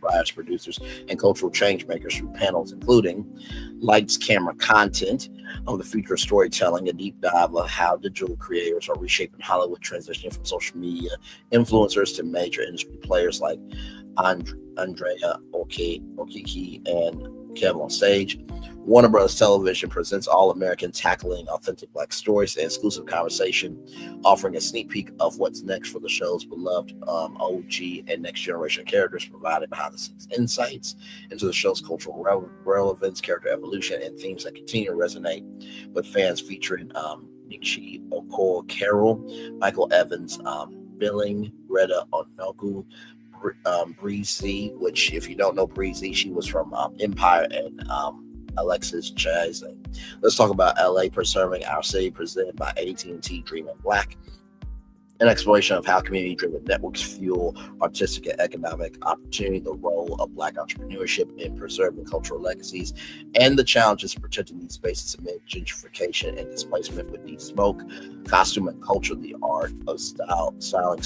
writers, producers, and cultural change makers through panels including Lights, Camera, Content on the future of storytelling, a deep dive of how digital creators are reshaping Hollywood, transitioning from social media influencers to major industry players like Andrea Okiki and Kev on Stage. Warner Bros. Television presents All American, tackling authentic Black stories and exclusive conversation, offering a sneak peek of what's next for the show's beloved OG and next generation characters, providing behind-the-scenes insights into the show's cultural relevance, character evolution, and themes that continue to resonate with fans, featuring Nishi Okoye Carroll, Michael Evans, Billing, Greta Onogu, Breezy, which if you don't know Breezy, she was from Empire, and Alexis Chaz. Let's talk about LA Preserving Our City, presented by AT&T Dreaming Black. An exploration of how community-driven networks fuel artistic and economic opportunity, the role of Black entrepreneurship in preserving cultural legacies, and the challenges of protecting these spaces amid gentrification and displacement with D Smoke. Costume and culture, the art of styling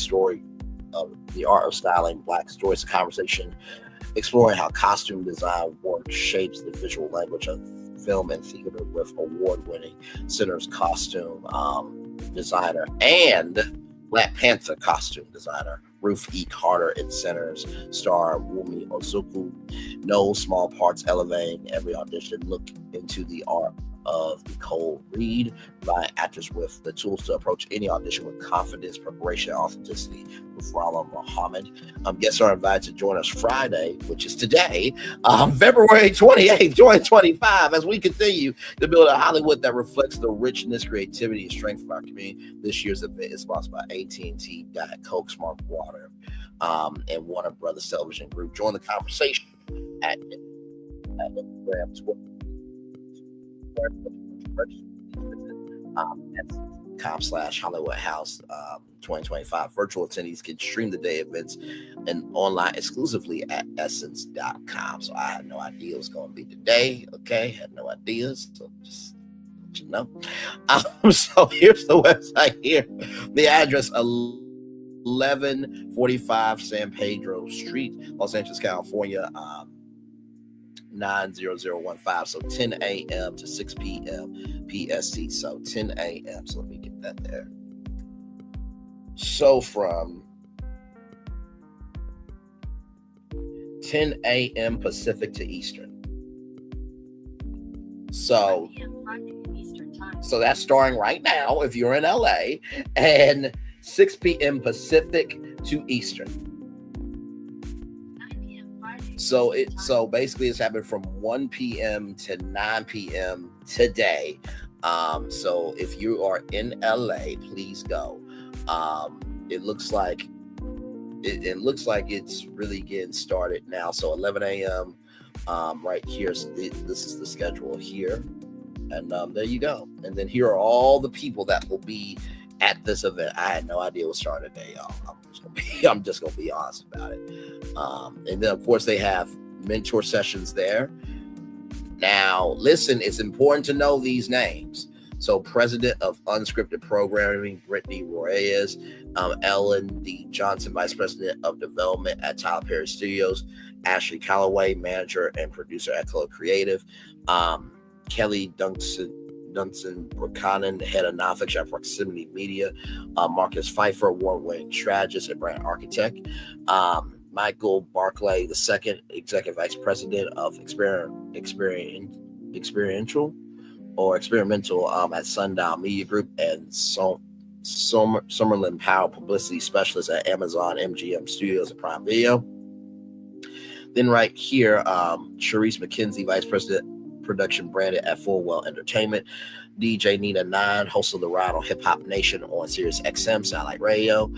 Black stories, a conversation exploring how costume design work shapes the visual language of film and theater, with award-winning Center's costume designer and Black Panther costume designer Ruth E. Carter in Center's star Wumi Ozuku. No small parts, elevating every audition. Look into the art of Nicole Reed, by actors with the tools to approach any audition with confidence, preparation, and authenticity, with Rama Mohammed. Guests are invited to join us Friday, which is today, February 28th, 2025, as we continue to build a Hollywood that reflects the richness, creativity, and strength of our community. This year's event is sponsored by AT&T, Diet Coke, Smart Water, and Warner Brothers Television Group. Join the conversation at Instagram, Twitter, @com/Hollywood House 2025. Virtual attendees can stream the day events and online exclusively at essence.com. So I had no idea it was going to be today. Okay, had no idea. So just let you know. So here's the website here. The address 1145 San Pedro Street, Los Angeles, California. 90015. So 10 a.m. to 6 p.m. PST. So 10 a.m. So let me get that there. So from 10 a.m. Pacific to Eastern. So that's starting right now if you're in LA, and 6 p.m. Pacific to Eastern. So basically it's happening from 1 p.m. to 9 p.m. today. So if you are in LA, please go. It looks like it's really getting started now. So 11 a.m. Right here. So this is the schedule here, and there you go. And then here are all the people that will be at this event. I had no idea it was starting today, y'all. I'm just gonna be honest about it. And then of course they have mentor sessions there. Now, listen, it's important to know these names. So, President of Unscripted Programming, Brittany Reyes, Ellen D. Johnson, Vice President of Development at Tyler Perry Studios, Ashley Calloway, Manager and Producer at Color Creative, Kelly Dunson Buchanan, Head of Nonfiction at Proximity Media, Marcus Pfeiffer, award-winning strategist and brand architect, Michael Barclay II, Executive Vice President of Experimental at Sundial Media Group, and Summerlin Powell, Publicity Specialist at Amazon MGM Studios and Prime Video. Then right here, Charisse McKenzie, Vice President Production Branded at Fullwell Entertainment, DJ Nina 9, host of The Ride on Hip Hop Nation on Sirius XM, Satellite Radio,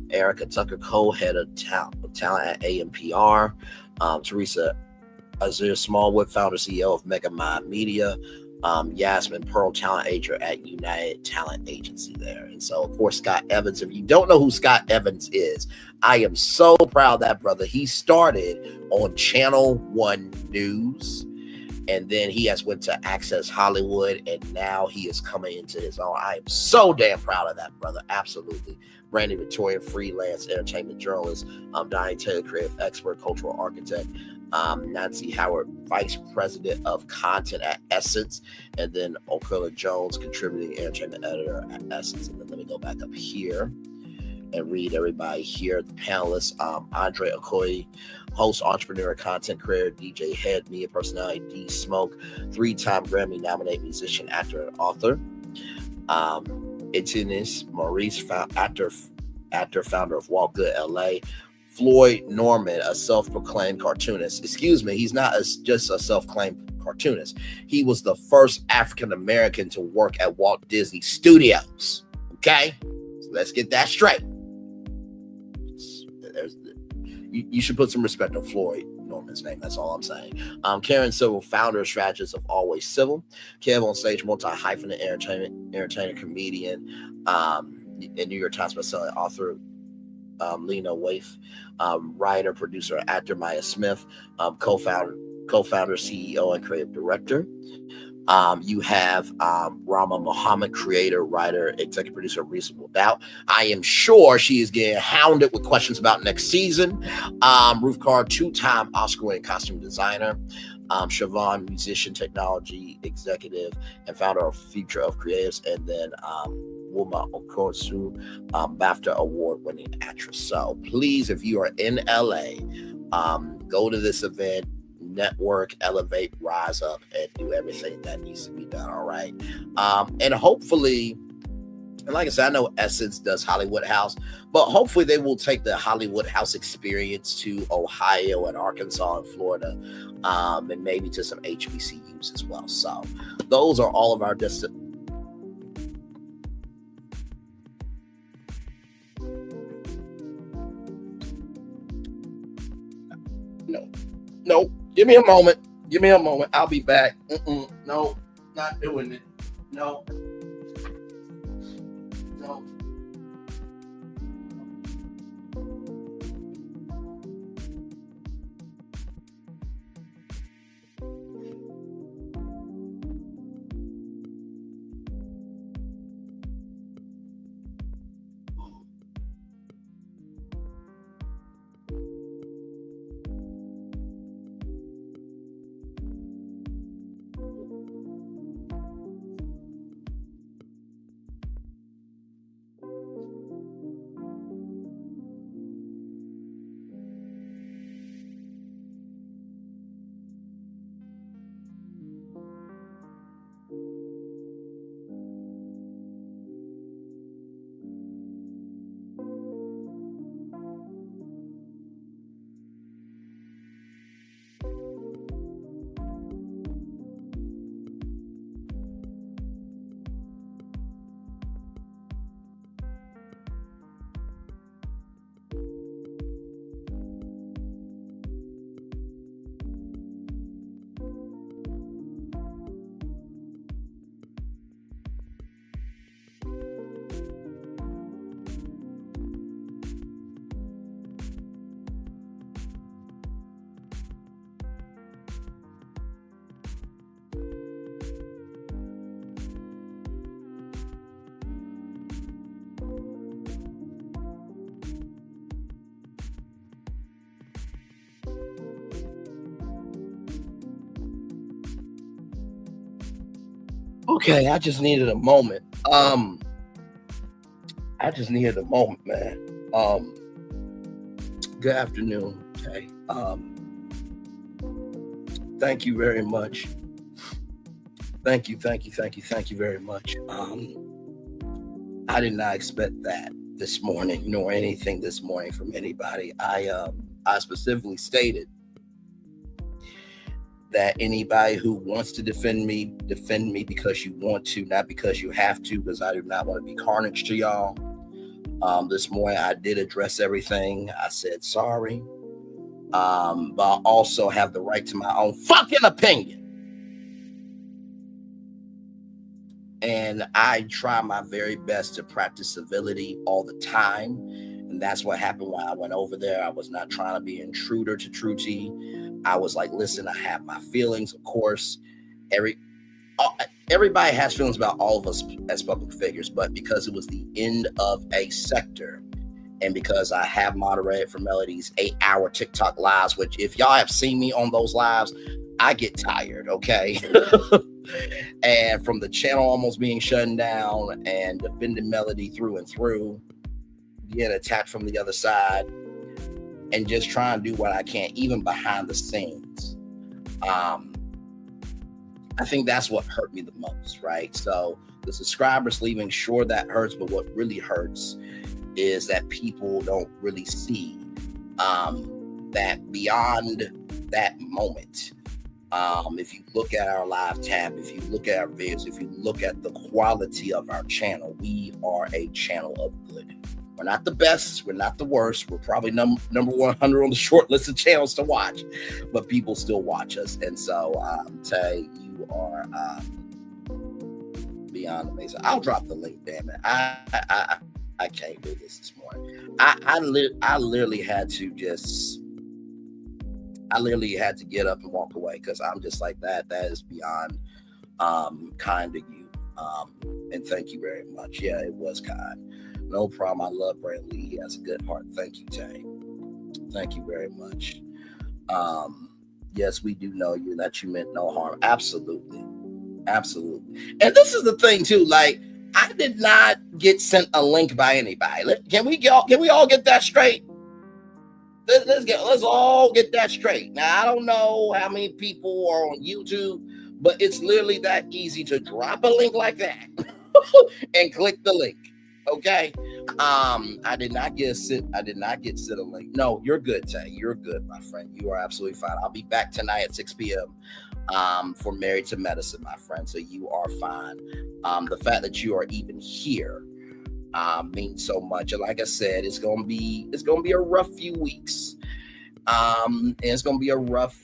Erica Tucker Cole, Head of Talent at AMPR, Teresa Azir Smallwood, Founder CEO of Mega Mind Media, Yasmin Pearl, Talent Agent at United Talent Agency there. And so, of course, Scott Evans. If you don't know who Scott Evans is, I am so proud of that brother. He started on Channel 1 News, and then he has went to Access Hollywood, and now he is coming into his own. I am so damn proud of that brother. Absolutely. Brandy Victoria, freelance entertainment journalist. Diane Taylor, creative expert, cultural architect. Nancy Howard, Vice President of Content at Essence. And then Oquilla Jones, contributing entertainment editor at Essence. And then let me go back up here and read everybody here. The panelists, Andre Okoye, host, entrepreneur, content creator, DJ, head, media personality, D Smoke, 3-time Grammy nominated musician, actor, and author. Etienne Maurice, actor, founder of Walk Good LA. Floyd Norman, a self-proclaimed cartoonist. Excuse me, he's not just a self-proclaimed cartoonist. He was the first African-American to work at Walt Disney Studios. Okay? So let's get that straight. You should put some respect on Floyd Norman's name. That's all I'm saying. Karen Civil, founder, strategist of Always Civil. Kev on stage, multi-hyphenate entertainer, comedian, and New York Times bestselling author, Lena Waif, writer, producer, actor, Maya Smith, co-founder, CEO, and creative director. You have Rama Muhammad, creator, writer, executive producer of Reasonable Doubt. I am sure she is getting hounded with questions about next season. Ruth Carr, 2-time Oscar-winning costume designer. Siobhan, musician, technology executive, and founder of Future of Creatives. And then Wuma Okosu, BAFTA award-winning actress. So please, if you are in LA, go to this event. Network, elevate, rise up, and do everything that needs to be done. All right. And hopefully, and like I said, I know Essence does Hollywood House, but hopefully they will take the Hollywood House experience to Ohio and Arkansas and Florida, and maybe to some HBCUs as well. So those are all of our Give me a moment. I'll be back. No, not doing it. No. Okay, I just needed a moment. Man. Good afternoon. Okay. Thank you very much. Thank you very much. I did not expect that this morning, nor anything this morning from anybody. I specifically stated that anybody who wants to defend me because you want to, not because you have to, because I do not want to be carnage to y'all. This morning I did address everything. I said sorry, but I also have the right to my own fucking opinion. And I try my very best to practice civility all the time. And that's what happened when I went over there. I was not trying to be an intruder to Truty. I was like, listen, I have my feelings. Of course, everybody has feelings about all of us as public figures, but because it was the end of a sector, and because I have moderated for Melody's 8-hour TikTok lives, which if y'all have seen me on those lives, I get tired, okay? And from the channel almost being shut down and defending Melody through and through, getting attacked from the other side, and just trying to do what I can, even behind the scenes. I think that's what hurt me the most, right? So the subscribers leaving, sure, that hurts, but what really hurts is that people don't really see that beyond that moment. If you look at our live tab, if you look at our videos, if you look at the quality of our channel, we are a channel of good. We're not the best. We're not the worst. We're probably number 100 on the short list of channels to watch, but people still watch us. And so, Tay, you are beyond amazing. I'll drop the link, damn it. I can't do this morning. I literally had to get up and walk away because I'm just like that. That is beyond kind of you. And thank you very much. Yeah, it was kind. No problem. I love Brand Lee. He has a good heart. Thank you, Tay. Thank you very much. Yes, we do know you, that you meant no harm. Absolutely. Absolutely. And this is the thing too, like, I did not get sent a link by anybody. Can we all get that straight? Let's all get that straight. Now, I don't know how many people are on YouTube, but it's literally that easy to drop a link like that and click the link. Okay. I did not get sent a link. No, you're good, Tay. You're good, my friend. You are absolutely fine. I'll be back tonight at 6 p.m. For Married to Medicine, my friend. So you are fine. The fact that you are even here means so much. And like I said, it's gonna be a rough few weeks. And it's gonna be a rough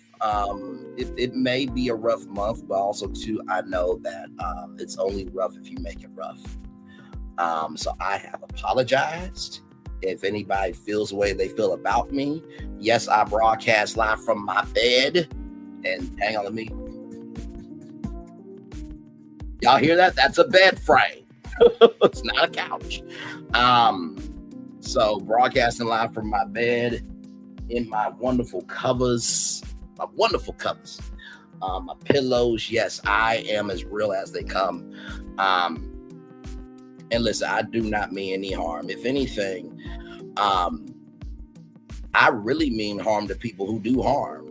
It may be a rough month, but also too, I know that it's only rough if you make it rough. So I have apologized if anybody feels the way they feel about me. Yes, I broadcast live from my bed. And hang on, let me. Y'all hear that? That's a bed frame. It's not a couch. So broadcasting live from my bed in my wonderful covers. My pillows. Yes, I am as real as they come. And listen, I do not mean any harm. If anything, I really mean harm to people who do harm.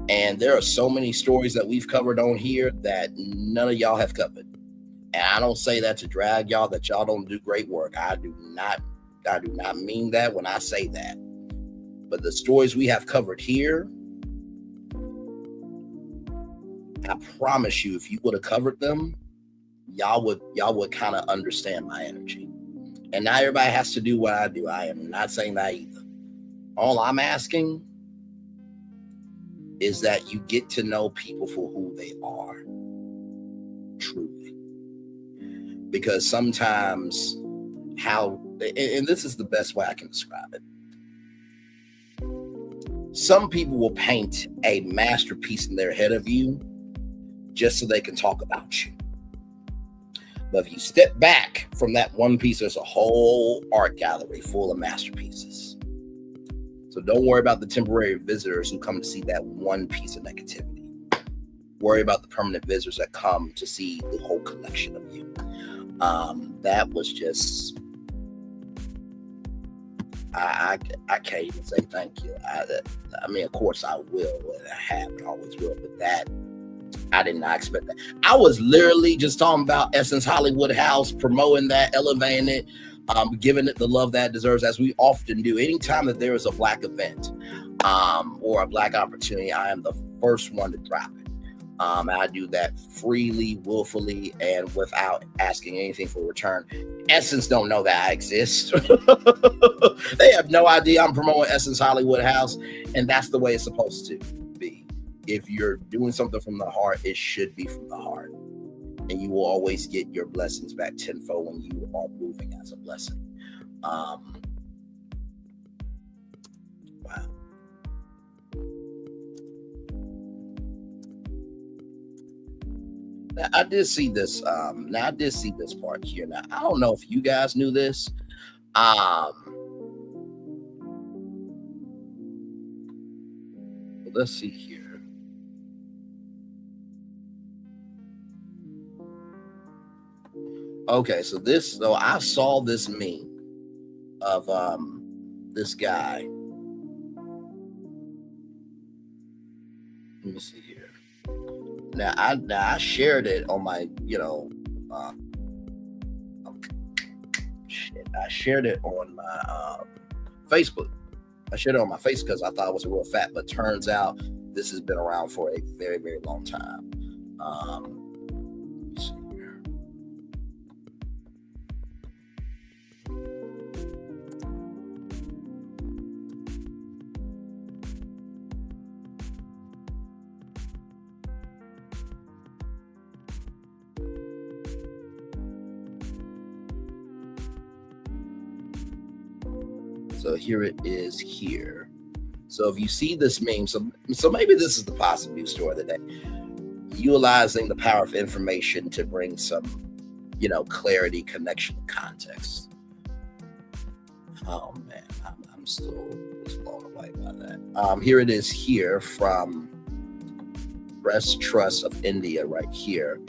And there are so many stories that we've covered on here that none of y'all have covered. And I don't say that to drag y'all, that y'all don't do great work. I do not mean that when I say that. But the stories we have covered here, I promise you, if you would have covered them, y'all would kind of understand my energy. And not everybody has to do what I do. I am not saying that either. All I'm asking is that you get to know people for who they are, truly. Because sometimes and this is the best way I can describe it. Some people will paint a masterpiece in their head of you just so they can talk about you. But if you step back from that one piece, there's a whole art gallery full of masterpieces. So don't worry about the temporary visitors who come to see that one piece of negativity. Worry about the permanent visitors that come to see the whole collection of you. That was just, I can't even say thank you. I mean, of course I will, and I have and always will, but that, I did not expect that. I was literally just talking about Essence Hollywood House, promoting that, elevating it, giving it the love that it deserves, as we often do. Anytime that there is a Black event or a Black opportunity, I am the first one to drop it. I do that freely, willfully, and without asking anything for return. Essence don't know that I exist. They have no idea I'm promoting Essence Hollywood House, and that's the way it's supposed to be. If you're doing something from the heart, it should be from the heart. And you will always get your blessings back tenfold when you are moving as a blessing. Wow. Now, I did see this part here. Now, I don't know if you guys knew this. Let's see here. Okay, so I saw this meme of this guy. Let me see here. Now I shared it on my, I shared it on my Facebook. I shared it on my face because I thought it was a real fact, but turns out this has been around for a very, very long time. Let's see here. So here it is here. So if you see this meme, so maybe this is the positive news story of the day. Utilizing the power of information to bring some, clarity, connection, context. Oh man, I'm still just blown away by that. Here it is here from Breast Trust of India right here.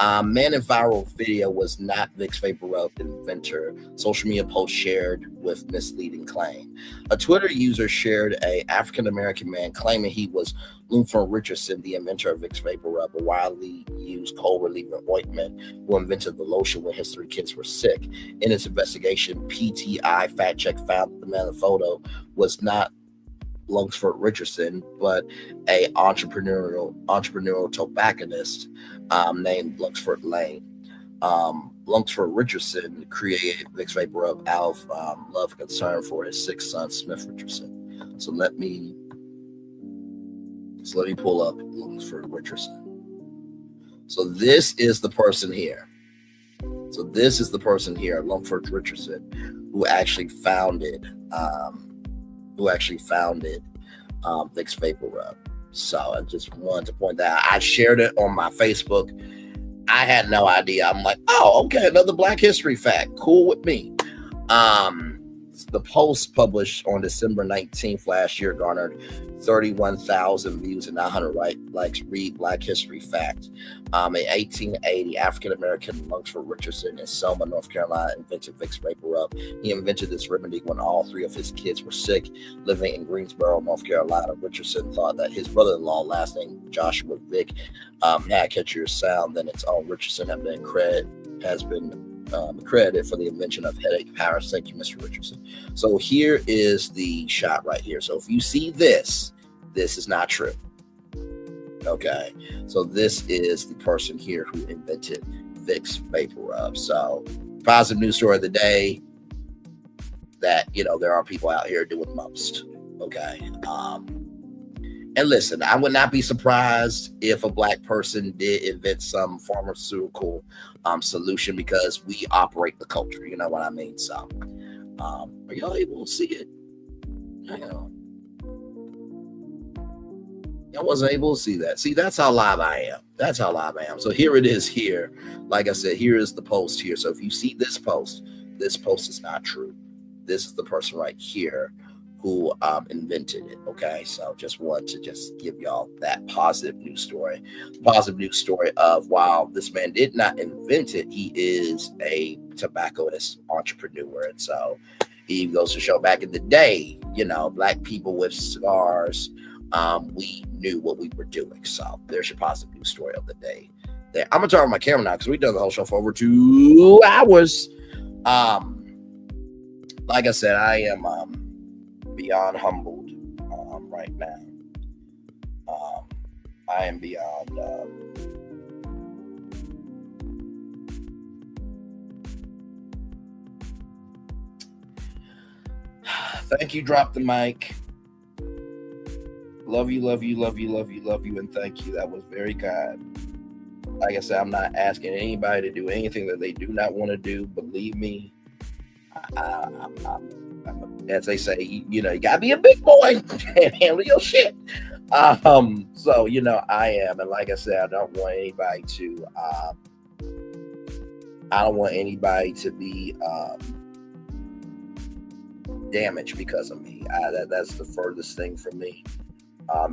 Man in viral video was not Vicks Vapor Rub inventor. Social media post shared with misleading claim. A Twitter user shared a African-American man claiming he was Luther Richardson, the inventor of Vicks Vapor Rub, a widely used cold reliever ointment, who invented the lotion when his 3 kids were sick. In its investigation, PTI fact check found that the man in the photo was not Lunsford Richardson, but a entrepreneurial tobacconist named Lunsford Lane. Lunsford Richardson created Vicks Vapor Rub out of love and concern for his 6th son, Smith Richardson. So let me So let me pull up Lunsford Richardson. So this is the person here. Lunsford Richardson, who actually founded Vicks Vapor Rub. So I just wanted to point that out. I shared it on my Facebook. I had no idea. I'm like, oh, okay, another Black History fact. Cool with me. The post published on December 19th last year garnered 31,000 views and 900 likes. Read Black History fact. In 1880, African-American Lunsford Richardson in Selma, North Carolina, invented Vicks Vapor Rub. He invented this remedy when all three of his kids were sick. Living in Greensboro, North Carolina, Richardson thought that his brother-in-law, last name Joshua Vick, had catchier sound than its own. Richardson has been credited for the invention of headache powders. Thank you, Mr. Richardson. So here is the shot right here. So if you see this is not true. Okay, so this is the person here who invented Vicks Vapor Rub. So positive news story of the day, that, you know, there are people out here doing most. Okay. And listen, I would not be surprised if a Black person did invent some pharmaceutical solution, because we operate the culture. You know what I mean? So, are y'all able to see it? Hang on. I wasn't able to see that. See, that's how live I am. So here it is here. Like I said, here is the post here. So if you see this post is not true. This is the person right here who invented it. Okay, so just want to just give y'all that positive news story. Positive news story of, while this man did not invent it, he is a tobacconist entrepreneur. And so he goes to show, back in the day, you know, Black people with cigars, we knew what we were doing. So there's your positive news story of the day there. I'm gonna turn on my camera now because we've done the whole show for over 2 hours. Like I said, I am beyond humbled right now. I am beyond thank you. Drop the mic. Love you, and thank you. That was very kind. Like I said, I'm not asking anybody to do anything that they do not want to do. Believe me, as they say, you know, you gotta be a big boy and handle your shit. So, you know, I am, and like I said, I don't want anybody to be damaged because of me. That's the furthest thing from me.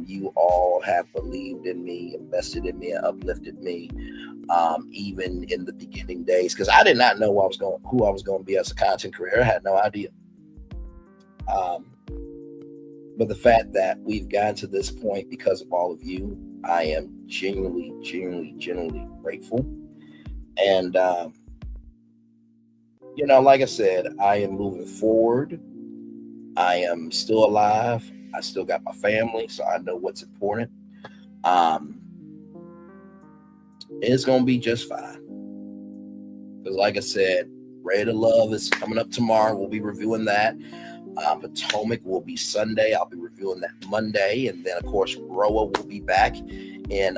You all have believed in me, invested in me, and uplifted me, even in the beginning days, because I did not know who I was going to be as a content creator. I had no idea. But the fact that we've gotten to this point because of all of you, I am genuinely grateful. And, you know, like I said, I am moving forward. I am still alive. I still got my family, so I know what's important. It's going to be just fine. Because like I said, Ready to Love is coming up tomorrow. We'll be reviewing that. Potomac will be Sunday. I'll be reviewing that Monday. And then, of course, Roa will be back. In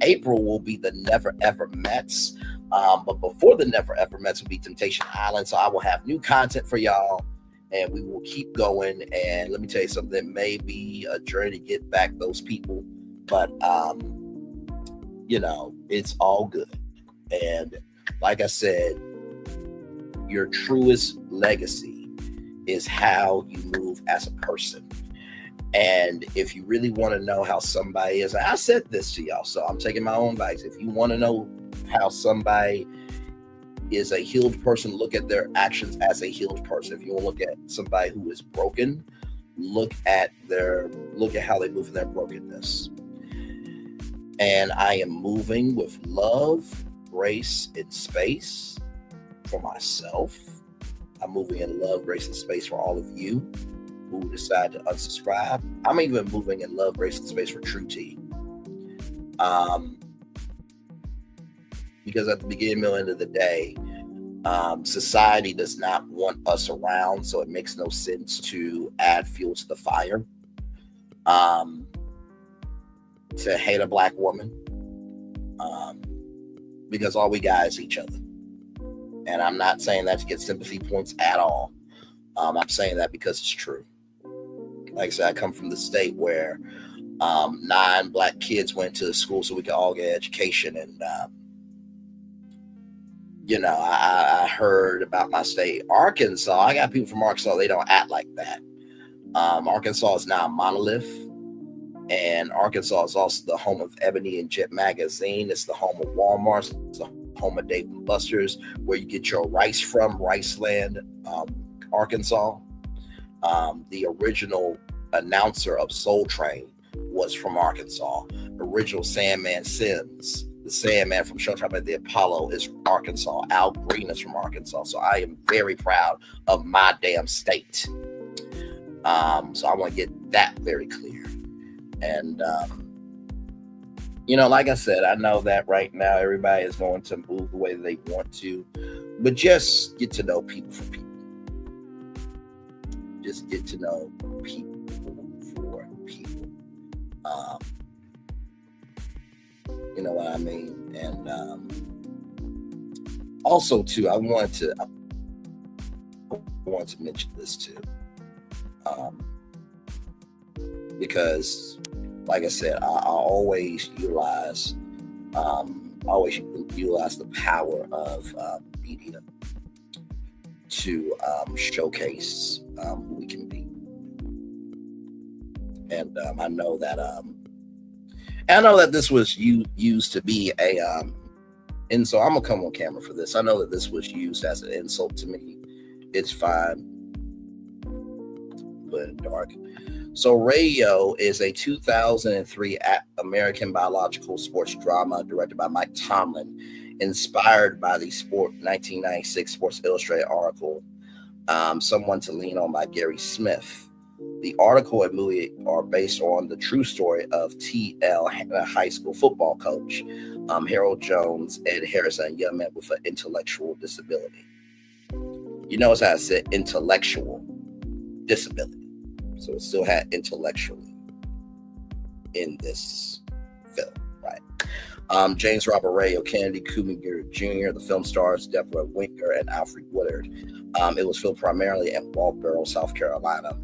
April will be the Never Ever Mets. But before the Never Ever Mets will be Temptation Island. So I will have new content for y'all. And we will keep going. And let me tell you something, it may be a journey to get back those people. But, you know, it's all good. And like I said, your truest legacy is how you move as a person. And if you really want to know how somebody is, I said this to y'all, so I'm taking my own advice. If you want to know how somebody is a healed person, look at their actions as a healed person. If you want to look at somebody who is broken, look at how they move in their brokenness. And I am moving with love, grace, and space for myself. I'm moving in love, grace, and space for all of you who decide to unsubscribe. I'm even moving in love, grace, and space for True T. Because at the beginning and end of the day, society does not want us around, so it makes no sense to add fuel to the fire. to hate a black woman, because all we got is each other. And I'm not saying that to get sympathy points at all. I'm saying that because it's true. Like I said, I come from the state where 9 black kids went to school so we could all get education. And, I heard about my state, Arkansas. I got people from Arkansas. They don't act like that. Arkansas is now a monolith. And Arkansas is also the home of Ebony and Jet magazine. It's the home of Walmart. It's the home of Dave & Buster's, where you get your rice from, Riceland, Arkansas. The original announcer of Soul Train was from Arkansas. Original Sandman Sims, the Sandman from Showtime at the Apollo, is from Arkansas. Al Green is from Arkansas. So I am very proud of my damn state. So I want to get that very clear. And, like I said, I know that right now everybody is going to move the way that they want to, but just get to know people for people. Just get to know people for people. You know what I mean? And also, too, I want to mention this, too. Because, like I said, I always utilize the power of media to showcase who we can be. And I know that this was used to be a and so I'm gonna come on camera for this. I know that this was used as an insult to me. It's fine. Put it dark. So Radio is a 2003 American biological sports drama directed by Mike Tomlin, inspired by the 1996 Sports Illustrated article, Someone to Lean On by Gary Smith. The article and movie are based on the true story of TL, a high school football coach, Harold Jones, Ed Harrison, a young man with an intellectual disability. You notice how I said intellectual disability. So it still had intellectually in this film, right? James Robert Ray, Kennedy Coominger Jr., the film stars Deborah Winger and Alfred Woodard. It was filmed primarily in Walboro, South Carolina.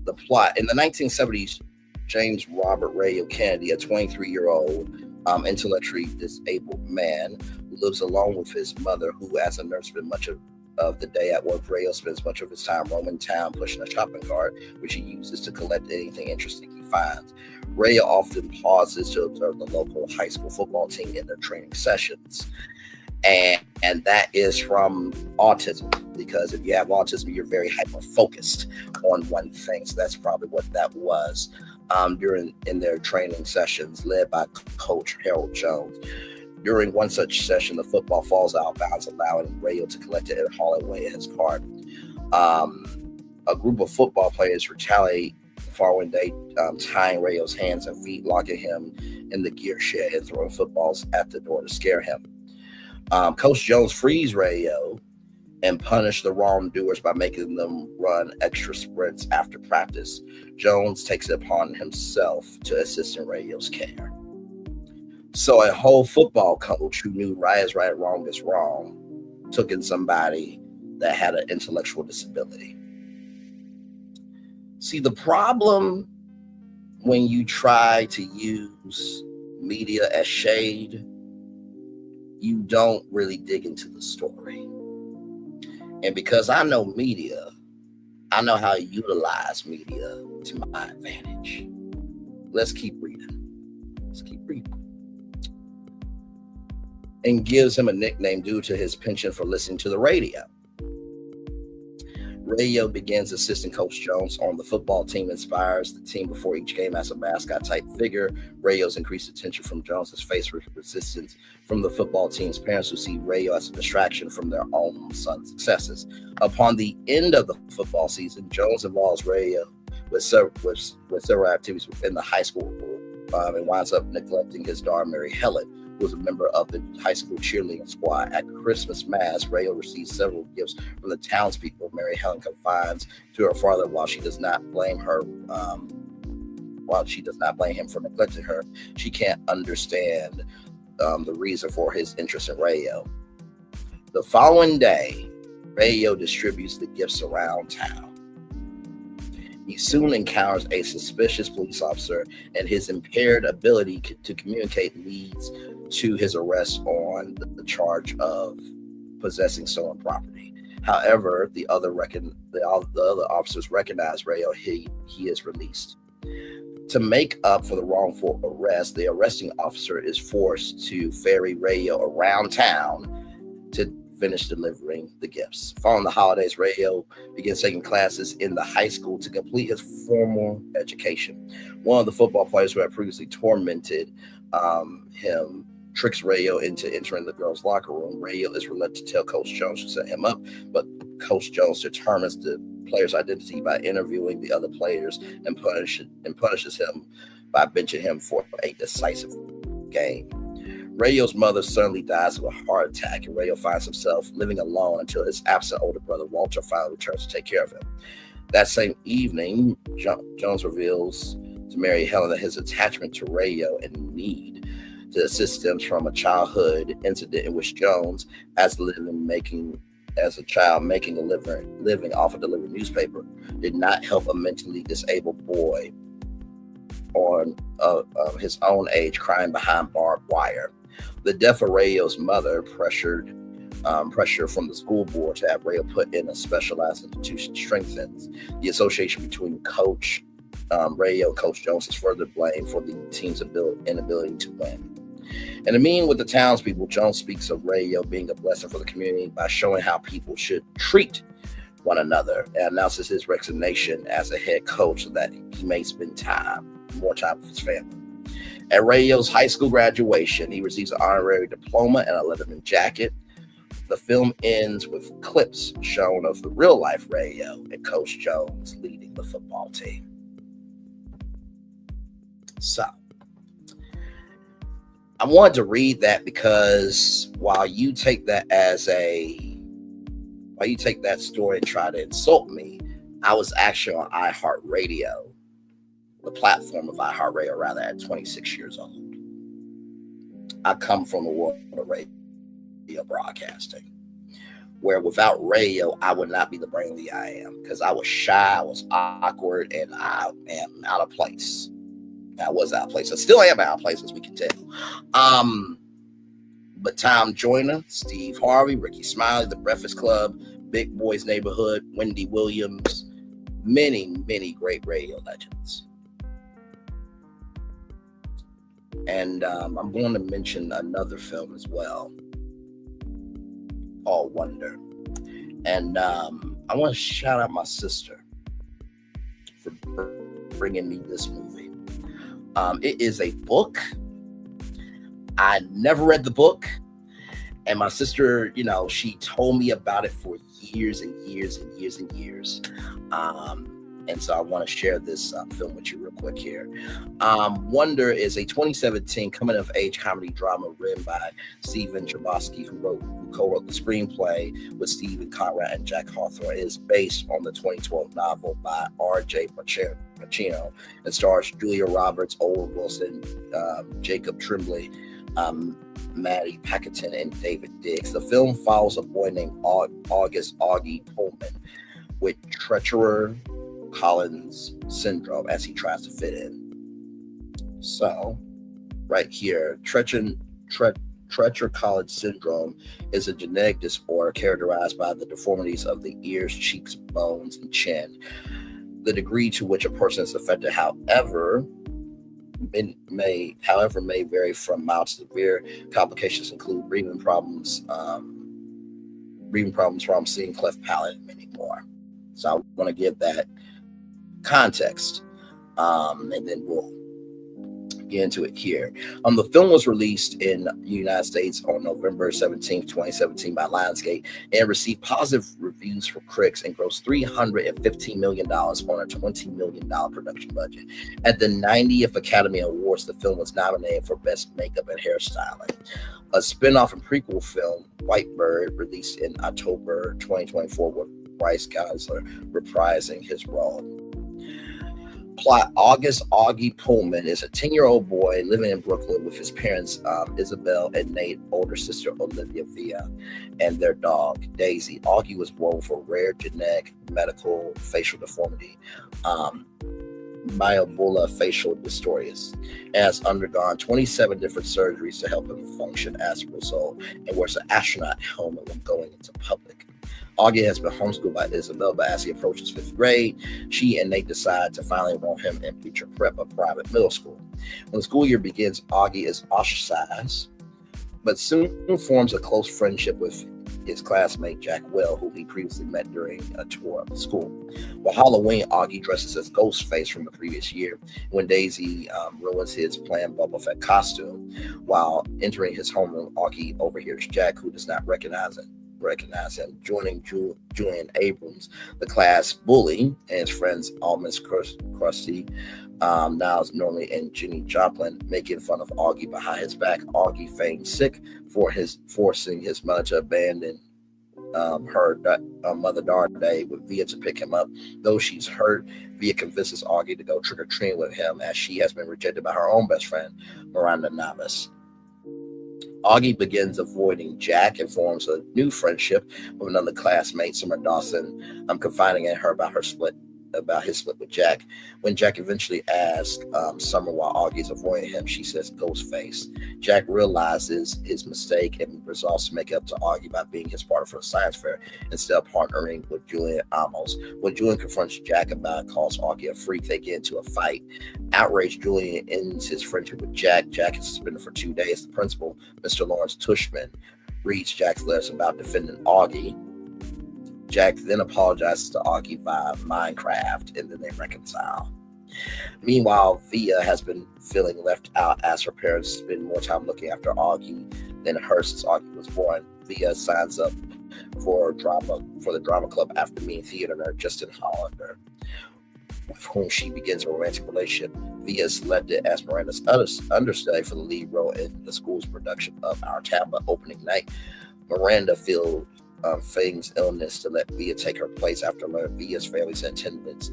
The plot: in the 1970s, James Robert Ray Kennedy, a 23-year-old intellectually disabled man, lives alone with his mother, who, as a nurse, spent much of the day at work. Rayo spends much of his time roaming town, pushing a shopping cart, which he uses to collect anything interesting he finds. Rayo often pauses to observe the local high school football team in their training sessions. And that is from autism, because if you have autism, you're very hyper-focused on one thing. So that's probably what that was in their training sessions, led by Coach Harold Jones. During one such session, the football falls out of bounds, allowing Rayo to collect it and haul it away in his cart. A group of football players retaliate the following day, tying Rayo's hands and feet, locking him in the gear shed, and throwing footballs at the door to scare him. Coach Jones frees Rayo and punish the wrongdoers by making them run extra sprints after practice. Jones takes it upon himself to assist in Rayo's care. So a whole football coach who knew right is right, wrong is wrong, took in somebody that had an intellectual disability. See, the problem when you try to use media as shade, you don't really dig into the story. And because I know media, I know how to utilize media to my advantage. Let's keep reading. And gives him a nickname due to his penchant for listening to the radio. Rayo begins assisting Coach Jones on the football team, inspires the team before each game as a mascot-type figure. Rayo's increased attention from Jones's face resistance from the football team's parents, who see Rayo as a distraction from their own son's successes. Upon the end of the football season, Jones involves Rayo with several activities within the high school and winds up neglecting his daughter, Mary Helen, who was a member of the high school cheerleading squad. At Christmas Mass, Rayo receives several gifts from the townspeople. Mary Helen confides to her father while she does not blame her while she does not blame him for neglecting her, she can't understand the reason for his interest in Rayo. The following day, Rayo distributes the gifts around town. He soon encounters a suspicious police officer, and his impaired ability to communicate leads to his arrest on the charge of possessing stolen property. However, the other officers recognize Rayo. He is released. To make up for the wrongful arrest, the arresting officer is forced to ferry Rayo around town to finish delivering the gifts. Following the holidays, Rayo begins taking classes in the high school to complete his formal education. One of the football players who had previously tormented him tricks Rayo into entering the girls' locker room. Rayo is reluctant to tell Coach Jones to set him up, but Coach Jones determines the player's identity by interviewing the other players and punishes him by benching him for a decisive game. Rayo's mother suddenly dies of a heart attack, and Rayo finds himself living alone until his absent older brother Walter finally returns to take care of him. That same evening, Jones reveals to Mary Helen that his attachment to Rayo and need to assist stems from a childhood incident in which Jones, as a child making a living off a delivered newspaper, did not help a mentally disabled boy of his own age crying behind barbed wire. The death of Rayo's mother pressure from the school board to have Rayo put in a specialized institution strengthens the association between Coach Rayo and Coach Jones is further blamed for the team's inability to win. In a meeting with the townspeople, Jones speaks of Rayo being a blessing for the community by showing how people should treat one another, and announces his resignation as a head coach so that he may spend more time with his family. At Rayo's high school graduation, he receives an honorary diploma and a Letterman jacket. The film ends with clips shown of the real-life Rayo and Coach Jones leading the football team. So, I wanted to read that because while you take that story and try to insult me, I was actually on iHeartRadio, the platform of iHeartRadio, rather, at 26 years old. I come from the world of radio broadcasting, where without radio, I would not be the brain lead I am, because I was shy, I was awkward, and I am out of place. I was out of place. I still am out of place, as we can tell. But Tom Joyner, Steve Harvey, Ricky Smiley, The Breakfast Club, Big Boys Neighborhood, Wendy Williams, many, many great radio legends. And I'm going to mention another film as well, called Wonder. And I want to shout out my sister for bringing me this movie. It is a book. I never read the book. And my sister, she told me about it for years and years and years and years. And so I want to share this film with you real quick here. Wonder is a 2017 coming-of-age comedy drama written by Stephen Chbosky, who co-wrote the screenplay with Stephen Conrad and Jack Hawthorne. It is based on the 2012 novel by R.J. Pacino and stars Julia Roberts, Owen Wilson, Jacob Tremblay, Maddie Packington, and David Diggs. The film follows a boy named August Augie Pullman with Treacher Collins syndrome as he tries to fit in. So, right here, Treacher Collins syndrome is a genetic disorder characterized by the deformities of the ears, cheeks, bones, and chin. The degree to which a person is affected, however, may vary from mild to severe. Complications include breathing problems from seeing cleft palate, and many more. So I want to give that context, and then we'll get into it here. The film was released in the United States on November 17, 2017 by Lionsgate and received positive reviews from critics and grossed $315 million on a $20 million production budget. At the 90th Academy Awards, the film was nominated for Best Makeup and Hairstyling. A spin-off and prequel film, White Bird, released in October 2024 with Bryce Gosler reprising his role. Plot: August Augie Pullman is a 10-year-old boy living in Brooklyn with his parents, Isabel and Nate, older sister Olivia Villa, and their dog, Daisy. Augie was born with a rare genetic medical facial deformity, myobula facial dystoria, and has undergone 27 different surgeries to help him function as a result, and wears an astronaut helmet when going into public. Augie has been homeschooled by Isabel, but as he approaches 5th grade, she and Nate decide to finally enroll him in Preacher Prep, a private middle school. When the school year begins, Augie is ostracized, but soon forms a close friendship with his classmate Jack Will, who he previously met during a tour of the school. While Halloween, Augie dresses as Ghostface from the previous year. When Daisy ruins his planned Boba Fett costume, while entering his homeroom, Augie overhears Jack, who does not recognize him, joining Julian Abrams, the class bully, and his friends Almas Krusty, Niles Normally, and Jenny Joplin, making fun of Augie behind his back. Augie feigns sick for forcing his mother to abandon her mother Day with Via to pick him up. Though she's hurt, Via convinces Augie to go trick-or-treating with him, as she has been rejected by her own best friend, Miranda Navas. Augie begins avoiding Jack and forms a new friendship with another classmate, Summer Dawson, confiding in her about his split with Jack. When Jack eventually asks Summer why Augie's avoiding him, she says Ghostface. Jack realizes his mistake and resolves to make up to Augie by being his partner for the science fair instead of partnering with Julian Amos. When Julian confronts Jack about it, calls Augie a freak, they get into a fight. Outraged, Julian ends his friendship with Jack. Jack is suspended for 2 days. The principal, Mr. Lawrence Tushman, reads Jack's letters about defending Augie. Jack then apologizes to Augie via Minecraft, and then they reconcile. Meanwhile, Via has been feeling left out as her parents spend more time looking after Augie than her since Augie was born. Via signs up for the drama club after meeting theater nerd Justin Hollander, with whom she begins a romantic relationship. Via is selected as Miranda's understudy for the lead role in the school's production of Our Town, but opening night, Miranda feigns illness to let Via take her place after learning Via's family's attendance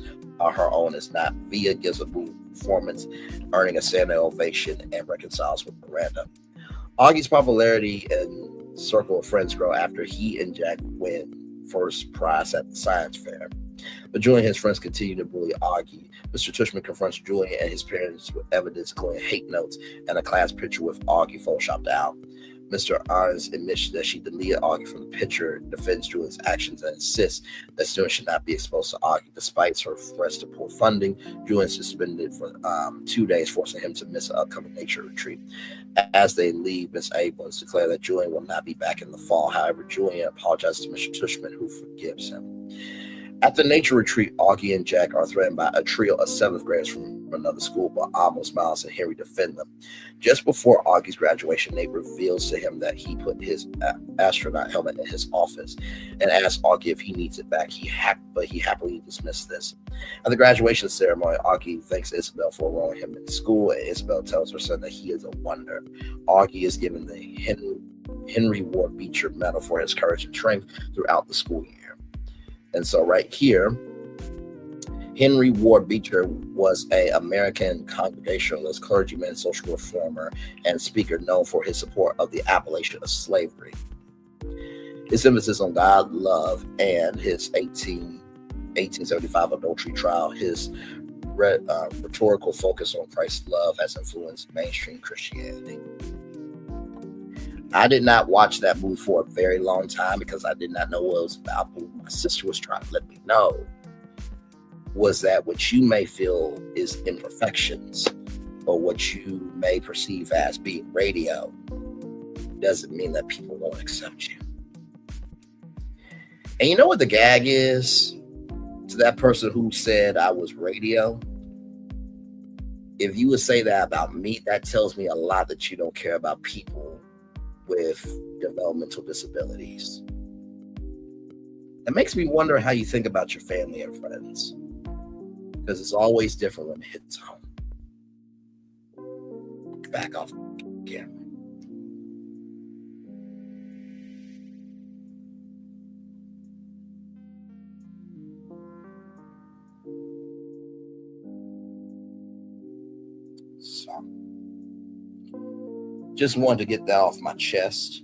her own is not. Via gives a performance, earning a standing ovation, and reconciles with Miranda. Augie's popularity and circle of friends grow after he and Jack win first prize at the science fair. But Julian and his friends continue to bully Augie. Mr. Tushman confronts Julian and his parents with evidence, including hate notes and a class picture with Augie photoshopped out. Mr. Arns admits that she deleted Augie from the picture, defends Julian's actions, and insists that students should not be exposed to Augie. Despite her threats to pull funding, Julian is suspended for 2 days, forcing him to miss an upcoming nature retreat. As they leave, Miss Abrams declares that Julian will not be back in the fall. However, Julian apologizes to Mr. Tushman, who forgives him. At the nature retreat, Augie and Jack are threatened by a trio of 7th graders from another school, but Amos, Miles, and Henry defend them. Just before Augie's graduation, Nate reveals to him that he put his astronaut helmet in his office and asks Augie if he needs it back. But he happily dismissed this. At the graduation ceremony, Augie thanks Isabel for enrolling him in school, and Isabel tells her son that he is a wonder. Augie is given the Henry Ward Beecher Medal for his courage and strength throughout the school year. And so right here, Henry Ward Beecher was an American Congregationalist, clergyman, social reformer, and speaker known for his support of the abolition of slavery. His emphasis on God, love, and his 1875 adultery trial, his rhetorical focus on Christ's love has influenced mainstream Christianity. I did not watch that movie for a very long time because I did not know what it was about. But my sister was trying to let me know was that what you may feel is imperfections or what you may perceive as being radio doesn't mean that people won't accept you. And you know what the gag is to that person who said I was radio? If you would say that about me, that tells me a lot that you don't care about people with developmental disabilities. It makes me wonder how you think about your family and friends, because it's always different when it hits home. Back off camera. just wanted to get that off my chest.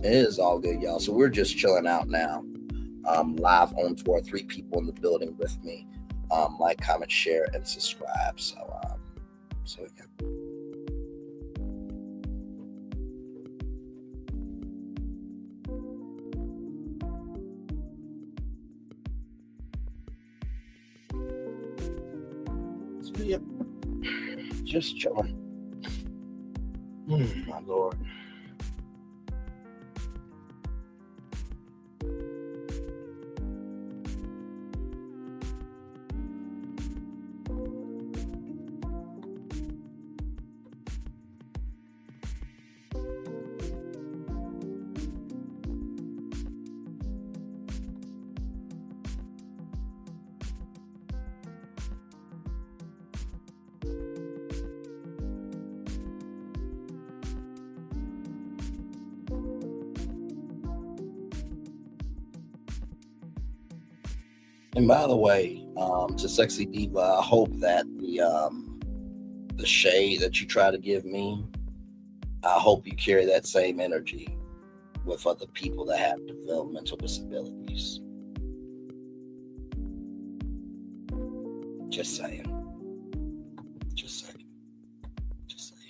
It is all good, y'all. So we're just chilling out now. Live on tour, 3 people in the building with me. Like, comment, share, and subscribe. So yeah. So yeah, just chilling. My Lord. And by the way, to Sexy Diva, I hope that the shade that you try to give me, I hope you carry that same energy with other people that have developmental disabilities. Just saying. Just saying. Just saying.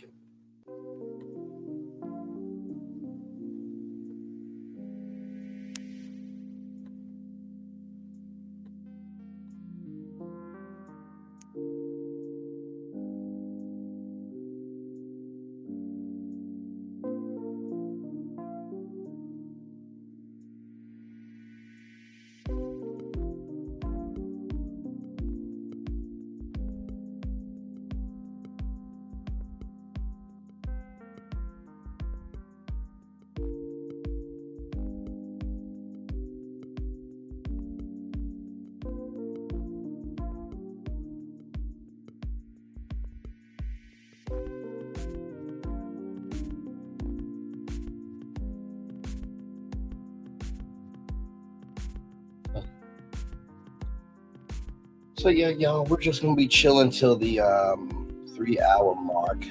So yeah, y'all, we're just gonna be chilling till the 3-hour mark.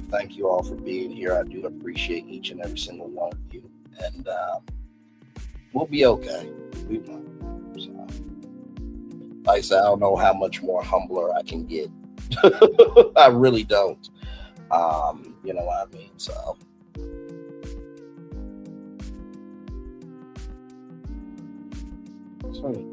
Thank you all for being here. I do appreciate each and every single one of you, and we'll be okay. We will. So, like I said, I don't know how much more humbler I can get. I really don't. You know what I mean? So. Sweet.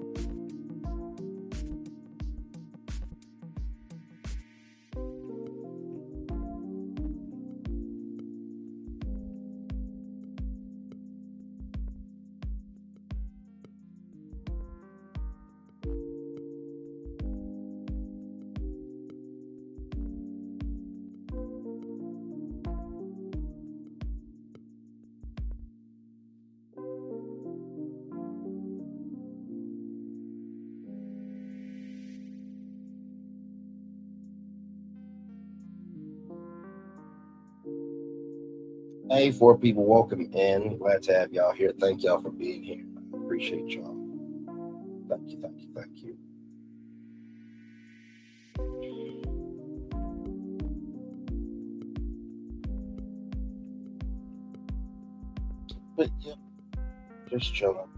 Hey, 4 people, welcome in. Glad to have y'all here. Thank y'all for being here. I appreciate y'all. Thank you, thank you, thank you. But yeah, just chilling.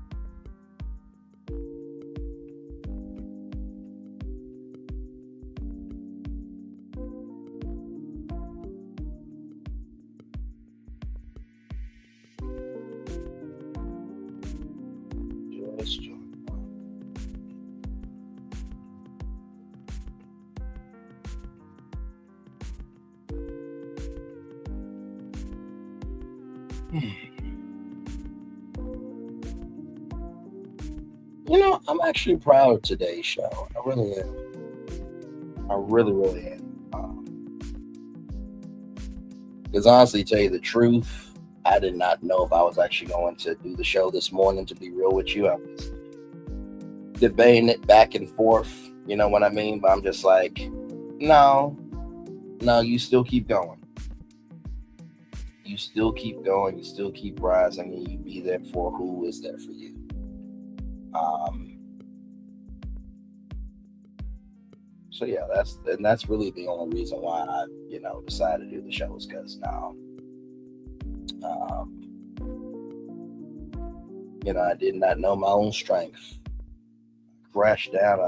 You know, I'm actually proud of today's show. I really am. I really, really am. Because honestly, to tell you the truth, I did not know if I was actually going to do the show this morning, to be real with you. I was debating it back and forth, you know what I mean? But I'm just like, no, you still keep going. You still keep going, you still keep rising, and you be there for who is there for you. So yeah, that's really the only reason why I, decided to do the show, is because now, I did not know my own strength. Crashed down,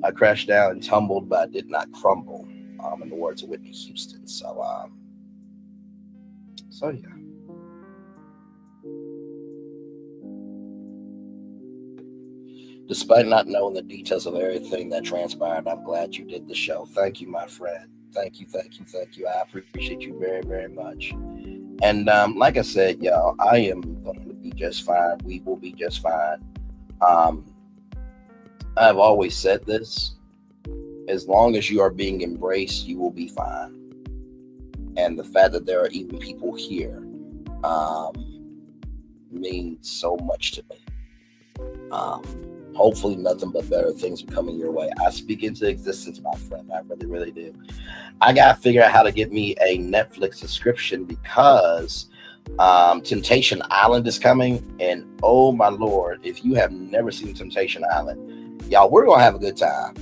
I crashed down and tumbled, but I did not crumble. In the words of Whitney Houston. So yeah. Despite not knowing the details of everything that transpired, I'm glad you did the show. Thank you, my friend. Thank you. I appreciate you very, very much. And like I said, y'all, I am going to be just fine. We will be just fine. I've always said this. As long as you are being embraced, you will be fine. And the fact that there are even people here means so much to me. Hopefully nothing but better things are coming your way. I speak into existence, my friend. I really, really do. I got to figure out how to get me a Netflix subscription because Temptation Island is coming. And oh my Lord, if you have never seen Temptation Island, y'all, we're going to have a good time.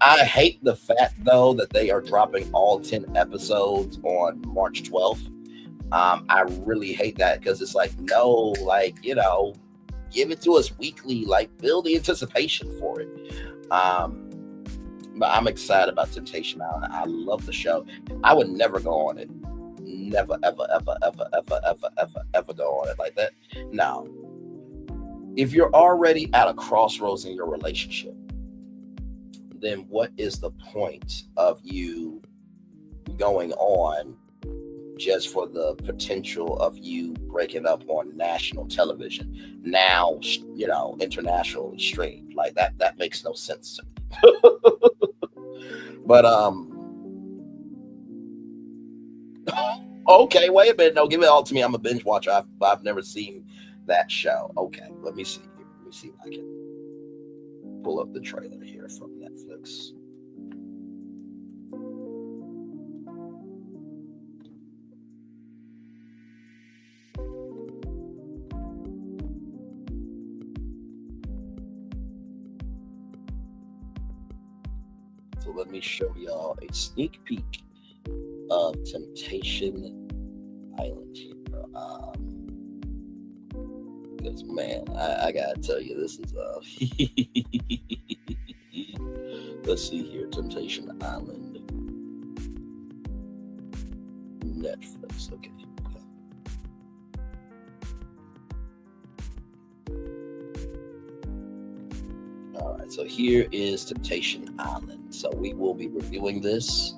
I hate the fact, though, that they are dropping all 10 episodes on March 12th. I really hate that because it's like, no, give it to us weekly, build the anticipation for it. But I'm excited about Temptation Island. I love the show. I would never go on it. Never, ever, ever, ever, ever, ever, ever, ever go on it like that. No. If you're already at a crossroads in your relationship, then what is the point of you going on just for the potential of you breaking up on national television? Now, internationally streamed. That makes no sense to me. But, okay, wait a minute. No, give it all to me. I'm a binge watcher. I've never seen that show. Okay, let me see here. Let me see if I can pull up the trailer here from Netflix. So let me show y'all a sneak peek of Temptation Island here. Because man, I gotta tell you, this is let's see here, Temptation Island, Netflix. Okay. All right, so here is Temptation Island. So we will be reviewing this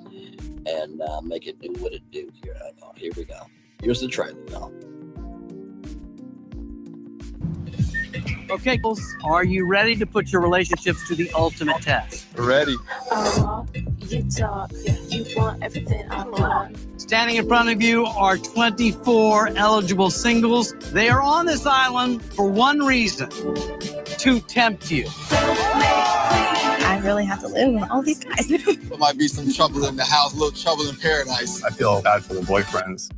and make it do what it do here. Here we go. Here's the trailer, y'all. Okay, girls, are you ready to put your relationships to the ultimate test? Ready. You talk, you want everything I want. Standing in front of you are 24 eligible singles. They are on this island for one reason: to tempt you. I really have to live with all these guys. There might be some trouble in the house, a little trouble in paradise. I feel bad for the boyfriends.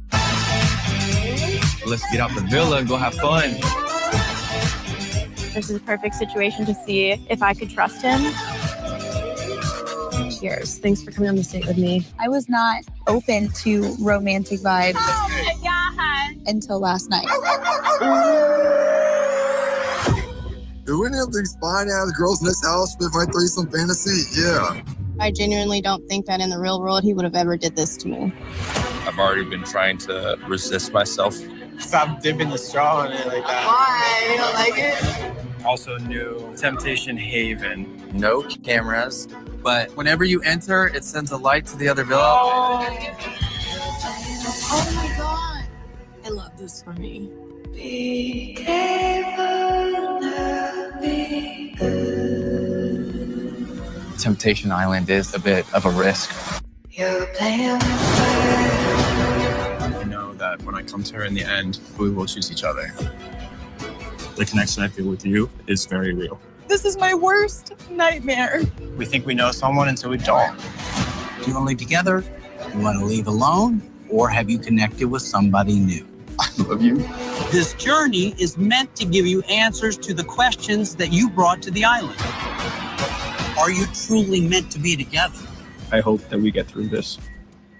Let's get out the villa and go have fun. This is a perfect situation to see if I could trust him. Cheers. Thanks for coming on this date with me. I was not open to romantic vibes until last night. Do any of these fine-ass girls in this house fit my threesome fantasy? Yeah. I genuinely don't think that in the real world he would have ever did this to me. I've already been trying to resist myself. Stop dipping the straw in it like that. Why? You don't like it? Also new Temptation Haven. No cameras, but whenever you enter, it sends a light to the other villa. Oh my god. I love this for me. Be careful, be good. Temptation Island is a bit of a risk. You're playing I know that when I come to her in the end, we will choose each other. The connection I feel with you is very real. This is my worst nightmare. We think we know someone until we don't. Do you want to leave together? You want to leave alone? Or have you connected with somebody new? I love you. This journey is meant to give you answers to the questions that you brought to the island. Are you truly meant to be together? I hope that we get through this.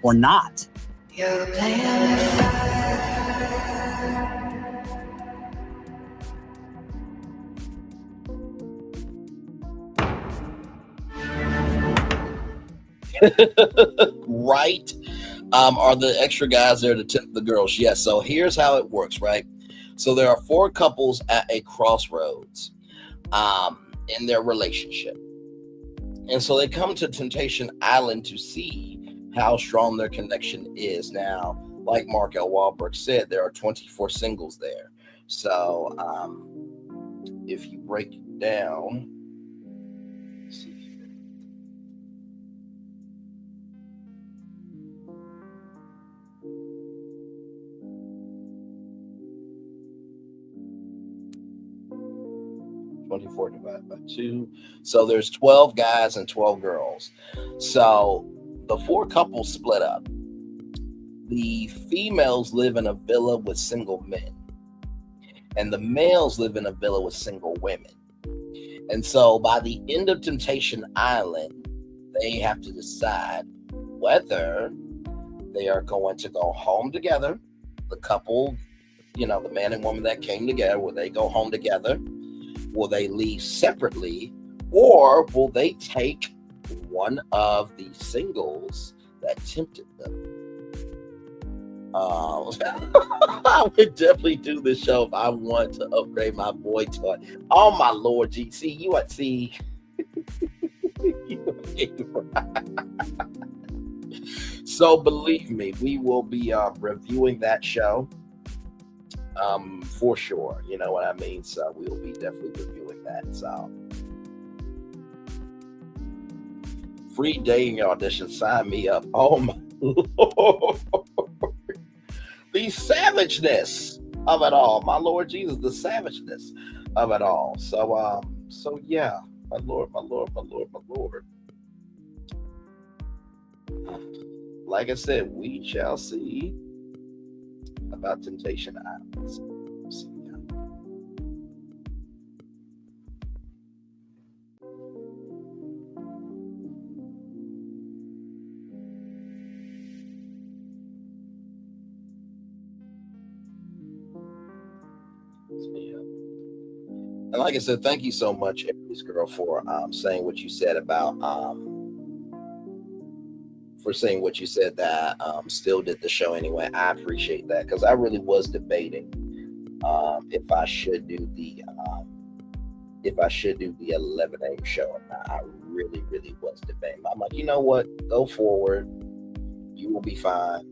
Or not? You're playing with fire. Right? Are the extra guys there to tip the girls? Yes. So here's how it works, right? So there are 4 couples at a crossroads in their relationship. And so they come to Temptation Island to see how strong their connection is. Now, like Mark L. Wahlberg said, there are 24 singles there. So if you break it down, let's see. 24 divided by 2. So there's 12 guys and 12 girls. So the 4 couples split up. The females live in a villa with single men, and the males live in a villa with single women. And so by the end of Temptation Island, they have to decide whether they are going to go home together. The couple, the man and woman that came together, will they go home together? Will they leave separately, or will they take one of the singles that tempted them? I would definitely do this show if I want to upgrade my boy toy. Oh my Lord, GC, you what? See, so believe me, we will be reviewing that show. For sure, you know what I mean. So we will be definitely reviewing that. So free dating audition, sign me up. Oh my Lord, the savageness of it all, my Lord Jesus, the savageness of it all. So yeah, my Lord. Like I said, we shall see about Temptation Islands. And like I said, thank you so much, Aries Girl, for saying what you said about that still did the show anyway. I appreciate that, because I really was debating if I should do the 11 a.m. show or not. I really was debating. I'm like, you know what? Go forward. You will be fine.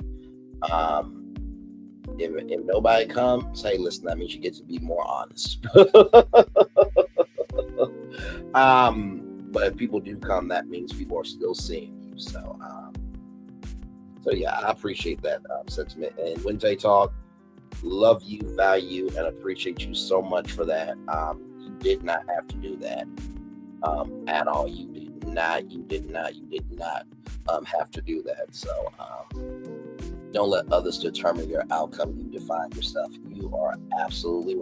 If nobody comes, hey, listen, that means you get to be more honest. But if people do come, that means people are still seeing you. So yeah, I appreciate that sentiment. And Wednesday Talk, love you, value, and appreciate you so much for that. You did not have to do that at all. You did not have to do that. So don't let others determine your outcome. You define yourself. You are absolutely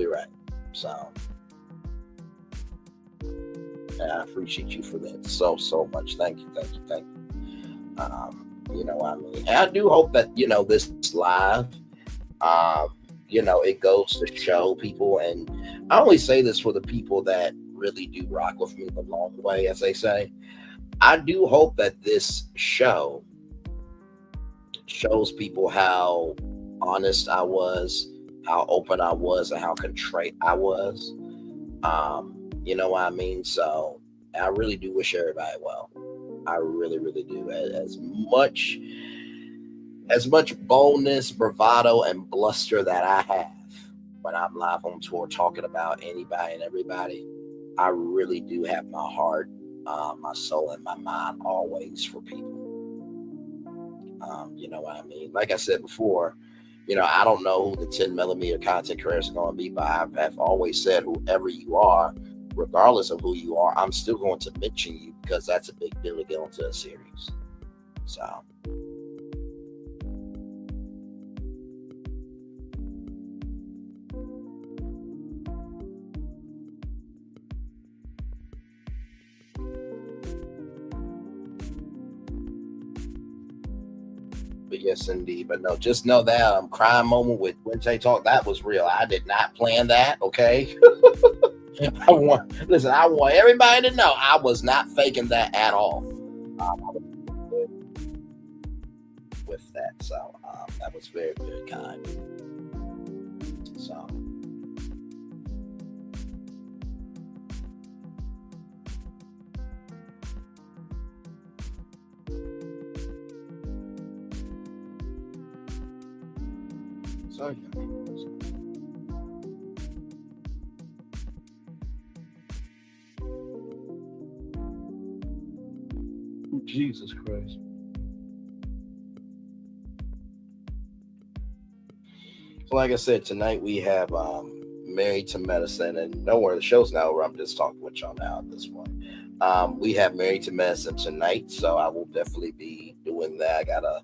right. So I appreciate you for that so much. Thank you. You know what I mean? And I do hope that, this live, it goes to show people, and I only say this for the people that really do rock with me the long way, as they say. I do hope that this show shows people how honest I was, how open I was, and how contrite I was. You know what I mean? So I really do wish everybody well. I really do. As much boldness, bravado, and bluster that I have when I'm live on tour talking about anybody and everybody, I really do have my heart, my soul, and my mind always for people. You know what I mean? Like I said before, I don't know who the 10mm content creators are going to be, but I've always said, whoever you are, regardless of who you are, I'm still going to mention you, because that's a big deal to get into a series. So But yes, indeed. But no, just know that crying moment with Wednesday Talk, that was real. I did not plan that. Okay. I want everybody to know I was not faking that at all. With that, so that was very, very kind. So. So yeah. Jesus Christ. So like I said, tonight we have Married to Medicine, and don't worry, the show's not over. I'm just talking with y'all now at this point. We have Married to Medicine tonight, so I will definitely be doing that. I gotta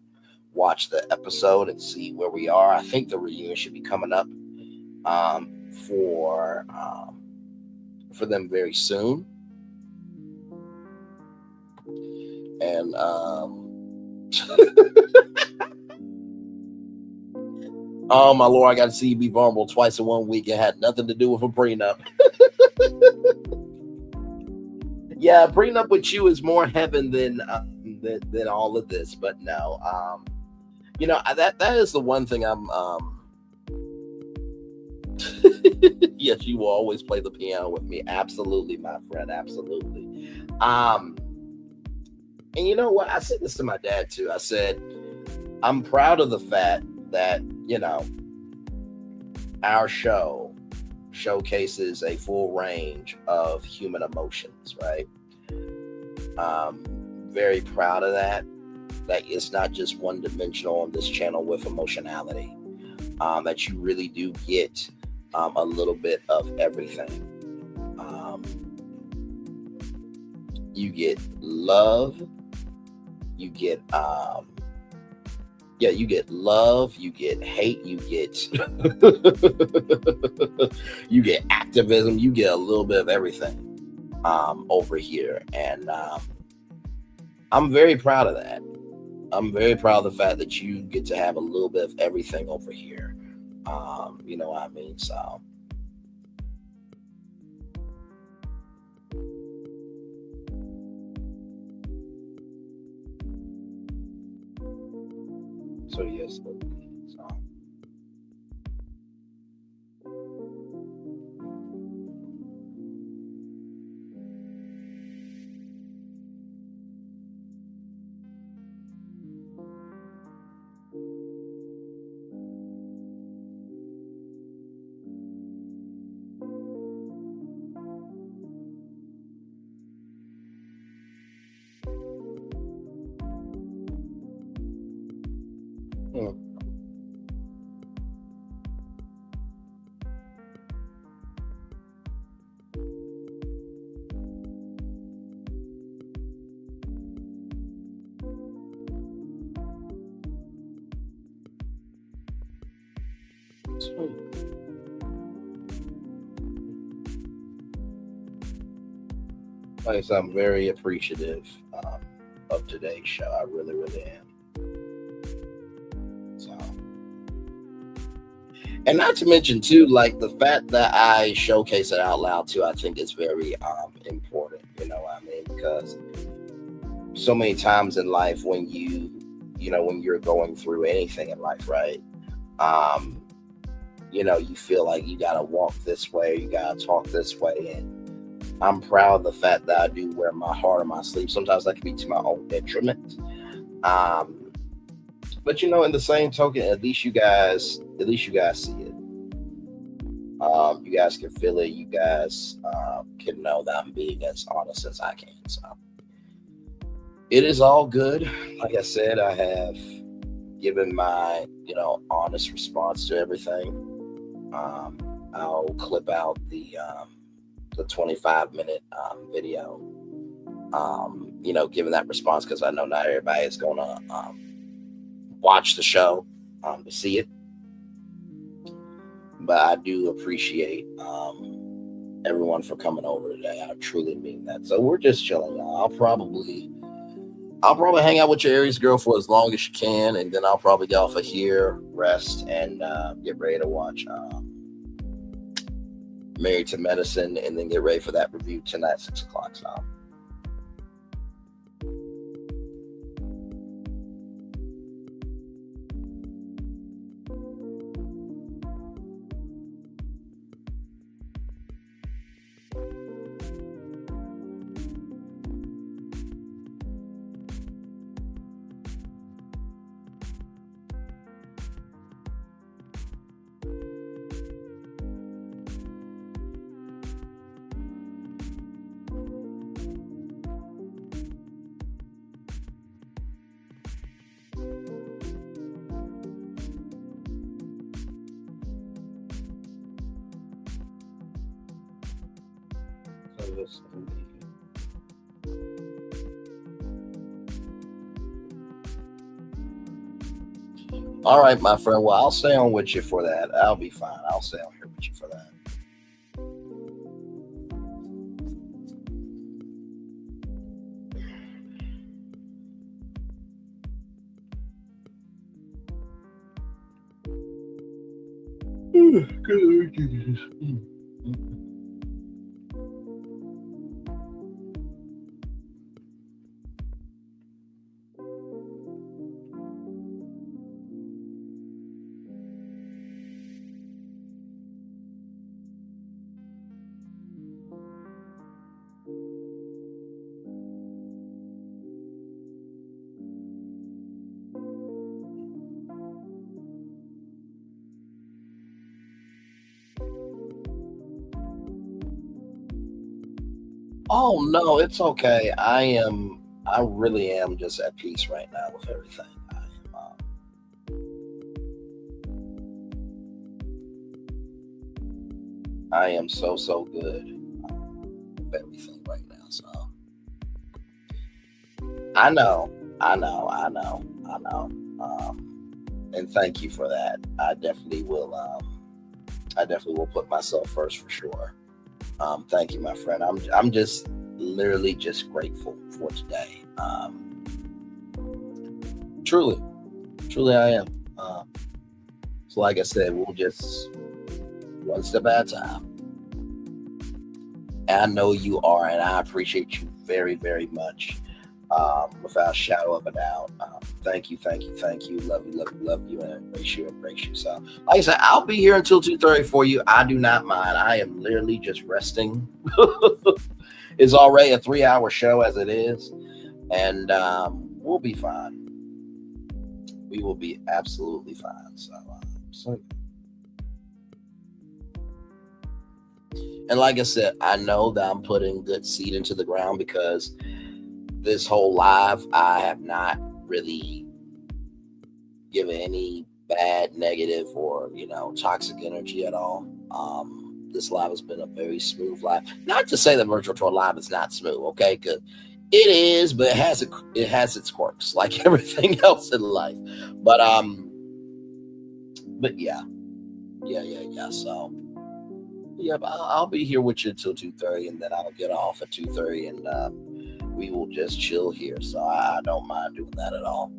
watch the episode and see where we are. I think the reunion should be coming up for them very soon. And oh my Lord, I got to see you be vulnerable twice in 1 week. It had nothing to do with a prenup. Yeah, prenup with you is more heaven than all of this. But no, that is the one thing I'm. Yes, you will always play the piano with me. Absolutely, my friend. Absolutely. And you know what? I said this to my dad too. I said, I'm proud of the fact that, our show showcases a full range of human emotions, right? Very proud of that. That it's not just one dimensional on this channel with emotionality. That you really do get a little bit of everything. You get love. You get you get love, you get hate, you get you get activism, you get a little bit of everything over here. And I'm very proud of that. I'm very proud of the fact that you get to have a little bit of everything over here. You know what I mean? So yes. So. Like I said, I'm very appreciative of today's show. I really, really am. So, and not to mention too, like the fact that I showcase it out loud too, I think is very important. You know what I mean? Because so many times in life, when when you're going through anything in life, right? You feel like you gotta walk this way, you gotta talk this way, and I'm proud of the fact that I do wear my heart on my sleeve. Sometimes that can be to my own detriment. But in the same token, at least you guys see it. You guys can feel it. You guys can know that I'm being as honest as I can. So it is all good. Like I said, I have given my honest response to everything. I'll clip out the 25-minute video, giving that response, because I know not everybody is going to watch the show to see it. But I do appreciate everyone for coming over today. I truly mean that. So we're just chilling, y'all. I'll probably hang out with your Aries girl for as long as you can, and then I'll probably get off of here, rest, and get ready to watch Married to Medicine, and then get ready for that review tonight, 6 o'clock. So. All right, my friend. Well, I'll stay on with you for that. I'll be fine. I'll stay on here with you for that. Good Lord Jesus. Oh no, it's okay. I really am just at peace right now with everything. I am so good with everything right now. So I know. And thank you for that. I definitely will put myself first for sure. Thank you, my friend. I'm just literally just grateful for today. Truly I am. So like I said, we'll just one step at a time. And I know you are, and I appreciate you very, very much. Without a shadow of a doubt. Thank you. Love you, and embrace you. So, like I said, I'll be here until 2:30 for you. I do not mind. I am literally just resting. It's already a 3-hour show as it is, and we'll be fine. We will be absolutely fine. So. And like I said, I know that I'm putting good seed into the ground because this whole live, I have not really given any bad, negative, or toxic energy at all. This live has been a very smooth live. Not to say that virtual tour live is not smooth, okay? Because it is, but it has its quirks, like everything else in life. But yeah. So yeah, I'll be here with you until 2:30, and then I'll get off at 2:30, and we will just chill here. So I don't mind doing that at all.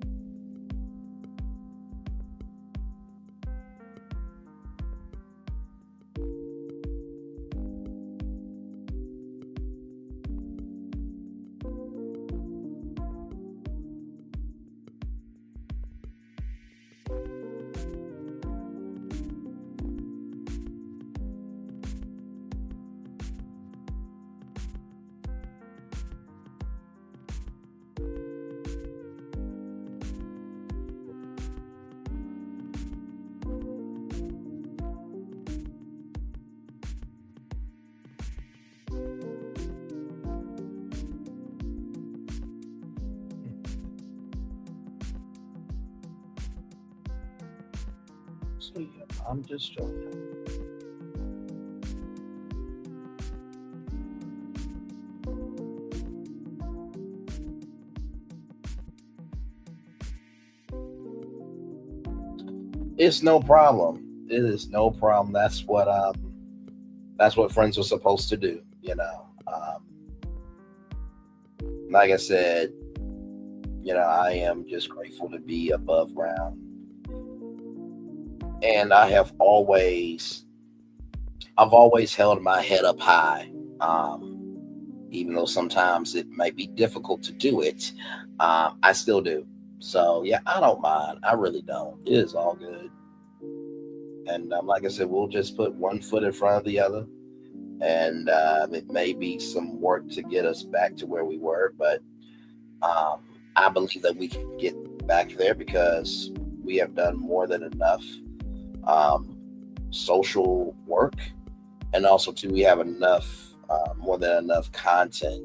So yeah, I'm just joking. It's no problem. It is no problem. That's what friends are supposed to do, Like I said, I am just grateful to be above ground. And I've always held my head up high, even though sometimes it might be difficult to do it. I still do. So yeah, I don't mind. I really don't. It is all good. And like I said, we'll just put one foot in front of the other. And it may be some work to get us back to where we were, but I believe that we can get back there because we have done more than enough social work, and also too, we have more than enough content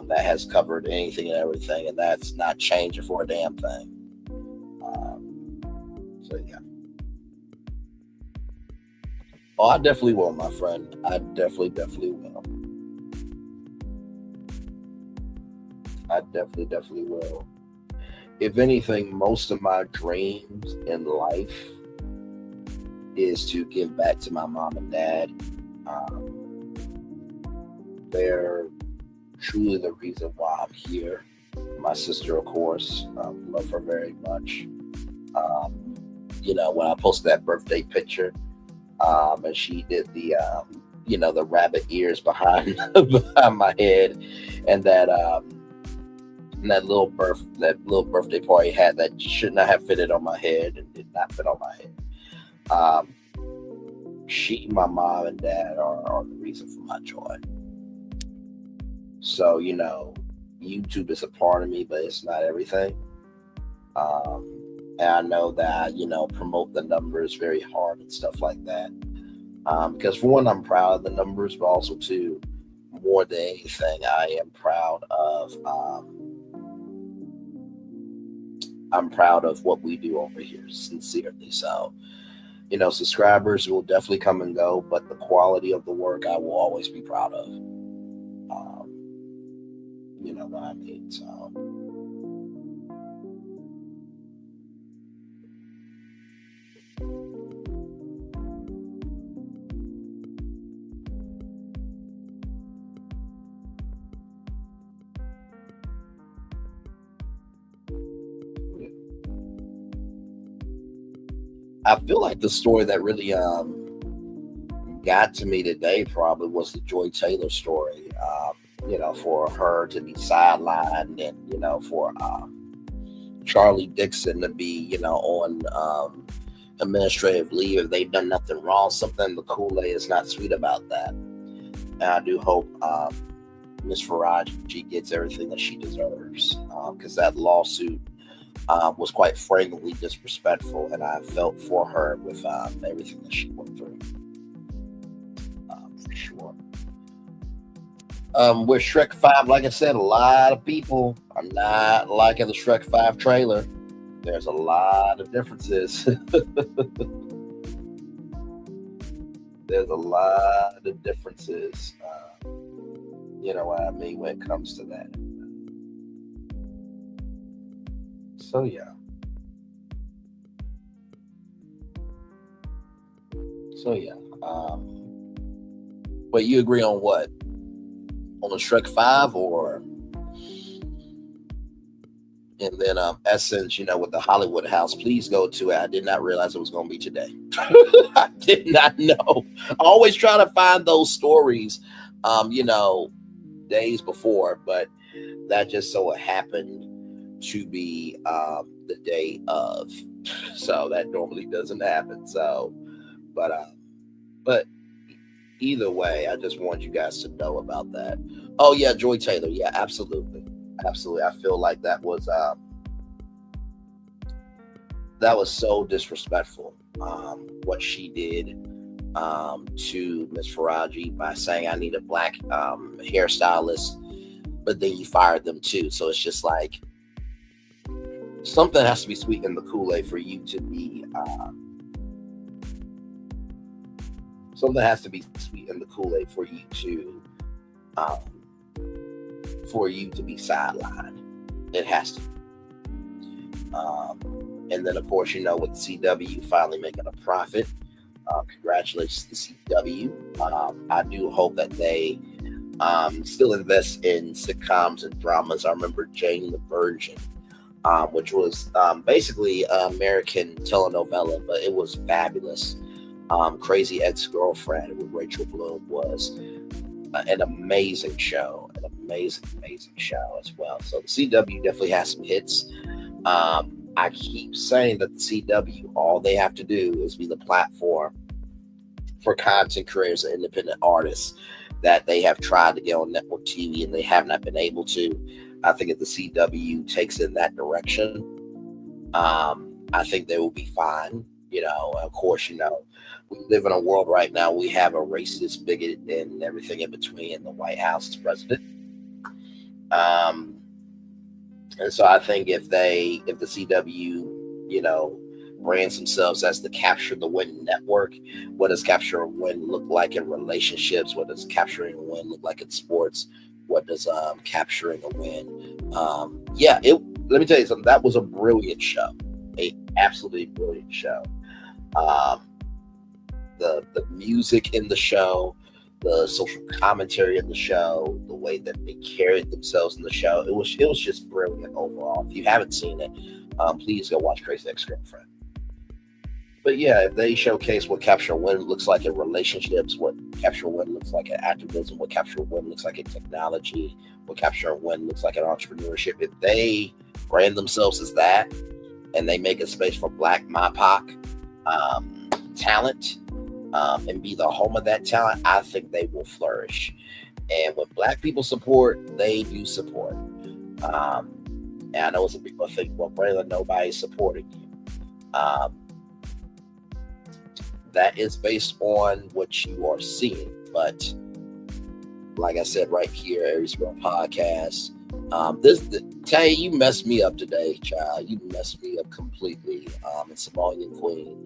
that has covered anything and everything, and that's not changing for a damn thing. So yeah. Oh, I definitely will, my friend. I definitely will. I definitely will. If anything, most of my dreams in life is to give back to my mom and dad. They're truly the reason why I'm here. My sister, of course, love her very much. When I posted that birthday picture, and she did the the rabbit ears behind my head, and that little birthday party hat that should not have fitted on my head and did not fit on my head. My mom and dad are the reason for my joy. So, YouTube is a part of me, but it's not everything. And I know that, promote the numbers very hard and stuff like that. Because for one, I'm proud of the numbers, but also too, more than anything, I am proud of what we do over here, sincerely. So, subscribers will definitely come and go, but the quality of the work I will always be proud of. You know what I mean? So. I feel like the story that really got to me today probably was the Joy Taylor story. For her to be sidelined, and for Charlie Dixon to be on administrative leave if they've done nothing wrong. Something in the Kool-Aid is not sweet about that. And I do hope Ms. Faraji gets everything that she deserves, because that lawsuit was quite frankly disrespectful, and I felt for her with everything that she went through, for sure. With Shrek 5, like I said, a lot of people are not liking the Shrek 5 trailer. There's a lot of differences. There's a lot of differences, you know what I mean, when it comes to that. So yeah. But you agree on what? On the Shrek 5 or? And then Essence, with the Hollywood House, please go to it. I did not realize it was going to be today. I did not know. I always try to find those stories, days before, but that just so happened to be the day of. So that normally doesn't happen. So, but either way, I just want you guys to know about that. Oh yeah, Joy Taylor. Yeah, absolutely. I feel like that was so disrespectful, what she did to Miss Faraji by saying I need a black hairstylist, but then you fired them too. So it's just like something has to be sweet in the Kool-Aid for you to be be sidelined. It has to. And then, of course, with CW finally making a profit, congratulations to CW. I do hope that they still invest in sitcoms and dramas. I remember Jane the Virgin, which was basically an American telenovela, but it was fabulous. Crazy Ex-Girlfriend with Rachel Bloom was an amazing show, amazing show as well. So the CW definitely has some hits. I keep saying that the CW, all they have to do is be the platform for content creators and independent artists that they have tried to get on network TV and they have not been able to. I think if the CW takes in that direction, I think they will be fine. Of course, we live in a world right now. We have a racist, bigot, and everything in between in the White House as president. And so I think if the CW, brands themselves as the Capture the Win network, what does Capture a Win look like in relationships? What does Capturing a Win look like in sports? What does Capturing a Win? Let me tell you something. That was a brilliant show, a absolutely brilliant show. The music in the show, the social commentary in the show, the way that they carried themselves in the show, it was just brilliant overall. If you haven't seen it, please go watch Crazy Ex-Girlfriend. But yeah, if they showcase what Capture a Win looks like in relationships, what Capture a Win looks like in activism, what Capture a Win looks like in technology, what Capture a Win looks like in entrepreneurship, if they brand themselves as that and they make a space for Black MIPOC talent and be the home of that talent, I think they will flourish. And when Black people support, they do support. And I know some people think, well, Braylon, nobody's supporting you. That is based on what you are seeing. But like I said, right here, Aries Girl Podcast, Tay, you messed me up today, child. You messed me up completely. And Somalian Queen,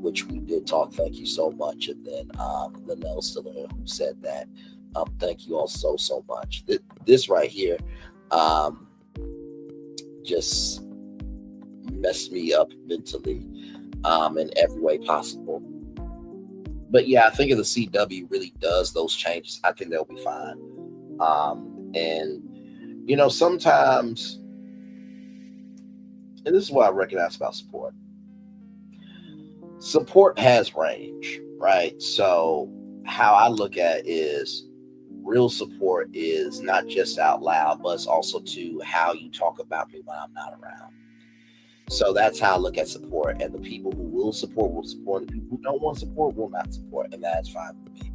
which we did talk. Thank you so much. And then Linnell Stiller, who said that. Thank you all so much. This right here just messed me up mentally in every way possible. But yeah, I think if the CW really does those changes, I think they'll be fine. And sometimes, and this is what I recognize about support. Support has range, right? So how I look at it is real support is not just out loud, but it's also to how you talk about me when I'm not around. So that's how I look at support. And the people who will support, and the people who don't want support will not support. And that's fine with me.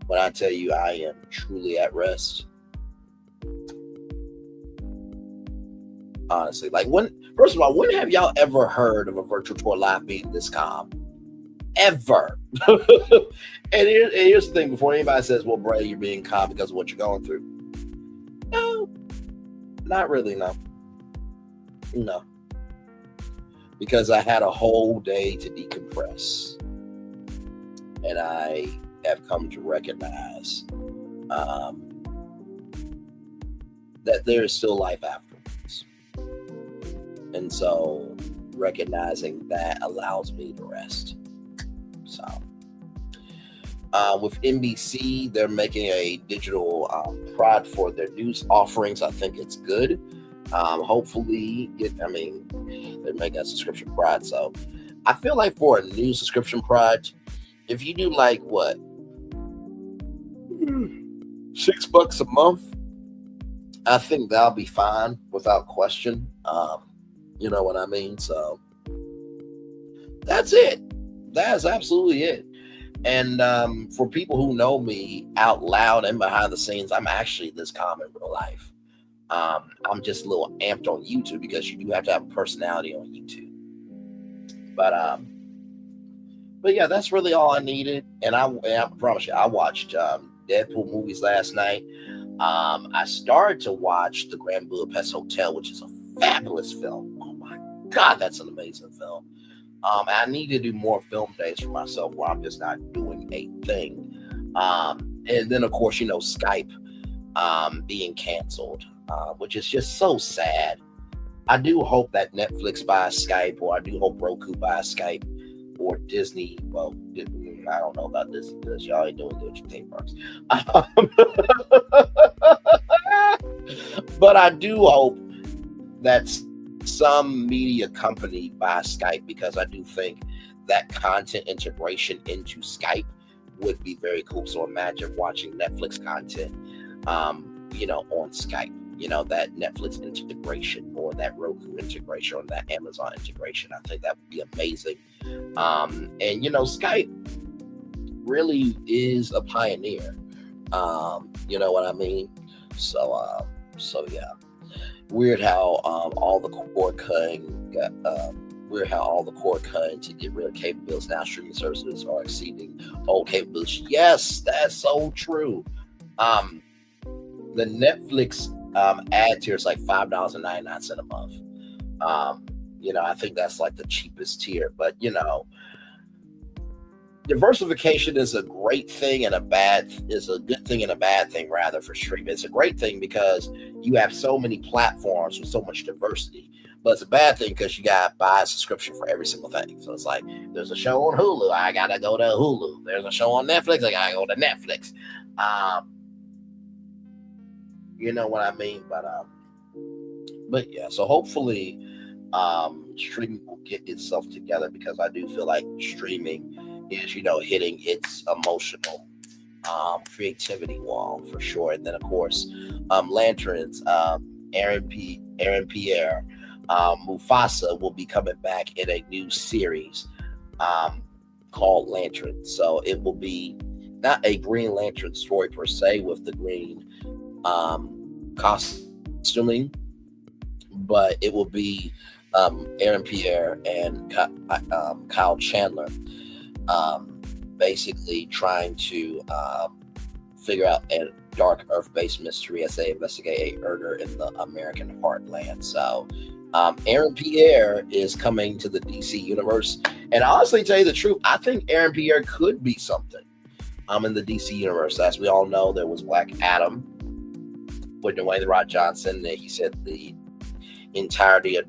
When I tell you I am truly at rest, honestly, first of all, when have y'all ever heard of a virtual tour live being this calm? Ever. And here's the thing, before anybody says, well, Bray, you're being calm because of what you're going through. No, not really, no. Because I had a whole day to decompress. And I have come to recognize that there is still life afterwards. And so recognizing that allows me to rest. So with NBC, they're making a digital prod for their news offerings. I think it's good. Hopefully, they're making a subscription prod. So I feel like for a new subscription prod, if you do like what, $6 a month, I think that'll be fine without question. You know what I mean? So that's it. That's absolutely it. And for people who know me out loud and behind the scenes, I'm actually this calm in real life. I'm just a little amped on YouTube because you do have to have a personality on YouTube. But yeah, that's really all I needed. And I promise you, I watched Deadpool movies last night. I started to watch The Grand Budapest Hotel, which is a fabulous film. Oh my God, that's an amazing film. I need to do more film days for myself where I'm just not doing a thing. And then, of course, Skype being canceled, which is just so sad. I do hope that Netflix buys Skype, or I do hope Roku buys Skype, or Disney. Well, I don't know about this because y'all ain't doing good with your theme parks. But I do hope that some media company buys Skype, because I do think that content integration into Skype would be very cool. So imagine watching Netflix content, on Skype. That Netflix integration or that Roku integration or that Amazon integration. I think that would be amazing. Skype really is a pioneer. You know what I mean? So yeah. Weird how all the cord cutting to get rid of capabilities. Now streaming services are exceeding old capabilities. Yes, that's so true. The Netflix ad tier is like $5.99 a month. I think that's like the cheapest tier, but diversification is a great thing and a good thing and a bad thing rather for streaming. It's a great thing because you have so many platforms with so much diversity, but it's a bad thing because you got to buy a subscription for every single thing. So it's like, there's a show on Hulu, I gotta go to Hulu. There's a show on Netflix, I gotta go to Netflix. You know what I mean? But yeah, so hopefully streaming will get itself together, because I do feel like streaming is, hitting its emotional creativity wall for sure. And then of course, Lanterns, Aaron Pierre, Mufasa will be coming back in a new series called Lanterns. So it will be not a Green Lantern story per se with the green costuming, but it will be Aaron Pierre and Kyle Chandler basically trying to figure out a dark Earth-based mystery as they investigate a murder in the American heartland. So Aaron Pierre is coming to the DC universe, and honestly, tell you the truth, I think Aaron Pierre could be something in the DC universe. As we all know, there was Black Adam with Dwayne "The Rock" Johnson, and he said the entirety of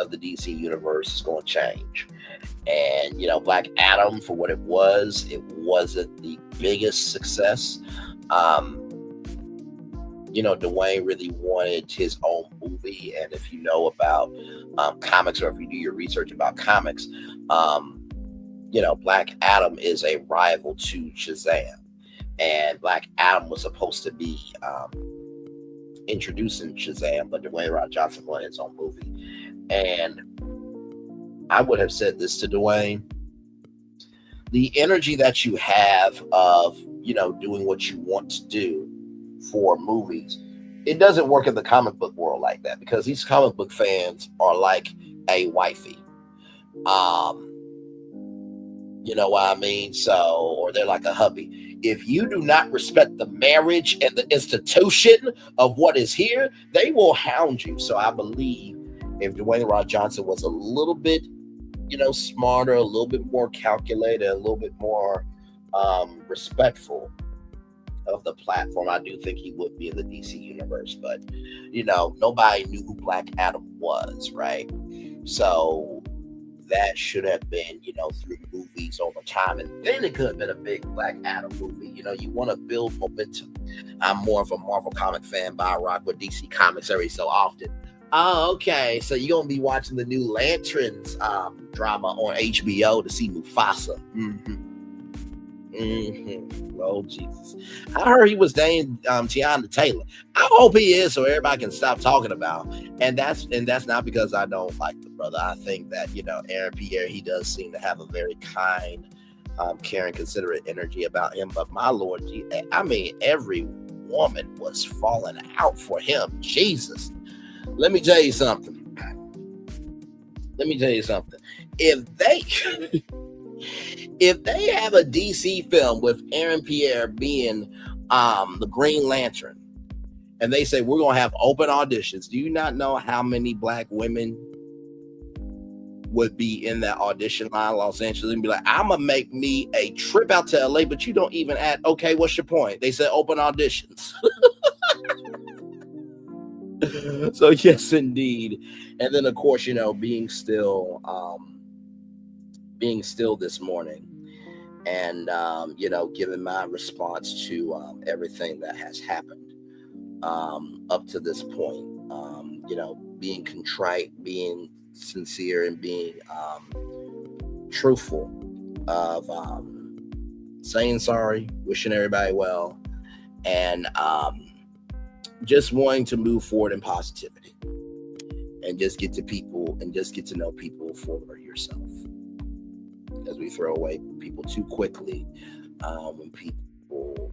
the DC universe is going to change. And Black Adam, for what it wasn't the biggest success. Dwayne really wanted his own movie, and if you know about comics, or if you do your research about comics, Black Adam is a rival to Shazam, and Black Adam was supposed to be introducing Shazam, but Dwayne "Rock" Johnson wanted his own movie. And I would have said this to Dwayne: the energy that you have of doing what you want to do for movies, it doesn't work in the comic book world like that, because these comic book fans are like a wifey. You know what I mean? So, or they're like a hubby. If you do not respect the marriage and the institution of what is here, they will hound you. So I believe if Dwayne "Rock" Johnson was a little bit, smarter, a little bit more calculated, a little bit more respectful of the platform, I do think he would be in the DC universe. But nobody knew who Black Adam was, right? So that should have been, through movies over time, and then it could have been a big Black Adam movie. You want to build momentum. I'm more of a Marvel comic fan, but I rock with DC Comics every so often. Oh, okay. So you're gonna be watching the new Lanterns drama on HBO to see Mufasa. Oh Jesus! I heard he was dating Teyana Taylor. I hope he is, so everybody can stop talking about him. And that's not because I don't like the brother. I think that Aaron Pierre, he does seem to have a very kind, caring, considerate energy about him. But my Lord, I mean, every woman was falling out for him. Jesus. Let me tell you something. If they have a DC film with Aaron Pierre being the Green Lantern, and they say we're going to have open auditions, do you not know how many Black women would be in that audition line in Los Angeles and be like, I'm going to make me a trip out to LA, but you don't even add, okay, what's your point? They said open auditions. So yes, indeed. And then of course, being still this morning, and giving my response to everything that has happened up to this point. Being contrite, being sincere, and being truthful of saying sorry, wishing everybody well, and just wanting to move forward in positivity and just get to people and just get to know people for yourself. Because we throw away people too quickly when people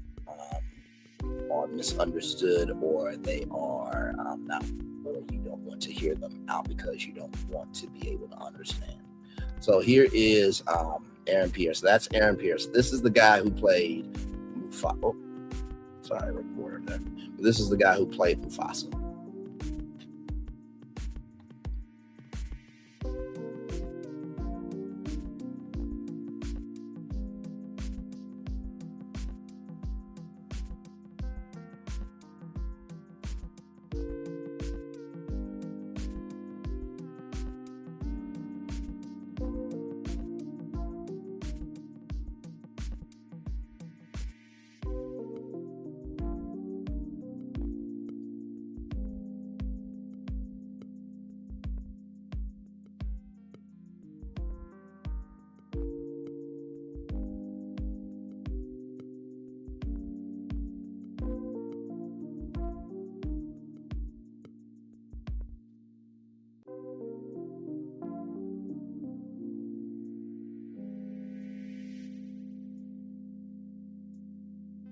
are misunderstood, or they are not, or you don't want to hear them out because you don't want to be able to understand. So here is Aaron Pierre. So that's Aaron Pierre. So this is the guy who played Mufasa. Oh, sorry, recorder there. But this is the guy who played Mufasa.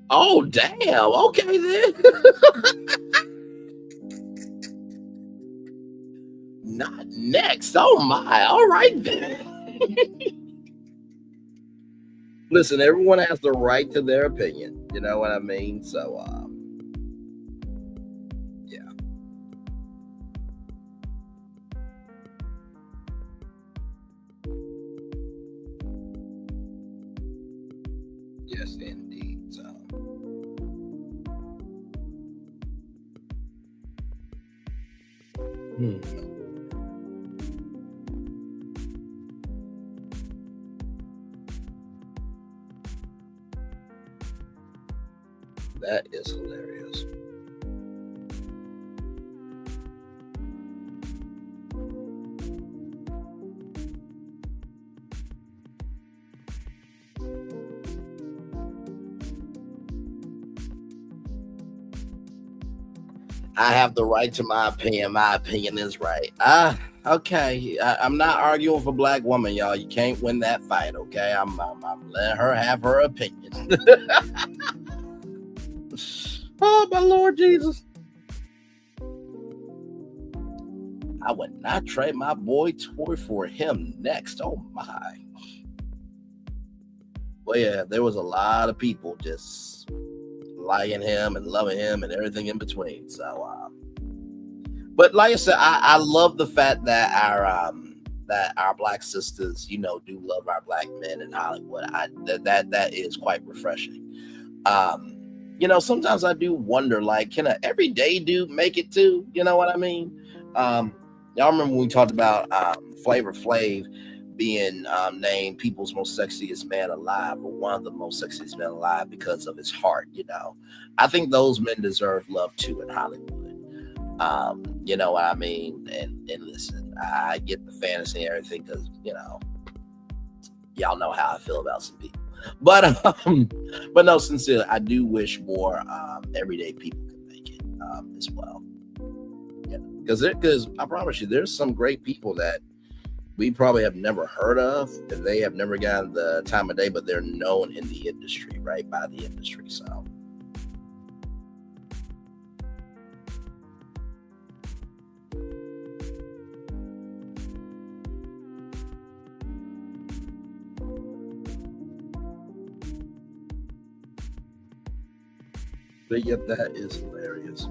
Oh, damn. Okay, then. Not next. Oh, my. All right, then. Listen, everyone has the right to their opinion. You know what I mean? So, yeah. Yes, indeed. So. That is hilarious. I have the right to my opinion. My opinion is right. Okay. I'm not arguing for black woman, y'all. You can't win that fight, okay? I'm letting her have her opinion. Oh, my Lord Jesus. I would not trade my boy Toy for him next. Oh, my. Well, yeah, there was a lot of people just liking him and loving him and everything in between. So, but like I said, I love the fact that our black sisters, do love our black men in Hollywood. That is quite refreshing. Sometimes I do wonder, like, can an everyday dude make it too? You know what I mean? Y'all remember when we talked about Flavor Flav being named people's most sexiest man alive, or one of the most sexiest men alive, because of his heart. I think those men deserve love too in Hollywood. You know what I mean? And listen, I get the fantasy and everything because y'all know how I feel about some people. But no, sincerely, I do wish more everyday people could make it as well. Because I promise you, there's some great people that we probably have never heard of, and they have never gotten the time of day, but they're known in the industry, right? By the industry. So. But yet, that is hilarious.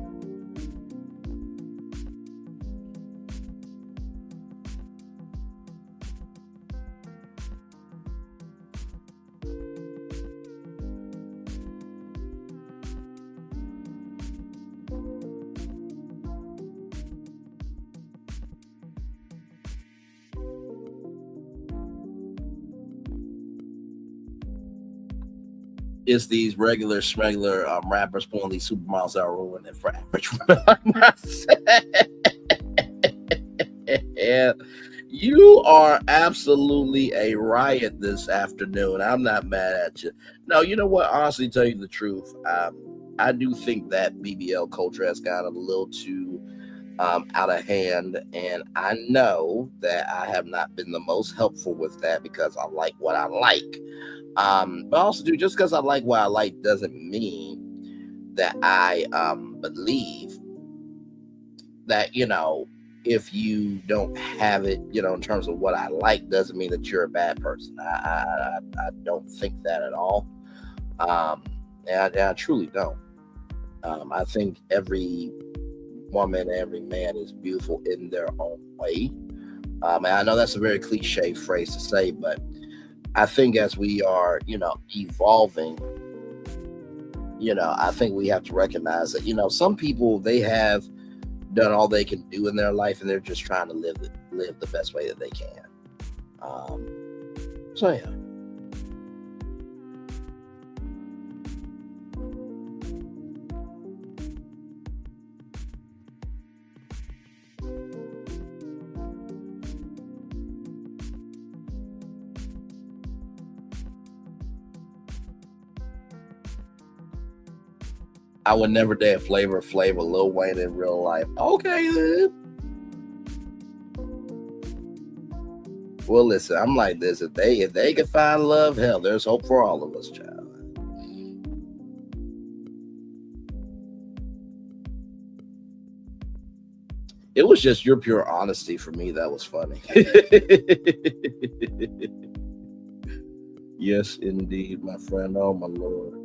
it's these regular smuggler rappers pulling these supermodels that are ruining it for average women like myself. You are absolutely a riot this afternoon. I'm not mad at you. No, you know what? Honestly, tell you the truth, I do think that BBL culture has gotten a little too out of hand, and I know that I have not been the most helpful with that because I like what I like. But also, just because I like what I like doesn't mean that I believe that, if you don't have it, in terms of what I like, doesn't mean that you're a bad person. I don't think that at all. And I truly don't. I think every woman, every man is beautiful in their own way. And I know that's a very cliche phrase to say, but I think as we are, evolving, I think we have to recognize that, some people, they have done all they can do in their life, and they're just trying to live the best way that they can. So yeah. I would never date Flavor Lil Wayne in real life. Okay, then. Well, listen, I'm like this. If they can find love, hell, there's hope for all of us, child. It was just your pure honesty for me that was funny. Yes, indeed, my friend. Oh, my Lord.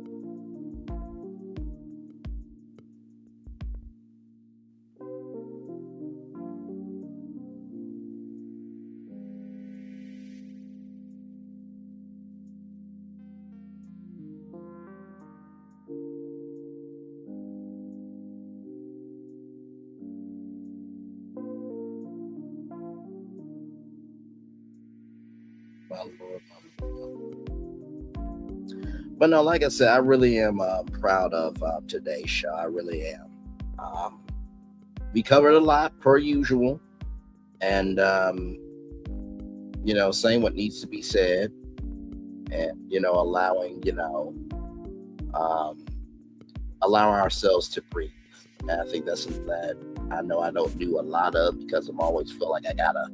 But no, like I said, I really am proud of today's show. I really am. We covered a lot per usual, and saying what needs to be said, and allowing ourselves to breathe. And I think that's something that I know I don't do a lot of, because I'm always feel like I gotta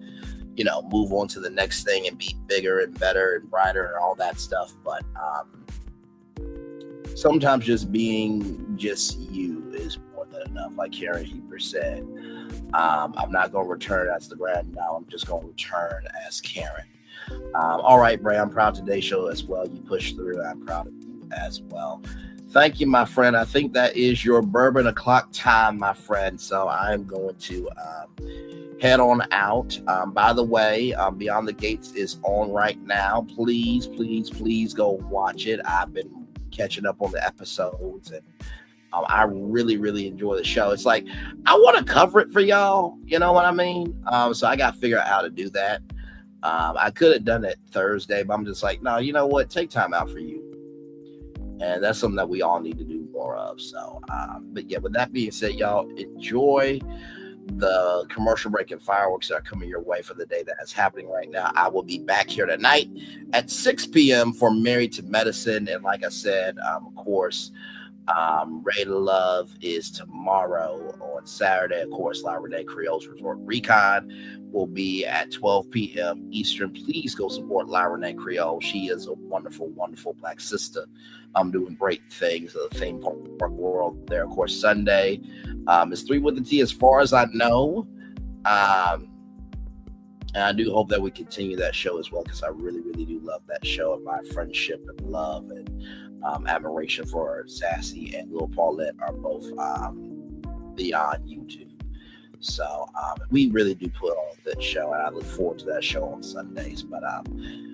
move on to the next thing and be bigger and better and brighter and all that stuff. But sometimes just being just you is more than enough. Like Karen Heber said, I'm not going to return as the grand now. I'm just going to return as Karen. All right, Bray, I'm proud of today's show as well. You pushed through. I'm proud of you as well. Thank you, my friend. I think that is your bourbon o'clock time, my friend. So I'm going to head on out. By the way, Beyond the Gates is on right now. Please, please, please go watch it. I've been catching up on the episodes, and I really, really enjoy the show. It's like, I want to cover it for y'all. You know what I mean? So I got to figure out how to do that. I could have done it Thursday, but I'm just like, no, you know what? Take time out for you. And that's something that we all need to do more of. So, but yeah, with that being said, y'all enjoy the commercial break and fireworks that are coming your way for the day that is happening right now. I will be back here tonight at 6 p.m. for Married to Medicine. And like I said, of course, Ray to Love is tomorrow. On Saturday, of course, La Renee Creole's Resort Recon will be at 12 p.m. Eastern. Please go support La Renee Creole. She is a wonderful, wonderful Black sister. Doing great things in the theme park world there. Of course, Sunday is 3 with the T as far as I know. And I do hope that we continue that show as well, because I really, really do love that show, and my friendship and love and admiration for Sassy and Lil Paulette are both beyond YouTube. So we really do put on a good show, and I look forward to that show on Sundays. But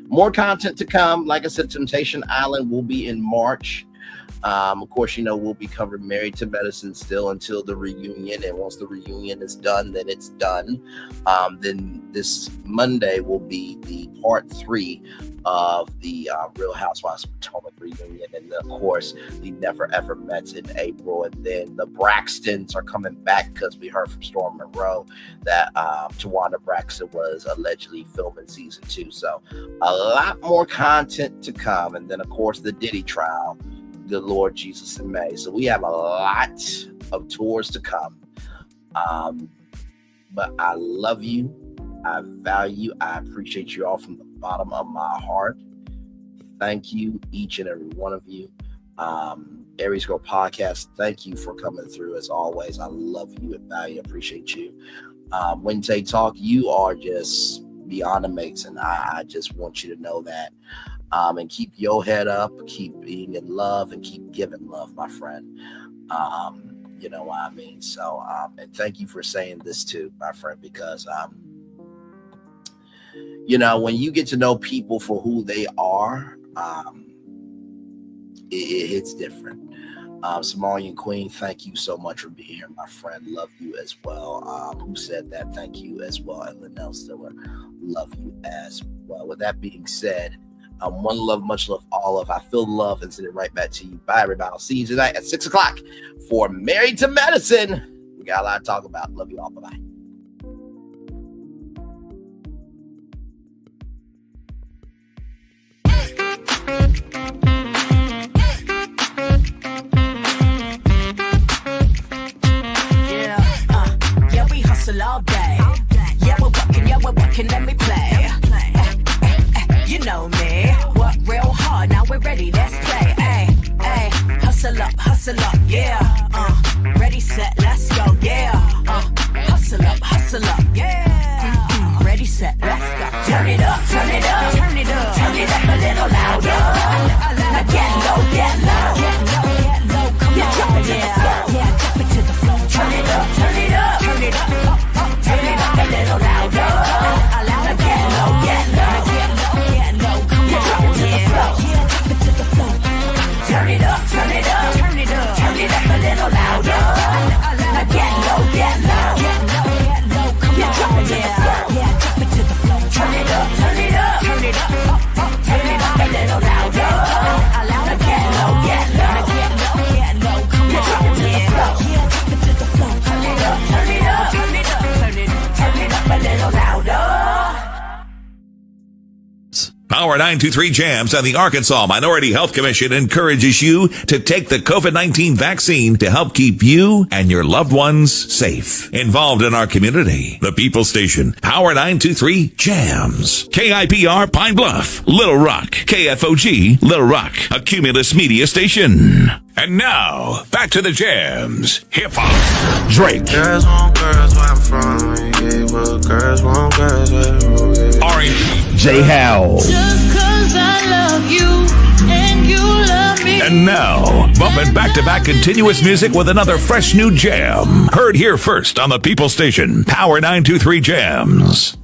more content to come. Like I said, Temptation Island will be in March. Of course, we'll be covering Married to Medicine still until the reunion. And once the reunion is done, then it's done. Then this Monday will be the part 3 of the Real Housewives of Potomac reunion. And then, of course, the Never Ever Mets in April. And then the Braxtons are coming back because we heard from Storm Monroe that Teyana Braxton was allegedly filming season 2. So a lot more content to come. And then, of course, the Diddy trial. Good Lord Jesus in May. So we have a lot of tours to come. But I love you. I value you. I appreciate you all from the bottom of my heart. Thank you, each and every one of you. Aries Girl Podcast, thank you for coming through as always. I love you and value. Appreciate you. Wednesday Talk, you are just beyond amazing. I just want you to know that. And keep your head up, keep being in love, and keep giving love, my friend. You know what I mean? So, and thank you for saying this too, my friend, because, when you get to know people for who they are, it hits different. Somalian Queen, thank you so much for being here, my friend. Love you as well. Who said that? Thank you as well. And Linnell Stiller, love you as well. With that being said, one love, much love, all of. I feel love and send it right back to you. Bye, everybody. I'll see you tonight at 6 o'clock for Married to Medicine. We got a lot to talk about. Love you all. Bye-bye. Yeah, we hustle all day. Yeah, we're working, let me play. You know me, work real hard, now we're ready, let's play. Ay, hustle up, yeah. Ready, set, let's go, yeah. Hustle up, yeah. Ready, set, let's go. Turn it up, turn it up, turn it up, turn it up a little louder. Now get low, come on, yeah, drop it to the floor. Turn it up, turn it up, turn it up, turn it up a little louder. Now get low, come on, yeah, drop it to the floor. Turn it up, turn it up, turn it up, turn it up a little louder. Now get low, come on, yeah, drop it to the floor. Turn it up, turn it up, turn it up, turn it up a little louder. Now get low, come on, yeah, drop it to the floor. Turn it up, turn it up, turn it up, turn it up a little louder. Power 923 Jams and the Arkansas Minority Health Commission encourages you to take the COVID-19 vaccine to help keep you and your loved ones safe. Involved in our community, the People Station, Power 923 Jams. KIPR Pine Bluff, Little Rock, KFOG, Little Rock, a Cumulus Media Station. And now, back to the jams. Hip-hop. Drake. Girls want girls where I'm from. Yeah, well, girls want girls where I'm from. R&B. J. Howell. Just 'cause I love you and you love me. And now, bumping back-to-back continuous music with another fresh new jam. Heard here first on the People Station, Power 923 Jams.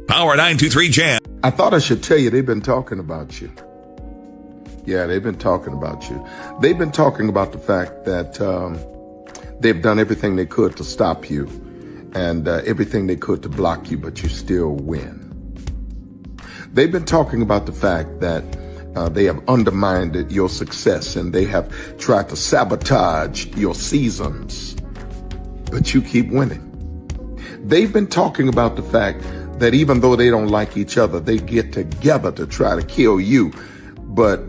Power 923 Jam. I thought I should tell you they've been talking about you. Yeah, they've been talking about you. They've been talking about the fact that they've done everything they could to stop you and everything they could to block you, but you still win. They've been talking about the fact that they have undermined your success and they have tried to sabotage your seasons, but you keep winning. They've been talking about the fact that even though they don't like each other, they get together to try to kill you, but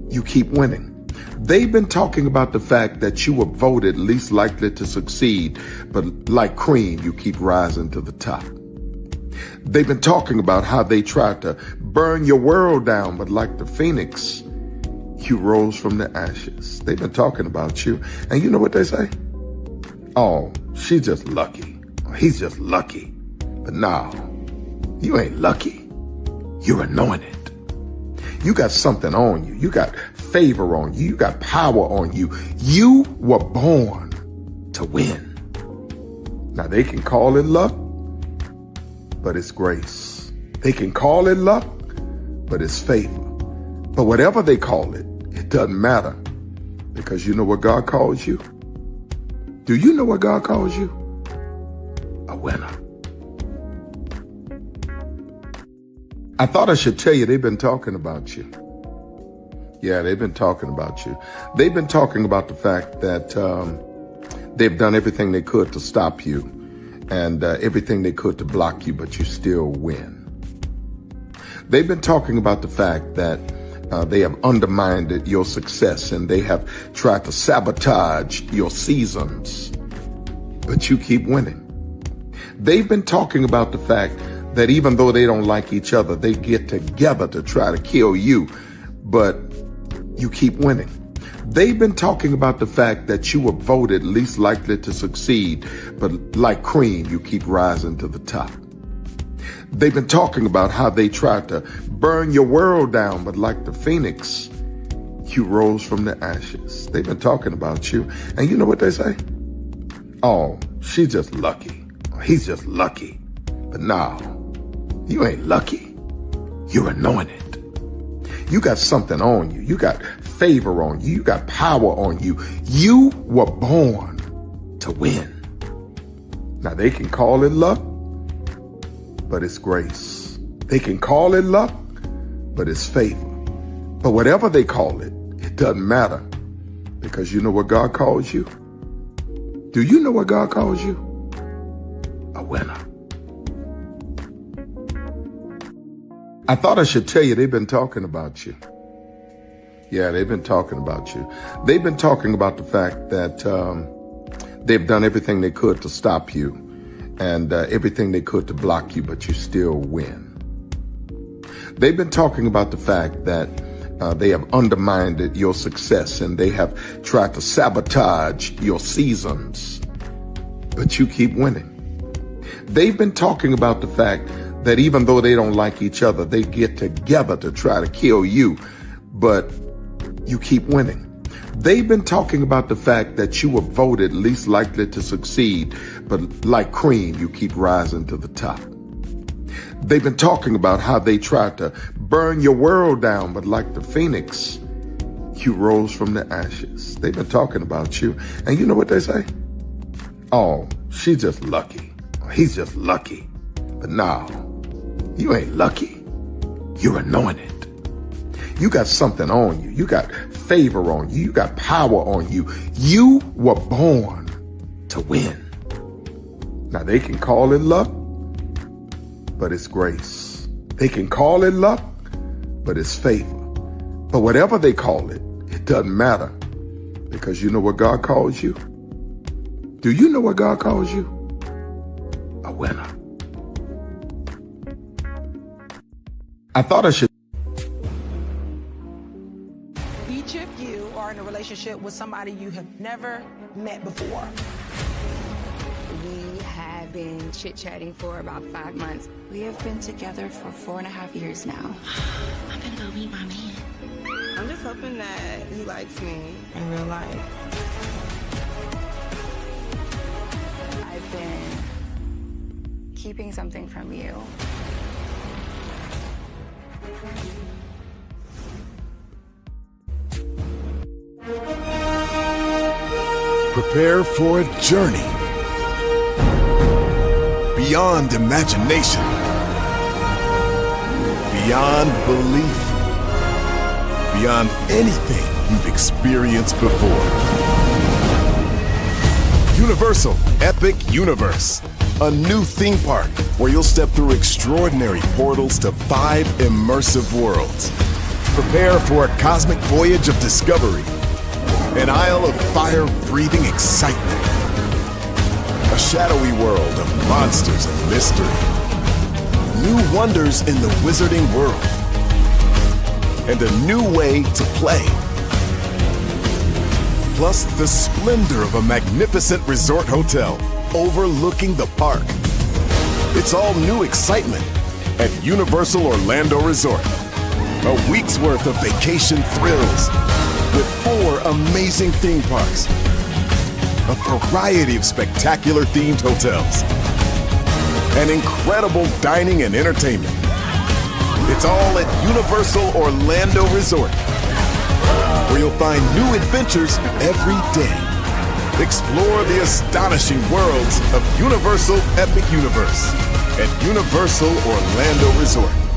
you keep winning. They've been talking about the fact that you were voted least likely to succeed, but like cream, you keep rising to the top. They've been talking about how they tried to burn your world down, but like the phoenix, you rose from the ashes. They've been talking about you, and you know what they say? Oh, she's just lucky. He's just lucky. But no, you ain't lucky. You're anointed. You got something on you. You got favor on you. You got power on you. You were born to win. Now they can call it luck, but it's grace. They can call it luck, but it's favor. But whatever they call it, it doesn't matter. Because you know what God calls you? Do you know what God calls you? A winner. I thought I should tell you they've been talking about you. Yeah, they've been talking about you. They've been talking about the fact that they've done everything they could to stop you and everything they could to block you, but you still win. They've been talking about the fact that they have undermined your success and they have tried to sabotage your seasons, but you keep winning. They've been talking about the fact that even though they don't like each other, they get together to try to kill you, but you keep winning. They've been talking about the fact that you were voted least likely to succeed, but like cream, you keep rising to the top. They've been talking about how they tried to burn your world down, but like the phoenix, you rose from the ashes. They've been talking about you, and you know what they say? Oh, she's just lucky. He's just lucky. But no, you ain't lucky. You're anointed. You got something on you. You got favor on you. You got power on you. You were born to win. Now they can call it luck, but it's grace. They can call it luck, but it's favor. But whatever they call it, it doesn't matter. Because you know what God calls you? Do you know what God calls you? A winner. I thought I should tell you they've been talking about you. Yeah, they've been talking about you. They've been talking about the fact that they've done everything they could to stop you and everything they could to block you, but you still win. They've been talking about the fact that they have undermined your success and they have tried to sabotage your seasons, but you keep winning. They've been talking about the fact that even though they don't like each other, they get together to try to kill you, but you keep winning. They've been talking about the fact that you were voted least likely to succeed, but like cream, you keep rising to the top. They've been talking about how they tried to burn your world down, but like the phoenix, you rose from the ashes. They've been talking about you, and you know what they say? Oh, she's just lucky. He's just lucky. But no, you ain't lucky. You're anointed. You got something on you. You got favor on you. You got power on you. You were born to win. Now they can call it luck, but it's grace. They can call it luck, but it's favor. But whatever they call it, it doesn't matter. Because you know what God calls you? Do you know what God calls you? A winner. I thought I should. Each of you are in a relationship with somebody you have never met before. We have been chit-chatting for about 5 months. We have been together for 4.5 years now. I'm gonna go meet my man. I'm just hoping that he likes me in real life. I've been keeping something from you. Prepare for a journey beyond imagination, beyond belief, beyond anything you've experienced before. Universal Epic Universe, a new theme park where you'll step through extraordinary portals to 5 immersive worlds. Prepare for a cosmic voyage of discovery, an isle of fire-breathing excitement, a shadowy world of monsters and mystery, new wonders in the wizarding world, and a new way to play. Plus the splendor of a magnificent resort hotel overlooking the park. It's all new excitement at Universal Orlando Resort. A week's worth of vacation thrills with 4 amazing theme parks, a variety of spectacular themed hotels, and incredible dining and entertainment. It's all at Universal Orlando Resort, where you'll find new adventures every day. Explore the astonishing worlds of Universal Epic Universe at Universal Orlando Resort.